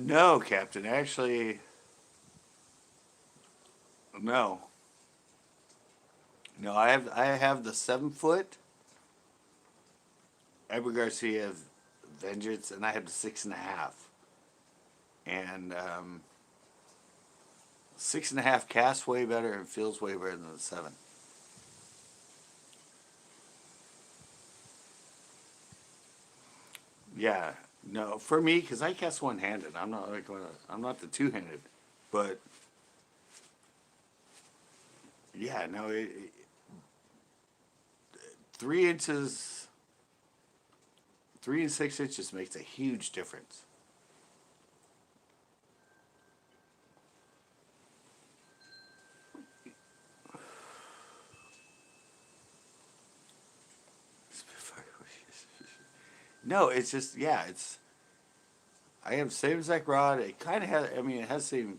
No, Captain. Actually, no, no. I have the 7 foot Edward Garcia Vengeance, and I have the 6.5. And 6.5 casts way better and feels way better than the 7. Yeah, no, for me, because I cast one handed. I'm not the two handed, but yeah, no, 3 inches, 3 and 6 inches makes a huge difference. No, it's just yeah, it's I have the same exact rod. It kind of has. I mean, it has the same.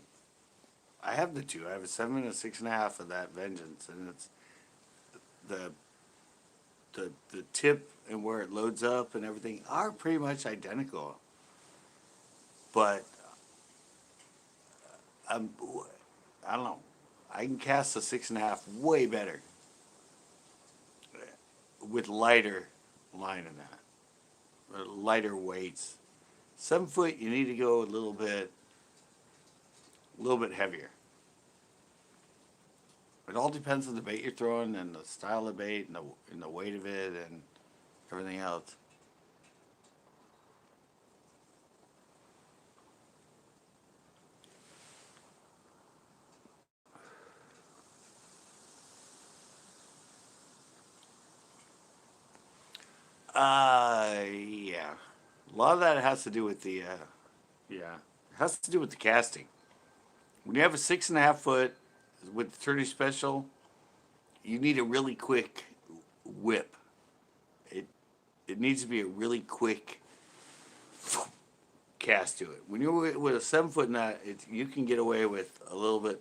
I have the two. I have a 7 and a 6.5 of that Vengeance, and it's the the tip and where it loads up and everything are pretty much identical. But I'm, I don't know. I can cast a 6.5 way better with lighter line in that, or lighter weights. 7 foot, you need to go a little bit heavier. It all depends on the bait you're throwing and the style of bait and the weight of it and everything else. Yeah. A lot of that has to do with yeah, it has to do with the casting. When you have a 6.5 foot with the 30 special, you need a really quick whip. It it needs to be a really quick cast to it. When you're with a 7 foot knot, you can get away with a little bit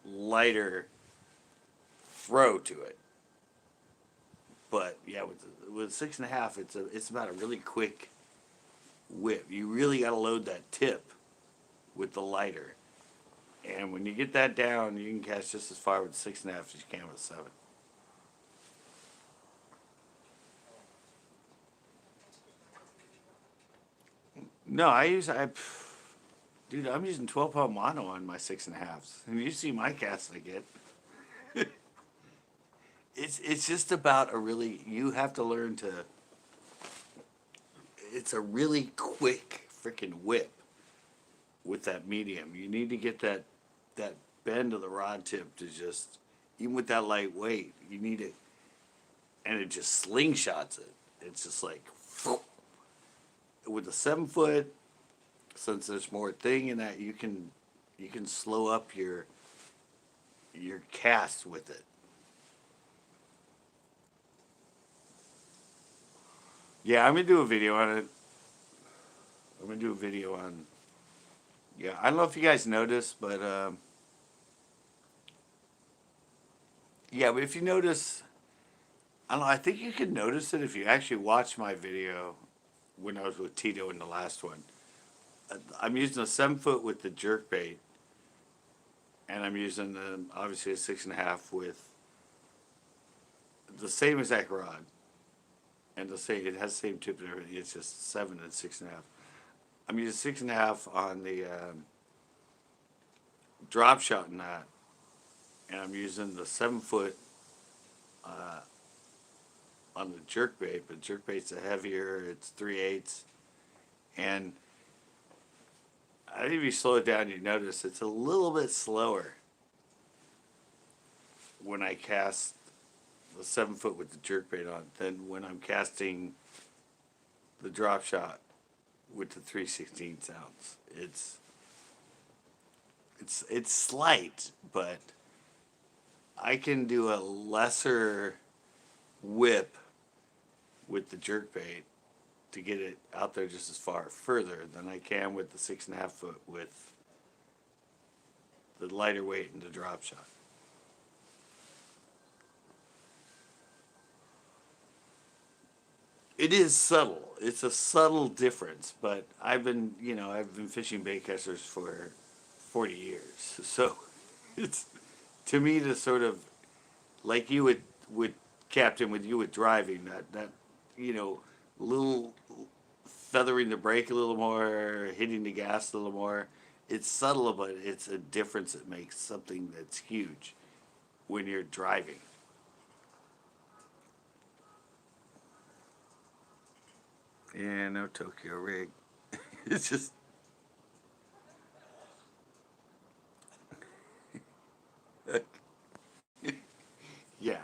lighter throw to it. But yeah, with 6.5, it's about a really quick whip. You really got to load that tip with the lighter, and when you get that down, you can cast just as far with 6.5 as you can with 7. No, dude, I'm using 12 pound mono on my 6.5s, and you see my cast I get. It's just about a really you have to learn to. It's a really quick freaking whip with that medium. You need to get that bend of the rod tip to just even with that light weight, you need it, and it just slingshots it. It's just like with a 7 foot, since there's more thing in that, you can slow up your cast with it. Yeah, I'm gonna do a video on it. I'm gonna do a video on. Yeah, I don't know if you guys noticed, but yeah, but if you notice, I don't know. I think you can notice it if you actually watch my video when I was with Tito in the last one. I'm using a 7 foot with the jerk bait, and I'm using obviously a 6.5 with the same exact rod, and the same it has the same tip and everything. It's just 7 and 6.5. I'm using 6.5 on the drop shot in that, and I'm using the 7 foot uh, on the jerk bait. But jerk bait's a heavier. It's 3/8, and I think if you slow it down, you notice it's a little bit slower when I cast the 7 foot with the jerk bait on than when I'm casting the drop shot with the 3/16 ounce. It's slight, but I can do a lesser whip with the jerk bait to get it out there just as far further than I can with the 6.5 foot with the lighter weight and the drop shot. It is subtle. It's a subtle difference, but I've been fishing bait casters for 40 years. So it's to me to sort of like you would captain with you with driving that you know little feathering the brake a little more, hitting the gas a little more. It's subtle, but it's a difference that makes something that's huge when you're driving. Yeah, no Tokyo rig. It's just yeah,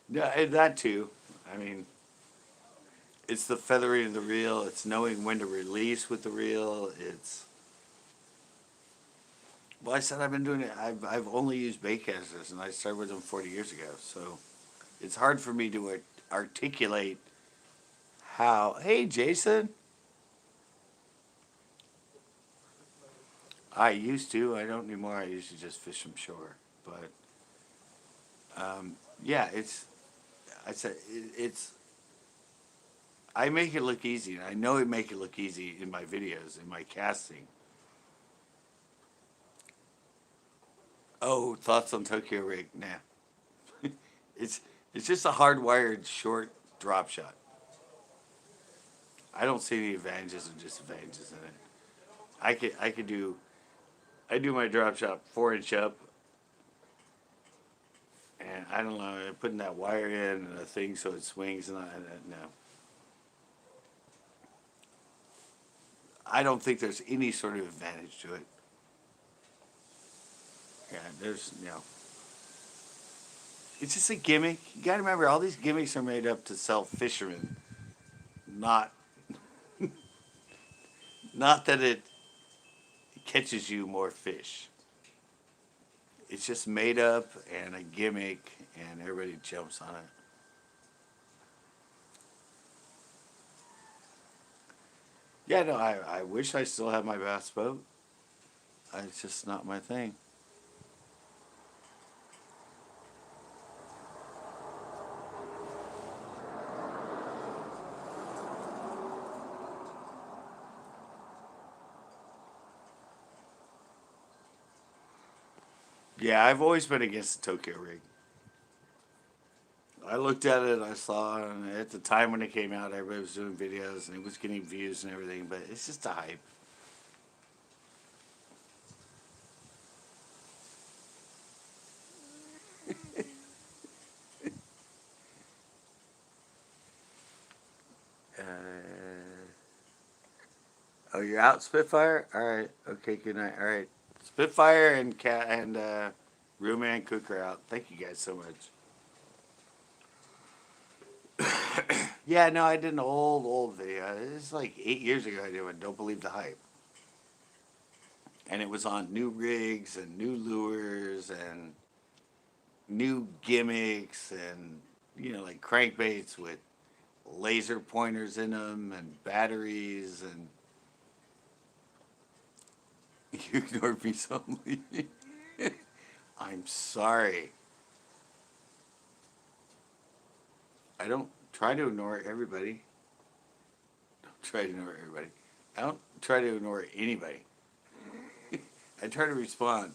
no, and that too. I mean, it's the feathering of the reel. It's knowing when to release with the reel. It's well, I said I've been doing it. I've only used bait casters, and I started with them 40 years ago. So it's hard for me to articulate how. Hey, Jason. I used to. I don't anymore. I used to just fish from shore. But yeah, it's. I said it's. I make it look easy, and I know I make it look easy in my videos, in my casting. Oh, thoughts on Tokyo Rig? Nah, it's it's just a hardwired short drop shot. I don't see any advantages or disadvantages in it. I could do I do my drop shot 4 inch up, and I don't know putting that wire in and a thing so it swings and no, I don't think there's any sort of advantage to it. Yeah, there's it's just a gimmick. You got to remember all these gimmicks are made up to sell fishermen, not not that it catches you more fish. It's just made up and a gimmick, and everybody jumps on it. Yeah, no, I wish I still had my bass boat. It's just not my thing. Yeah, I've always been against the Tokyo rig. I looked at it, I saw it, and at the time when it came out, everybody was doing videos and it was getting views and everything, but it's just a hype. Uh, oh, you're out, Spitfire? All right. Okay, good night. All right. Spitfire and Cat and Room Cook are out. Thank you guys so much. Yeah, no, I did an old video. It's like 8 years ago. I did one. Don't believe the hype, and it was on new rigs and new lures and new gimmicks and like crankbaits with laser pointers in them and batteries and you ignored me so. I'm sorry. I don't try to ignore everybody. Don't try to ignore everybody. I don't try to ignore anybody. I try to respond.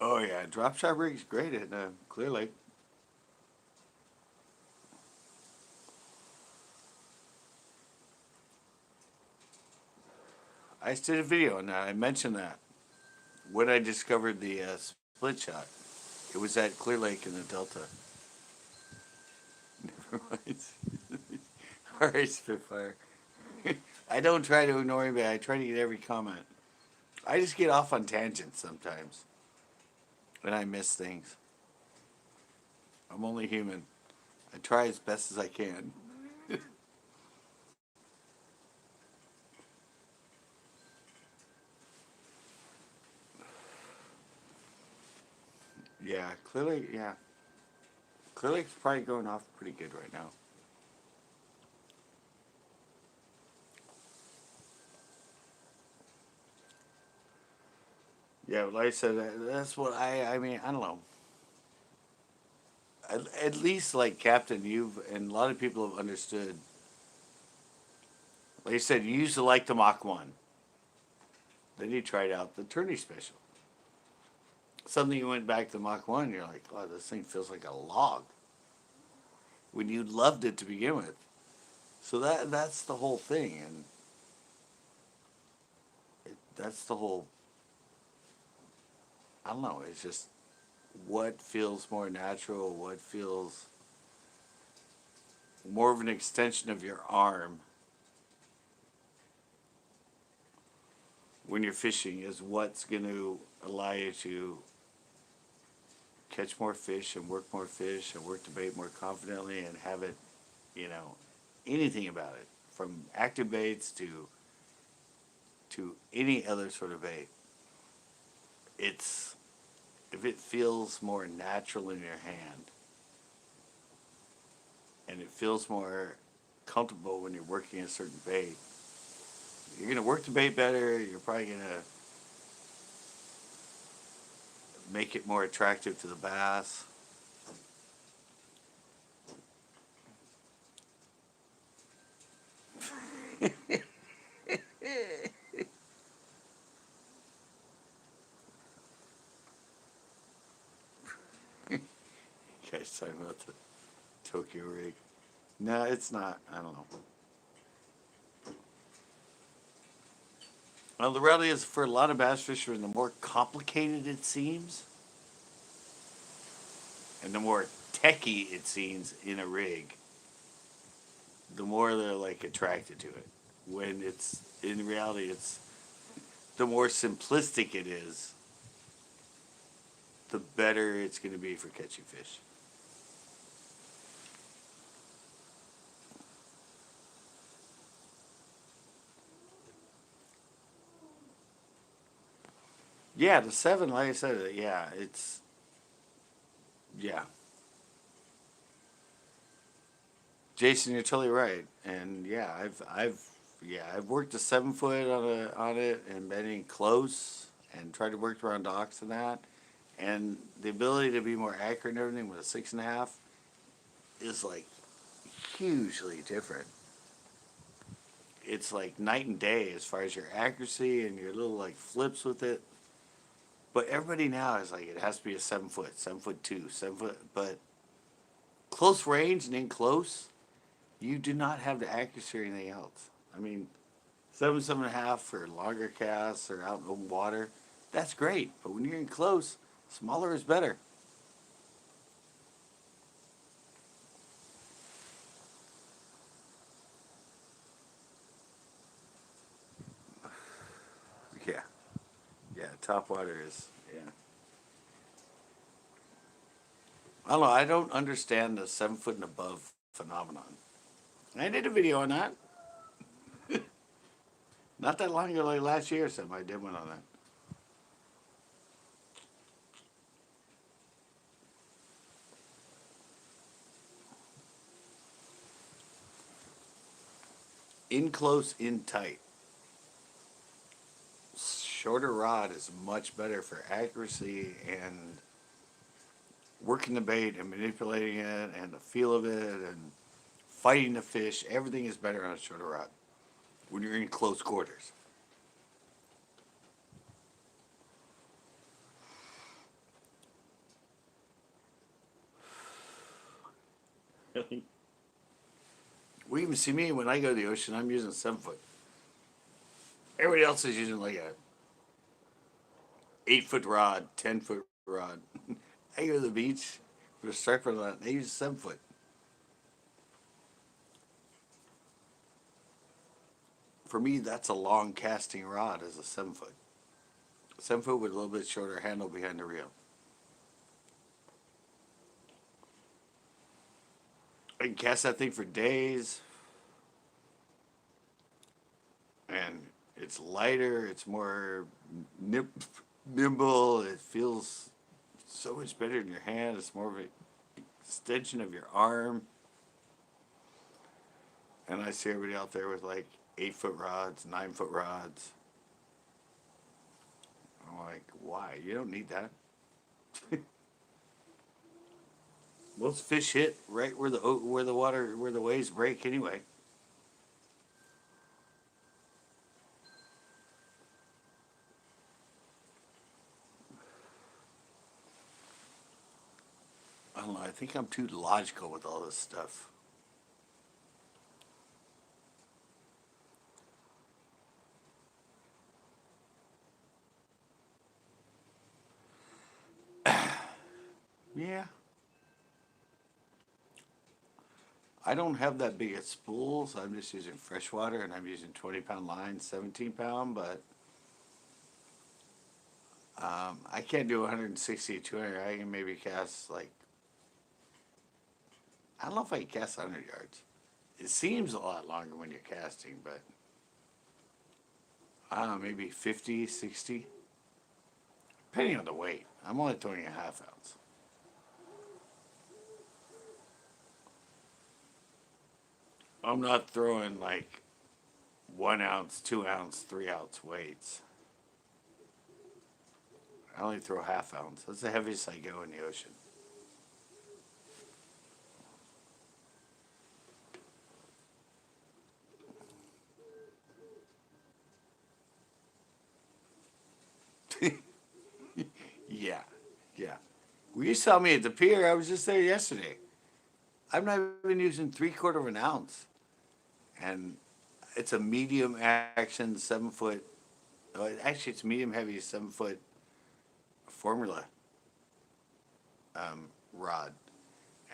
Oh yeah, drop shot rig's great at Clear Lake. I just did a video on that. I mentioned that when I discovered the split shot. It was at Clear Lake in the Delta. Never mind. All right, Spitfire. I don't try to ignore anybody. I try to get every comment. I just get off on tangents sometimes, and I miss things. I'm only human. I try as best as I can. Yeah, clearly, yeah. Clearly, it's probably going off pretty good right now. Yeah, like I said, that's what I mean, I don't know. At least, like, Captain, you've, and a lot of people have understood. Like you said, you used to like the Mach 1. Then you tried out the tourney special. Suddenly you went back to Mach 1, you're like, oh, this thing feels like a log. When you loved it to begin with. So that's the whole thing, and that's the whole. I don't know. It's just what feels more natural, what feels more of an extension of your arm, when you're fishing is what's going to allow you to catch more fish and work the bait more confidently and have it, you know, anything about it, from active baits to any other sort of bait. It's if it feels more natural in your hand and it feels more comfortable when you're working a certain bait, you're going to work the bait better. You're probably going to make it more attractive to the bass. You guys talking about the Tokyo rig? No, it's not. I don't know. Well, the reality is, for a lot of bass fishermen, the more complicated it seems, and the more techy it seems in a rig, the more they're like attracted to it. When it's in reality, it's the more simplistic it is, the better it's going to be for catching fish. Yeah, the seven, like I said, yeah, it's yeah. Jason, you're totally right, and yeah, I've worked a 7 foot on it and been in close and tried to work around docks and that, and the ability to be more accurate and everything with a 6.5 is like hugely different. It's like night and day as far as your accuracy and your little like flips with it. But everybody now is like it has to be a 7 foot, 7 foot two, 7 foot. But close range and in close, you do not have the accuracy or anything else. I mean, 7.5 for longer casts or out in water, that's great. But when you're in close, smaller is better. Yeah, yeah. Top water is yeah. I don't know. I don't understand the 7 foot and above phenomenon. I did a video on that not that long ago, like last year or something. I did one on that. In close, in tight. Shorter rod is much better for accuracy and working the bait and manipulating it and the feel of it and fighting the fish. Everything is better on a shorter rod when you're in close quarters. We even see me when I go to the ocean. I'm using a 7 foot. Everybody else is using like a 8 foot rod, 10 foot rod. I go to the beach with a striper on it. They use a 7 foot. For me, that's a long casting rod as a 7 foot. 7 foot with a little bit shorter handle behind the reel. I can cast that thing for days, and it's lighter. It's more nimble. It feels so much better in your hand. It's more of an extension of your arm. And I see everybody out there with like 8 foot rods, 9 foot rods. I'm like, why? You don't need that. Most fish hit right where the waves break anyway. I don't know. I think I'm too logical with all this stuff. Yeah, I don't have that big of spools. I'm just using freshwater, and I'm using 20 pound lines, 17 pound. But I can't do 160, 200. I can maybe cast like, I don't know if I can cast 100 yards. It seems a lot longer when you're casting, but I don't know, maybe 50, 60, depending on the weight. I'm only throwing a half ounce. I'm not throwing like 1 ounce, 2 ounce, 3 ounce weights. I only throw half ounce. That's the heaviest I go in the ocean. Yeah, yeah. Well, you saw me at the pier. I was just there yesterday. I'm not even using 3/4 of an ounce, and it's a medium action 7 foot. Actually, it's medium heavy 7 foot formula rod,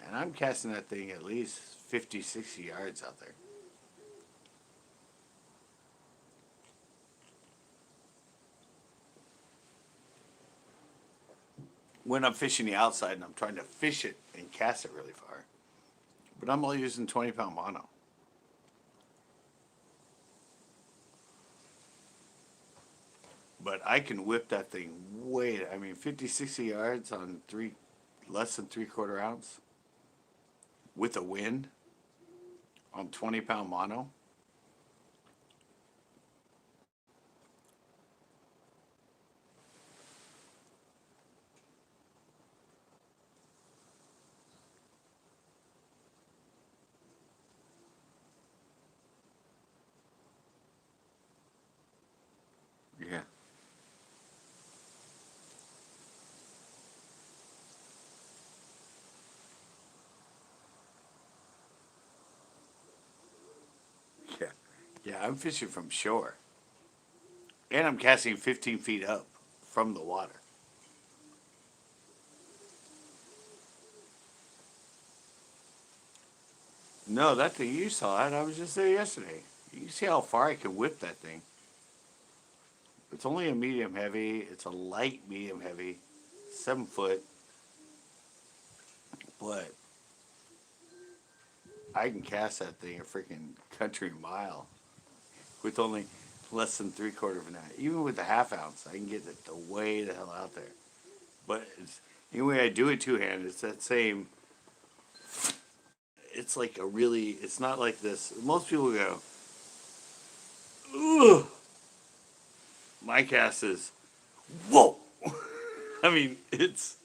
and I'm casting that thing at least 50, 60 yards out there. When I'm fishing the outside and I'm trying to fish it and cast it really far, but I'm only using 20-pound mono. But I can whip that thing way. I mean, 50, 60 yards on less than 3/4 ounce with a wind on 20-pound mono. Yeah. Yeah. Yeah, I'm fishing from shore. And I'm casting 15 feet up from the water. No, that thing, you saw it. I was just there yesterday. You see how far I can whip that thing. It's only a medium heavy. It's a light medium heavy, 7 foot. But I can cast that thing a freaking country mile with only less than 3/4 of an ounce. Even with the half ounce, I can get it the way the hell out there. But it's, anyway, I do it two handed. It's that same. It's like a really. It's not like this. Most people go, "Ugh." My cast is, "Whoa." I mean, it's.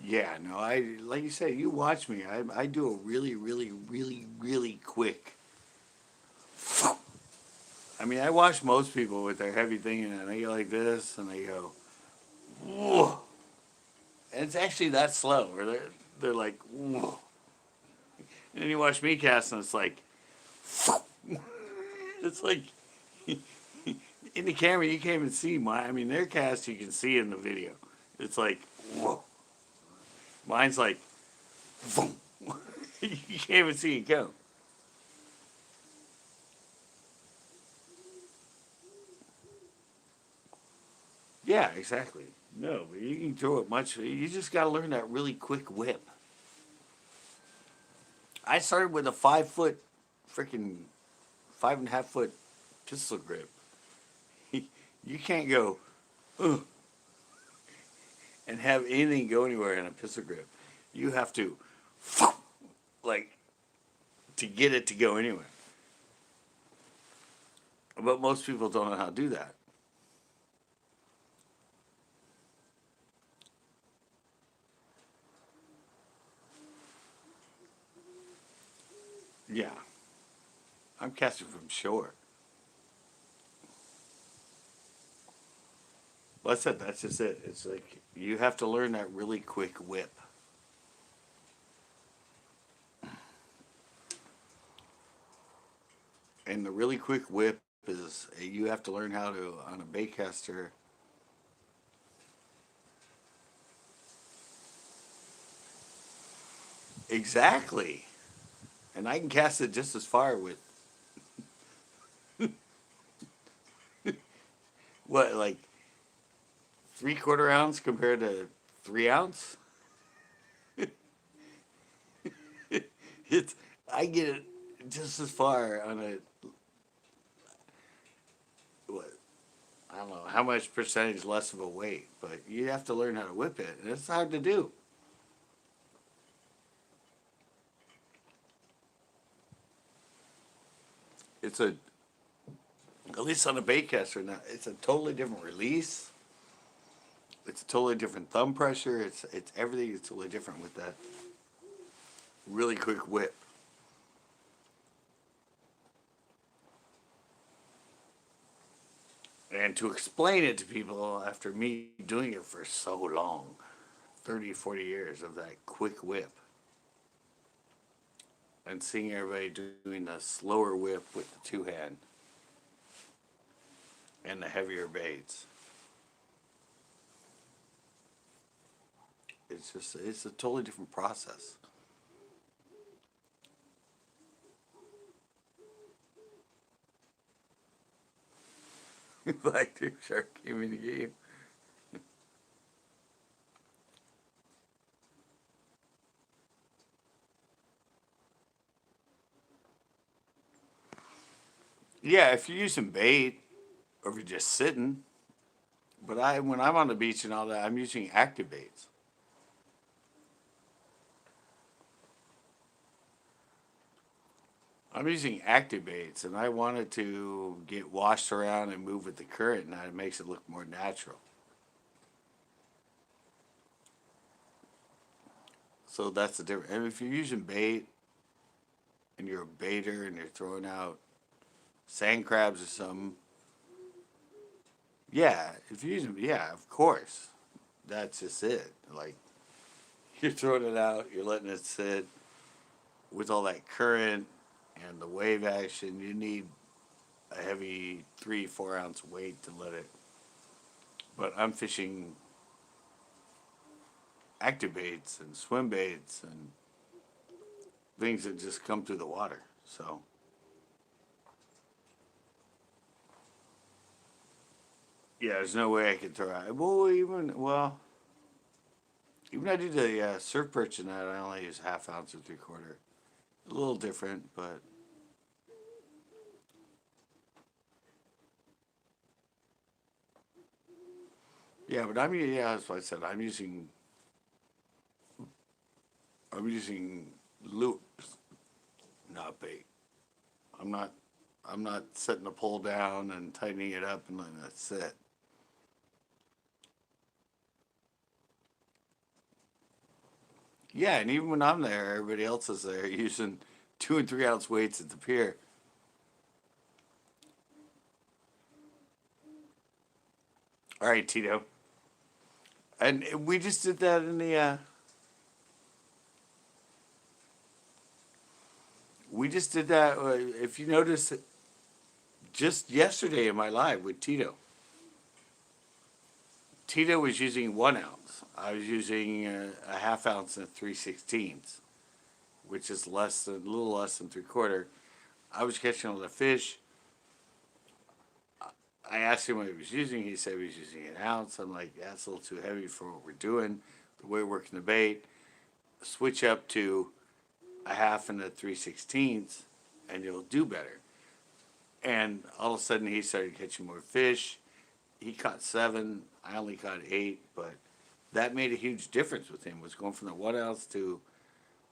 Yeah, no, I like you said. You watch me. I do a really, really, really, really quick. I mean, I watch most people with their heavy thing, and they go like this, and they go, "Whoa." And it's actually that slow, where they're like, "Whoa." And then you watch me cast, and it's like, it's like in the camera you can't even see my. I mean, their cast you can see in the video. It's like, whoa. Mine's like, boom. You can't even see it go. Yeah, exactly. No, but you can throw it much. You just got to learn that really quick whip. I started with a 5 foot, freaking 5.5 foot pistol grip. You can't go, ugh, and have anything go anywhere in a pistol grip. You have to, like, to get it to go anywhere. But most people don't know how to do that. Yeah, I'm casting from shore. Well, that's it. That's just it. It's like you have to learn that really quick whip. And the really quick whip is you have to learn how to, on a baitcaster, Exactly. And I can cast it just as far with what, like 3/4 ounce compared to 3 ounce? It's I get it just as far on a what I don't know how much percentage less of a weight, but you have to learn how to whip it, and it's hard to do. It's a at least on a bait caster now, it's a totally different release. It's a totally different thumb pressure. It's everything is totally different with that really quick whip. And to explain it to people after me doing it for so long, 30, 40 years of that quick whip, and seeing everybody doing the slower whip with the two hand and the heavier baits. It's a totally different process. Like the shark came in to get you. Yeah, if you're using bait or if you're just sitting, but when I'm on the beach and all that, I'm using active baits. I'm using active baits, and I want it to get washed around and move with the current, and that makes it look more natural. So that's the difference. And if you're using bait and you're a baiter and you're throwing out sand crabs or something, yeah, if you're using, yeah, of course, that's just it. Like you're throwing it out, you're letting it sit with all that current and the wave action. You need a heavy 3, 4 ounce weight to let it. But I'm fishing active baits and swim baits and things that just come through the water. So yeah, there's no way I could throw out. Even I do the surf perch in that, I only use 1/2 ounce or 3/4. A little different, but yeah. But yeah, that's what I said. I'm using lures, not bait. I'm not I'm not setting the pole down and tightening it up and letting it sit. Yeah, and even when I'm there, everybody else is there using 2 and 3 ounce weights at the pier. All right, Tito. And we just did that in the. We just did that. If you notice, just yesterday in my live with Tito. Tito was using 1 ounce. I was using a 1/2 ounce and 3/16, which is a little less than 3/4. I was catching all the fish. I asked him what he was using. He said he was using an ounce. I'm like, that's a little too heavy for what we're doing. The way we're working the bait, switch up to a half and a 3/16, and you'll do better. And all of a sudden, he started catching more fish. He caught 7. I only caught 8, but that made a huge difference with him. Was going from the 1 ounce to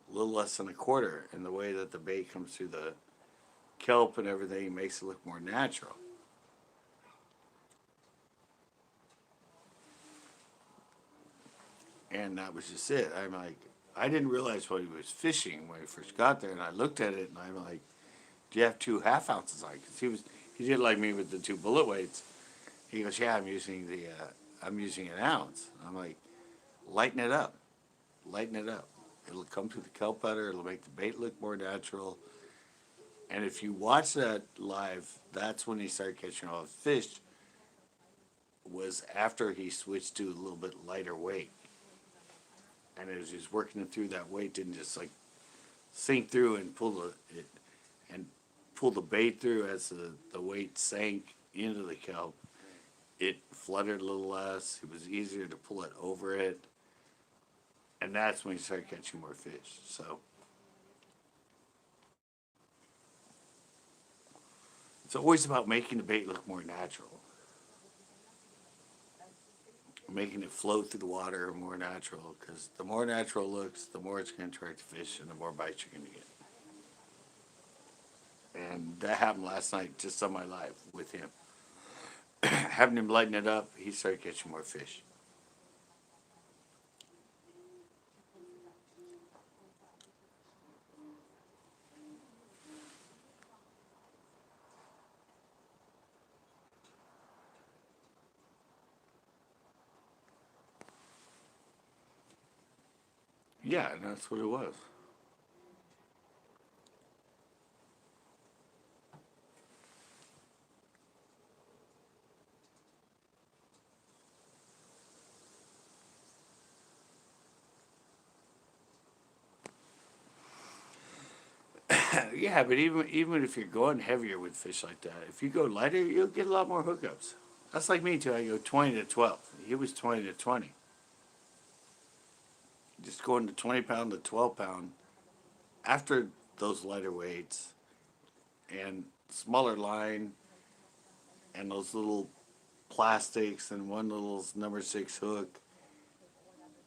a little less than 1/4, and the way that the bait comes through the kelp and everything makes it look more natural. And that was just it. I'm like, I didn't realize what he was fishing when he first got there, and I looked at it and I'm like, "Do you have 2 1/2 ounces on?" Because he did like me with the 2 bullet weights. He goes, "Yeah, I'm using an ounce." I'm like, "Lighten it up, lighten it up. It'll come through the kelp better. It'll make the bait look more natural." And if you watch that live, that's when he started catching all the fish. Was after he switched to a little bit lighter weight, and as he's working it through, that weight didn't just like sink through and and pull the bait through as the weight sank into the kelp. It fluttered a little less. It was easier to pull it over it, and that's when you start catching more fish. So it's always about making the bait look more natural, making it flow through the water more natural. Because the more natural it looks, the more it's going to attract the fish, and the more bites you're going to get. And that happened last night just on my live with him. Having him lighten it up, he started catching more fish. Yeah, and that's what it was. Yeah, but even if you're going heavier with fish like that, if you go lighter, you'll get a lot more hookups. That's like me too. I go 20 to 12. He was 20 to 20. Just going to 20 pound to 12 pound after those lighter weights and smaller line and those little plastics and one little number 6 hook,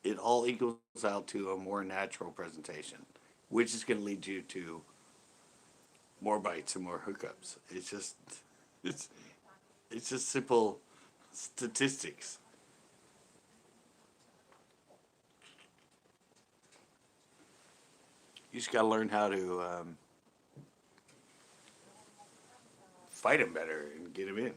it all equals out to a more natural presentation, which is going to lead you to more bites and more hookups. It's it's just simple statistics. You just got to learn how to fight them better and get them in.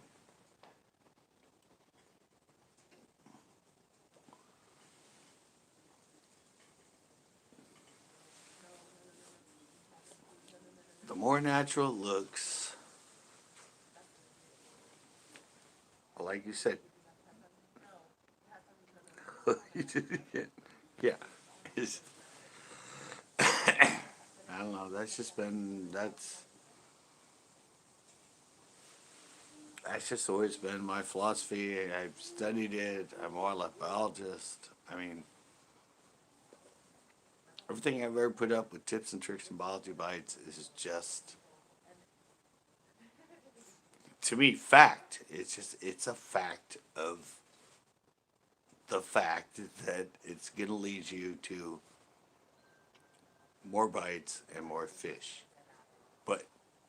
The more natural it looks, like you said, you did it again. Yeah, it's, I don't know. That's just always been my philosophy. I've studied it. I'm a wildlife biologist. I mean, everything I've ever put up with tips and tricks and biology bites is just, to me, fact. It's a fact of the fact that it's going to lead you to more bites and more fish. But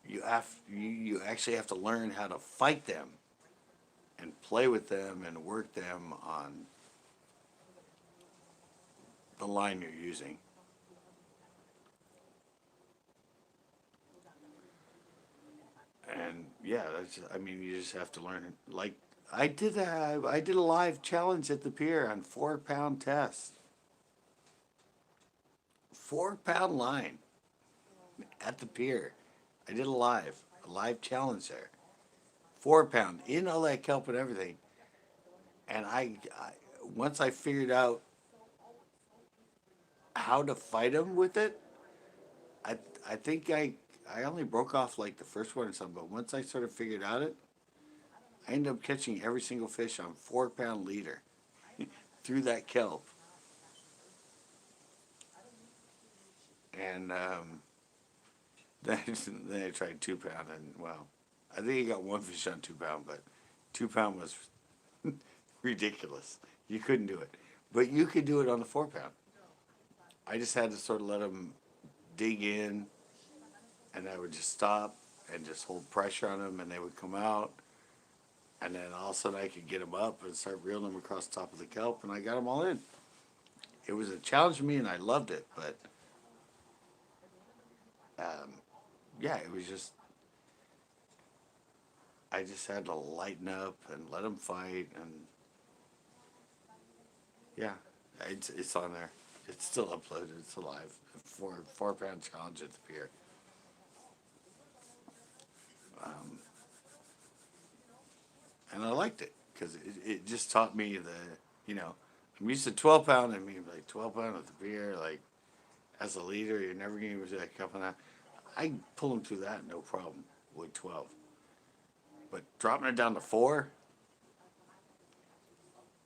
you actually have to learn how to fight them and play with them and work them on the line you're using. And yeah, I mean, you just have to learn. Like I did a live challenge at the pier on 4 pound test, 4 pound line at the pier. I did a live challenge there, 4 pound in all that kelp and everything. And I once I figured out how to fight them with it, I I think I only broke off like the first one or something. But once I sort of figured out it, I ended up catching every single fish on 4 pound leader through that kelp. And then, then I tried 2 pound, and well, I think I got one fish on 2 pound, but 2 pound was ridiculous. You couldn't do it, but you could do it on the 4 pound. I just had to sort of let them dig in, and I would just stop and just hold pressure on them, and they would come out, and then all of a sudden I could get them up and start reeling them across the top of the kelp, and I got them all in. It was a challenge for me, and I loved it, but um, yeah, it was just I just had to lighten up and let them fight, and yeah, it's on there. It's still uploaded. It's alive. 4 pound challenge at the pier. Um, and I liked it because it just taught me the, you know, I'm used to 12 pound. I mean, like 12 pound at the pier, like as a leader, you're never going to use that cup on that. I can pull them through that no problem with 12. But dropping it down to 4,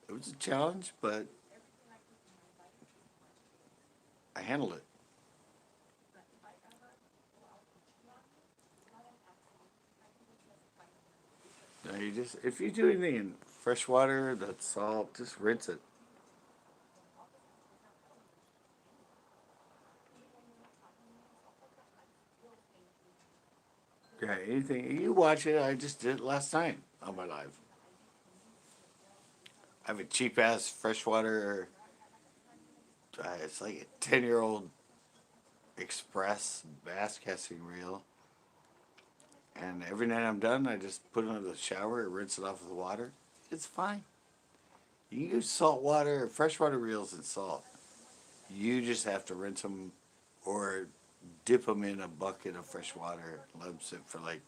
it was a challenge, but I handled it. Now you just, if you do anything in fresh water, that's salt, just rinse it. Yeah, anything. You watch it. I just did it last night on my live. I have a cheap ass freshwater. It's like a 10-year-old express bass casting reel. And every night I'm done, I just put it under the shower, rinse it off with water. It's fine. You can use salt water, freshwater reels, and salt. You just have to rinse them or dip them in a bucket of fresh water, let them sit for like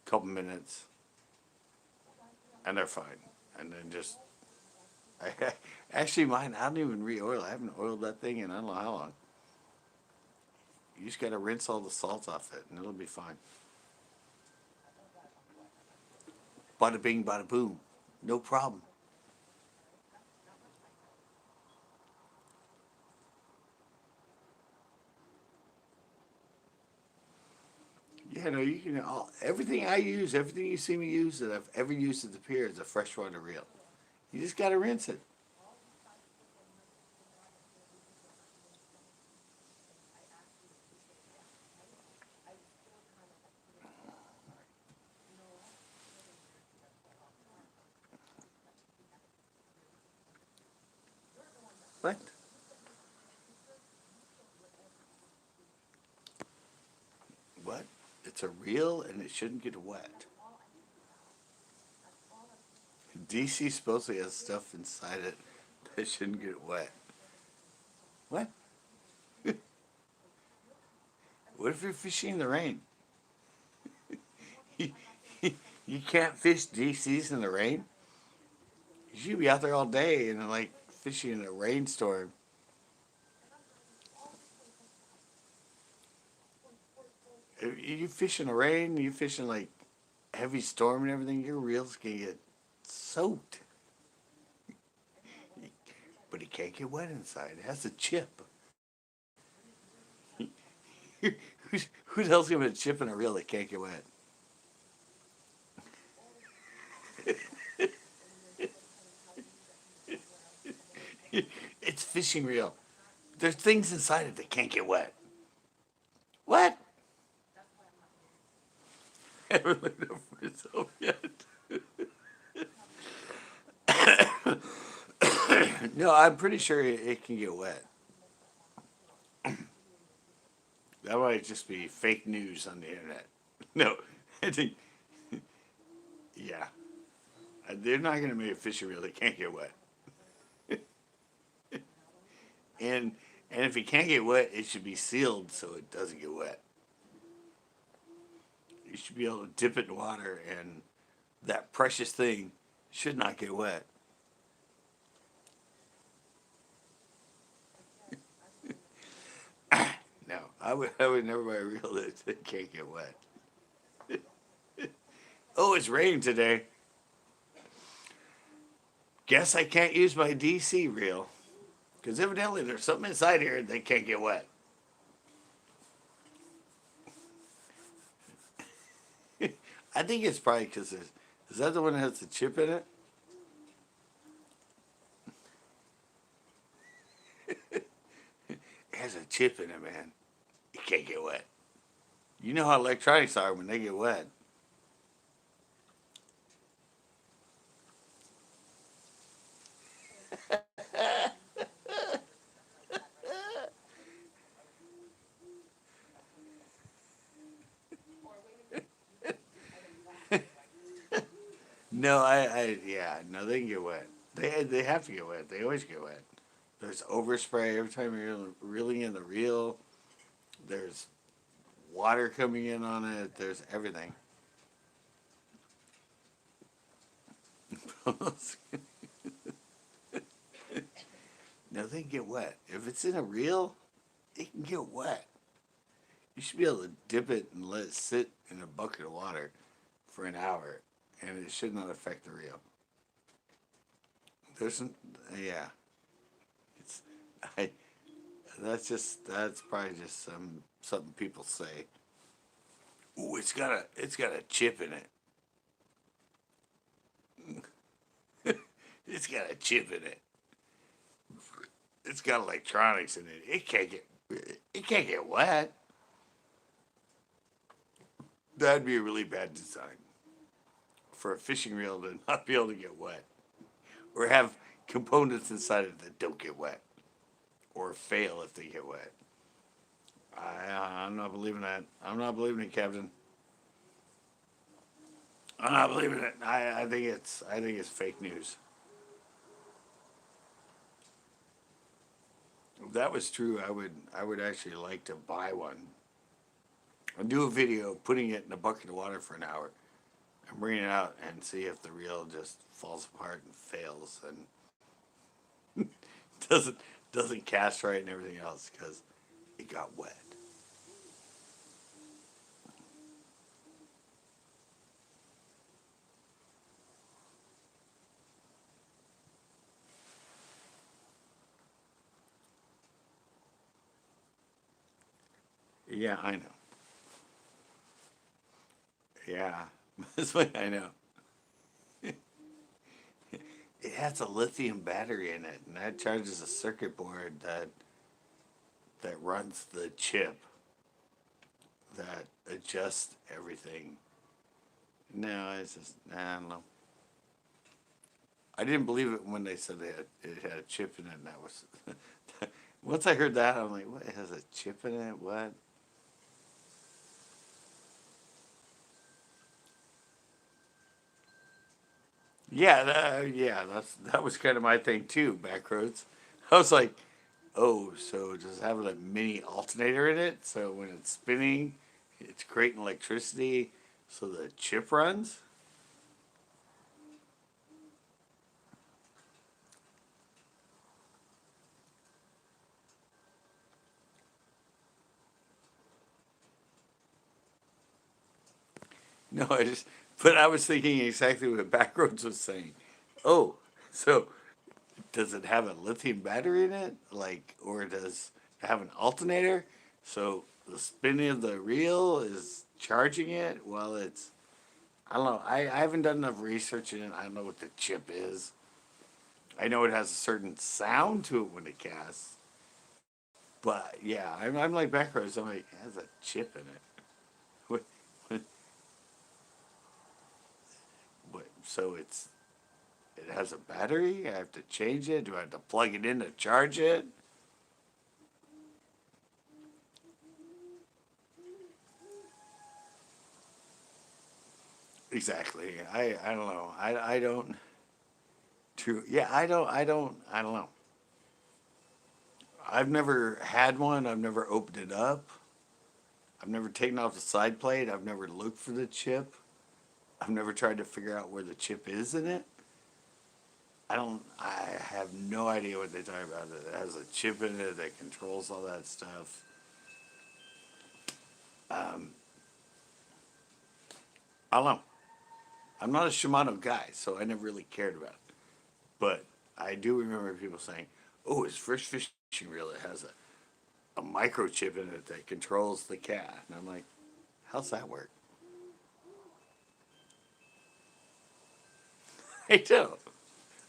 a couple minutes, and they're fine. And then just, I, actually mine, I don't even re-oil. I haven't oiled that thing in I don't know how long. You just gotta rinse all the salt off it, and it'll be fine. Bada bing, bada boom, no problem. Yeah, no, you can. Everything I use, everything you see me use that I've ever used at the pier is a freshwater reel. You just gotta rinse it. What? What? It's a reel and it shouldn't get wet. DC supposedly has stuff inside it that shouldn't get wet. What? What if you're fishing in the rain? You can't fish DCs in the rain? You should be out there all day and like fishing in a rainstorm. If you fish in the rain, you fish in like heavy storm and everything, your reels can get soaked. But it can't get wet inside. It has a chip. Who the hell's gonna put a chip in a reel that can't get wet? It's fishing reel. There's things inside it that can't get wet. What? I haven't looked up for myself yet. No, I'm pretty sure it can get wet. That might just be fake news on the internet. No, I think, yeah. They're not going to make a fishing reel that can't get wet. And and if it can't get wet, it should be sealed so it doesn't get wet. You should be able to dip it in water, and that precious thing should not get wet. No, I would never buy a reel that can't get wet. Oh, it's raining today. Guess I can't use my DC reel because evidently there's something inside here that can't get wet. I think it's probably because there's. Is that the one that has the chip in it? It has a chip in it, man. It can't get wet. You know how electronics are when they get wet. No, yeah, no, they can get wet. They have to get wet. They always get wet. There's overspray every time you're reeling in the reel. There's water coming in on it. There's everything. No, they can get wet. If it's in a reel, they can get wet. You should be able to dip it and let it sit in a bucket of water for an hour, and it should not affect the reel. There's, yeah, it's, I, that's probably just something people say. Ooh, it's got a chip in it. It's got a chip in it. It's got electronics in it. It can't get wet. That'd be a really bad design for a fishing reel to not be able to get wet, or have components inside it that don't get wet, or fail if they get wet. I'm not believing that. I'm not believing it, Captain. I'm not believing it. I think it's fake news. If that was true, I would actually like to buy one. I'll do a video putting it in a bucket of water for an hour and bringing it out and see if the reel just falls apart and fails and doesn't doesn't cast right and everything else because it got wet. Yeah, I know. Yeah, that's what I know. It has a lithium battery in it, and that charges a circuit board that runs the chip that adjusts everything. No, it's just I don't know. I didn't believe it when they said it had a chip in it, and that was once I heard that, I'm like, what? It has a chip in it? What? Yeah, that was kind of my thing too. Backroads. I was like, oh, so does it have a mini alternator in it? So when it's spinning, it's creating electricity, so the chip runs. No, but I was thinking exactly what Backroads was saying. Oh, so does it have a lithium battery in it? Like, or does it have an alternator? So the spinning of the reel is charging it while it's. I don't know. I haven't done enough research in it. I don't know what the chip is. I know it has a certain sound to it when it casts. But yeah, I'm like Backroads. I'm like, it has a chip in it. What, so it has a battery. I have to change it. Do I have to plug it in to charge it? Exactly. I don't know. I don't. True. Yeah. I don't know. I've never had one. I've never opened it up. I've never taken off the side plate. I've never looked for the chip. I've never tried to figure out where the chip is in it. I don't. I have no idea what they're talking about. It has a chip in it that controls all that stuff. Um, I don't know. I'm not a Shimano guy, so I never really cared about it. But I do remember people saying, "Oh, his first fishing reel it has a microchip in it that controls the cat." And I'm like, "How's that work?" I don't.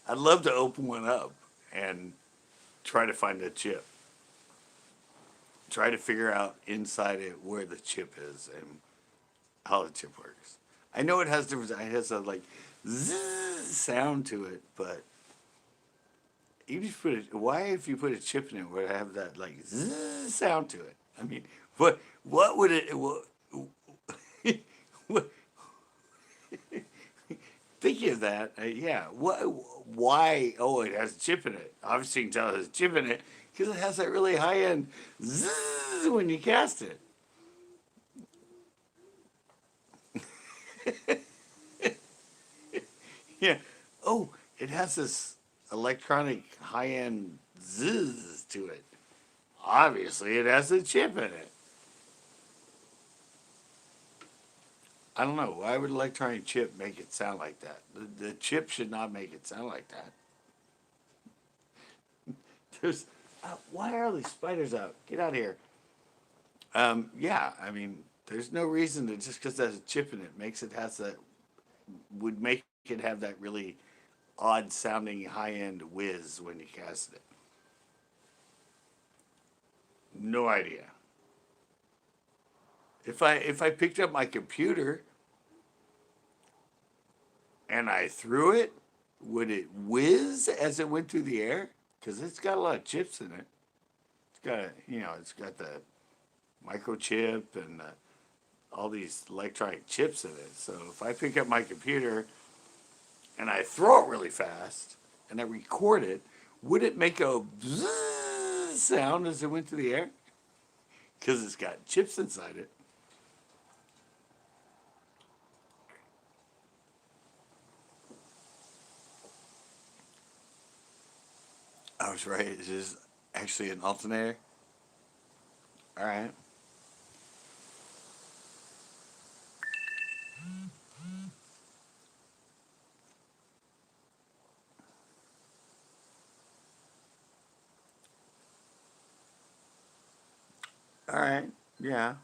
I'd love to open one up and try to find a chip. Try to figure out inside it where the chip is and how the chip works. I know it has different. It has a like zzz sound to it, but even if you put it, why if you put a chip in it would it have that like zzz sound to it? I mean, what would it? What, thinking of that, yeah. What? Why? Oh, it has a chip in it. Obviously, you can tell it has a chip in it because it has that really high end zzz when you cast it. Yeah. Oh, it has this electronic high end zzz to it. Obviously, it has a chip in it. I don't know. Why would electronic chip make it sound like that? The chip should not make it sound like that. There's, why are all these spiders out? Get out of here. Yeah, I mean, there's no reason that just because there's a chip in it makes it has that would make it have that really odd sounding high end whiz when you cast it. No idea. If I picked up my computer and I threw it, would it whiz as it went through the air? Because it's got a lot of chips in it. It's got it's got the microchip and all these electronic chips in it. So if I pick up my computer and I throw it really fast and I record it, would it make a bzzz sound as it went through the air? Because it's got chips inside it. I was right. It is actually an alternator. All right. All right. Yeah.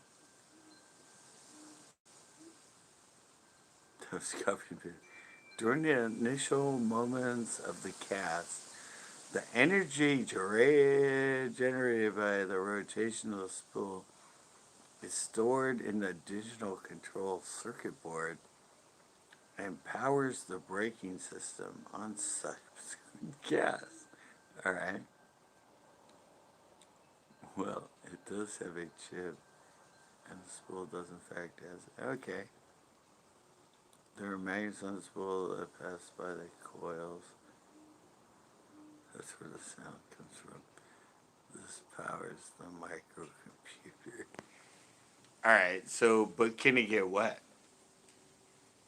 Those coffee. During the initial moments of the cast, the energy generated by the rotation of the spool is stored in the digital control circuit board and powers the braking system on subsequent gas. All right. Well, it does have a chip, and the spool does in fact has. Okay. There are magnets on the spool that pass by the coils. That's where the sound comes from. This powers the microcomputer. All right. So, but can it get wet?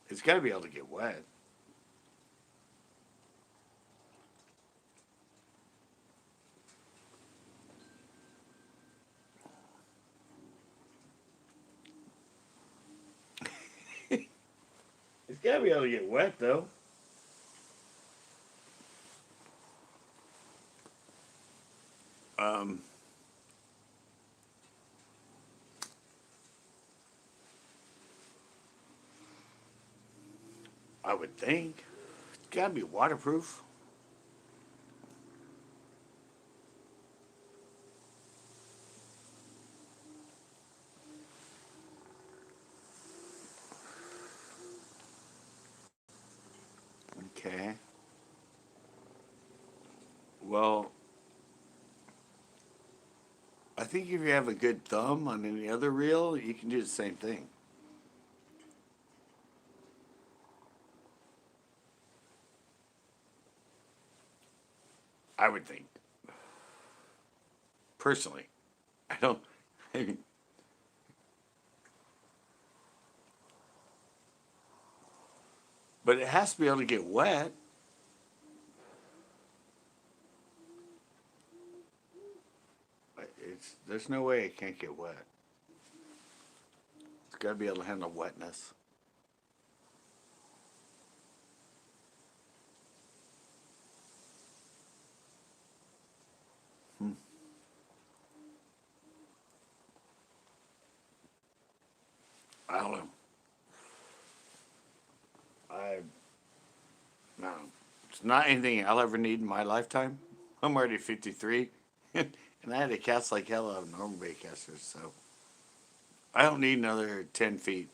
It's got to be able to get wet. It's got to be able to get wet, though. Um, I would think. It's got to be waterproof. Okay. Well, I think if you have a good thumb on any other reel, you can do the same thing. I would think. Personally. I don't. I mean, but it has to be able to get wet. There's no way it can't get wet. It's got to be able to handle wetness. Hmm. I don't know. I no. It's not anything I'll ever need in my lifetime. I'm already 53, and I had to cast like hell out of normal bait casters, so I don't need another 10 feet.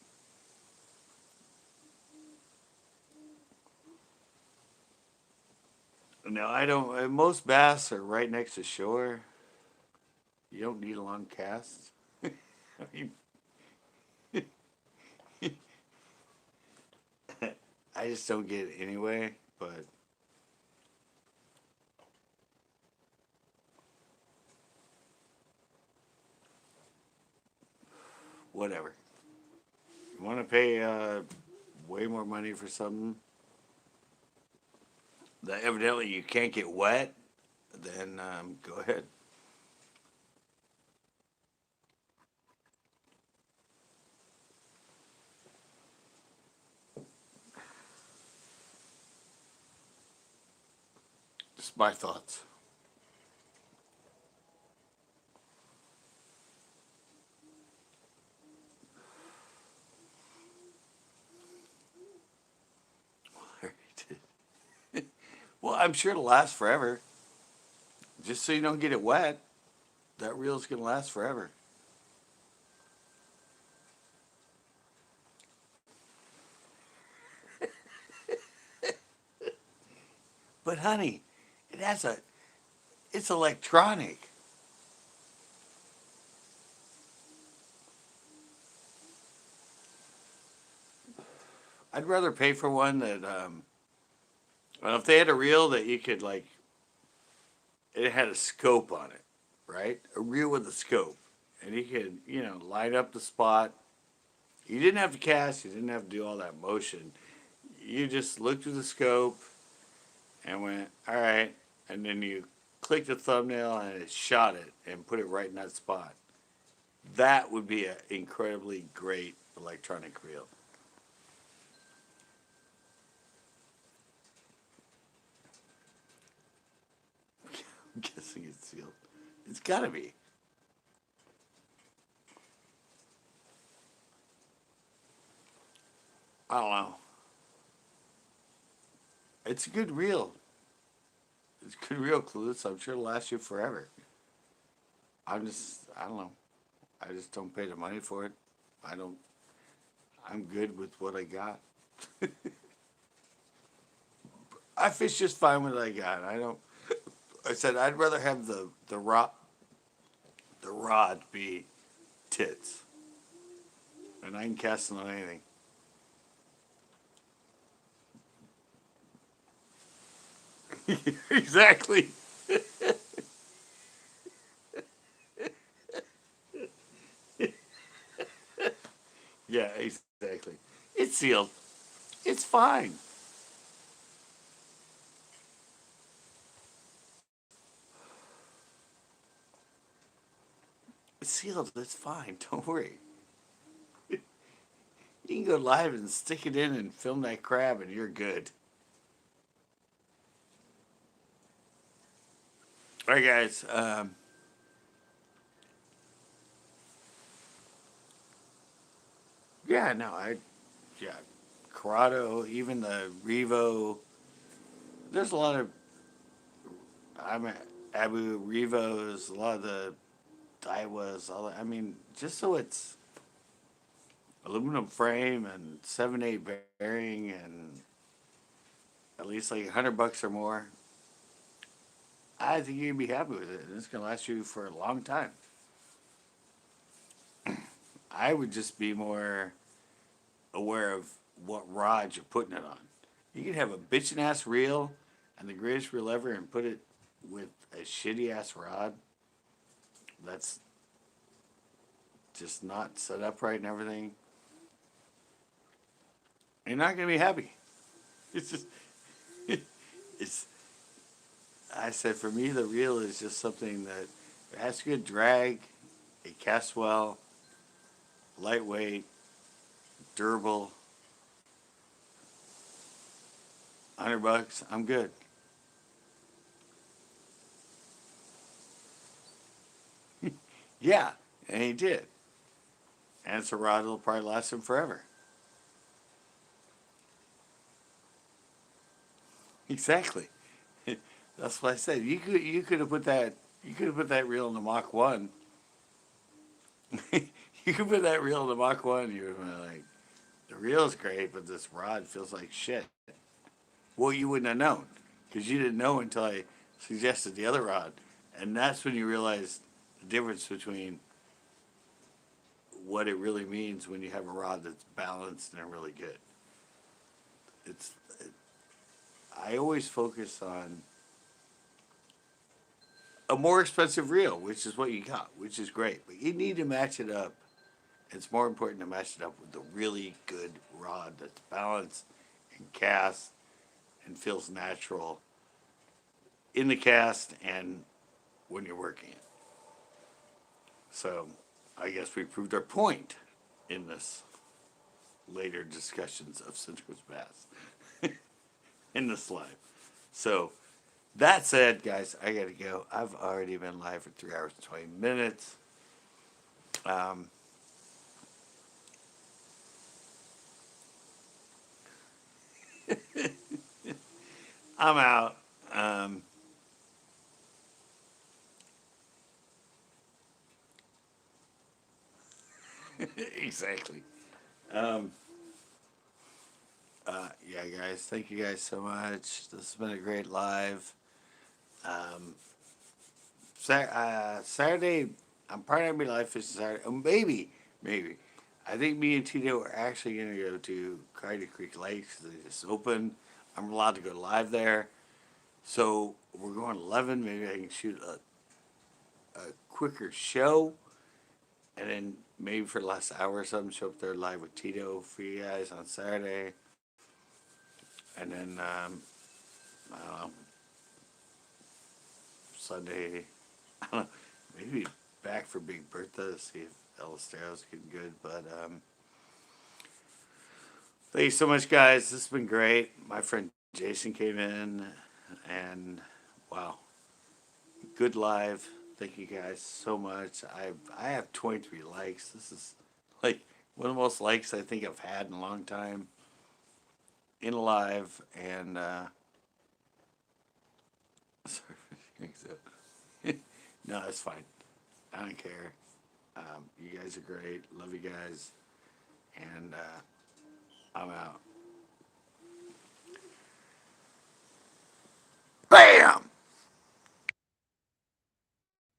No, I don't. Most bass are right next to shore. You don't need a long cast. I mean, I just don't get it anyway. But whatever. You want to pay way more money for something that evidently you can't get wet, then go ahead. Just my thoughts. Well, I'm sure it'll last forever. Just so you don't get it wet, that reel's gonna last forever. But honey, it has a, it's electronic. I'd rather pay for one that, well, if they had a reel that you could like, it had a scope on it, right? A reel with a scope, and you could, line up the spot. You didn't have to cast. You didn't have to do all that motion. You just looked through the scope and went, all right, and then you clicked the thumbnail and it shot it and put it right in that spot. That would be an incredibly great electronic reel. I'm guessing it's sealed. It's got to be. I don't know. It's a good reel. It's a good reel, Clueless. I'm sure it'll last you forever. I don't know. I just don't pay the money for it. I don't, I'm good with what I got. I fish just fine with what I got. I don't, I said I'd rather have the rod be tits. And I can cast it on anything. Exactly. Yeah, exactly. It's sealed. It's fine. It's sealed. It's fine. Don't worry. You can go live and stick it in and film that crab, and you're good. All right, guys. Yeah, no, yeah, Corrado, even the Revo. There's a lot of I'm at Abu Revos, a lot of the Daiwas, all that. I mean, just so it's aluminum frame and 7/8 bearing and at least like $100 or more. I think you'd be happy with it. And it's gonna last you for a long time. I would just be more aware of what rod you're putting it on. You can have a bitchin' ass reel and the greatest reel ever and put it with a shitty ass rod that's just not set up right and everything. You're not gonna be happy. It's just it's I said for me the reel is just something that it has good drag, it casts well, lightweight, durable. $100, I'm good. Yeah, and he did. And it's a rod that'll probably last him forever. Exactly. That's what I said. You could have put that reel in the Mach 1. You could put that reel in the Mach 1. You would have been like, the reel's great, but this rod feels like shit. Well, you wouldn't have known because you didn't know until I suggested the other rod, and that's when you realize the difference between what it really means when you have a rod that's balanced and really good. It's I always focus on a more expensive reel, which is what you got, which is great, but you need to match it up. It's more important to match it up with a really good rod that's balanced and cast and feels natural in the cast and when you're working it. So I guess we proved our point in this later discussions of Citrus Bass in this live. So That said, guys, I gotta go. I've already been live for 3 hours and 20 minutes. Um, I'm out. Um, exactly. Um, yeah, guys. Thank you guys so much. This has been a great live. Um, Saturday, I'm probably gonna be live fishing Saturday. Oh, maybe. I think me and Tito are actually gonna go to Carter Creek Lake because they just opened. I'm allowed to go live there. So we're going 11. Maybe I can shoot a quicker show, and then maybe for the last hour or something, show up there live with Tito for you guys on Saturday. And then, I don't know, Sunday, I don't know, maybe back for Big Bertha to see if Elastero's getting good. But thank you so much, guys. This has been great. My friend Jason came in, and wow, good live. Thank you guys so much. I have 23 likes. This is like one of the most likes I think I've had in a long time in a live. And sorry, so no, that's fine. I don't care. You guys are great. Love you guys, and I'm out.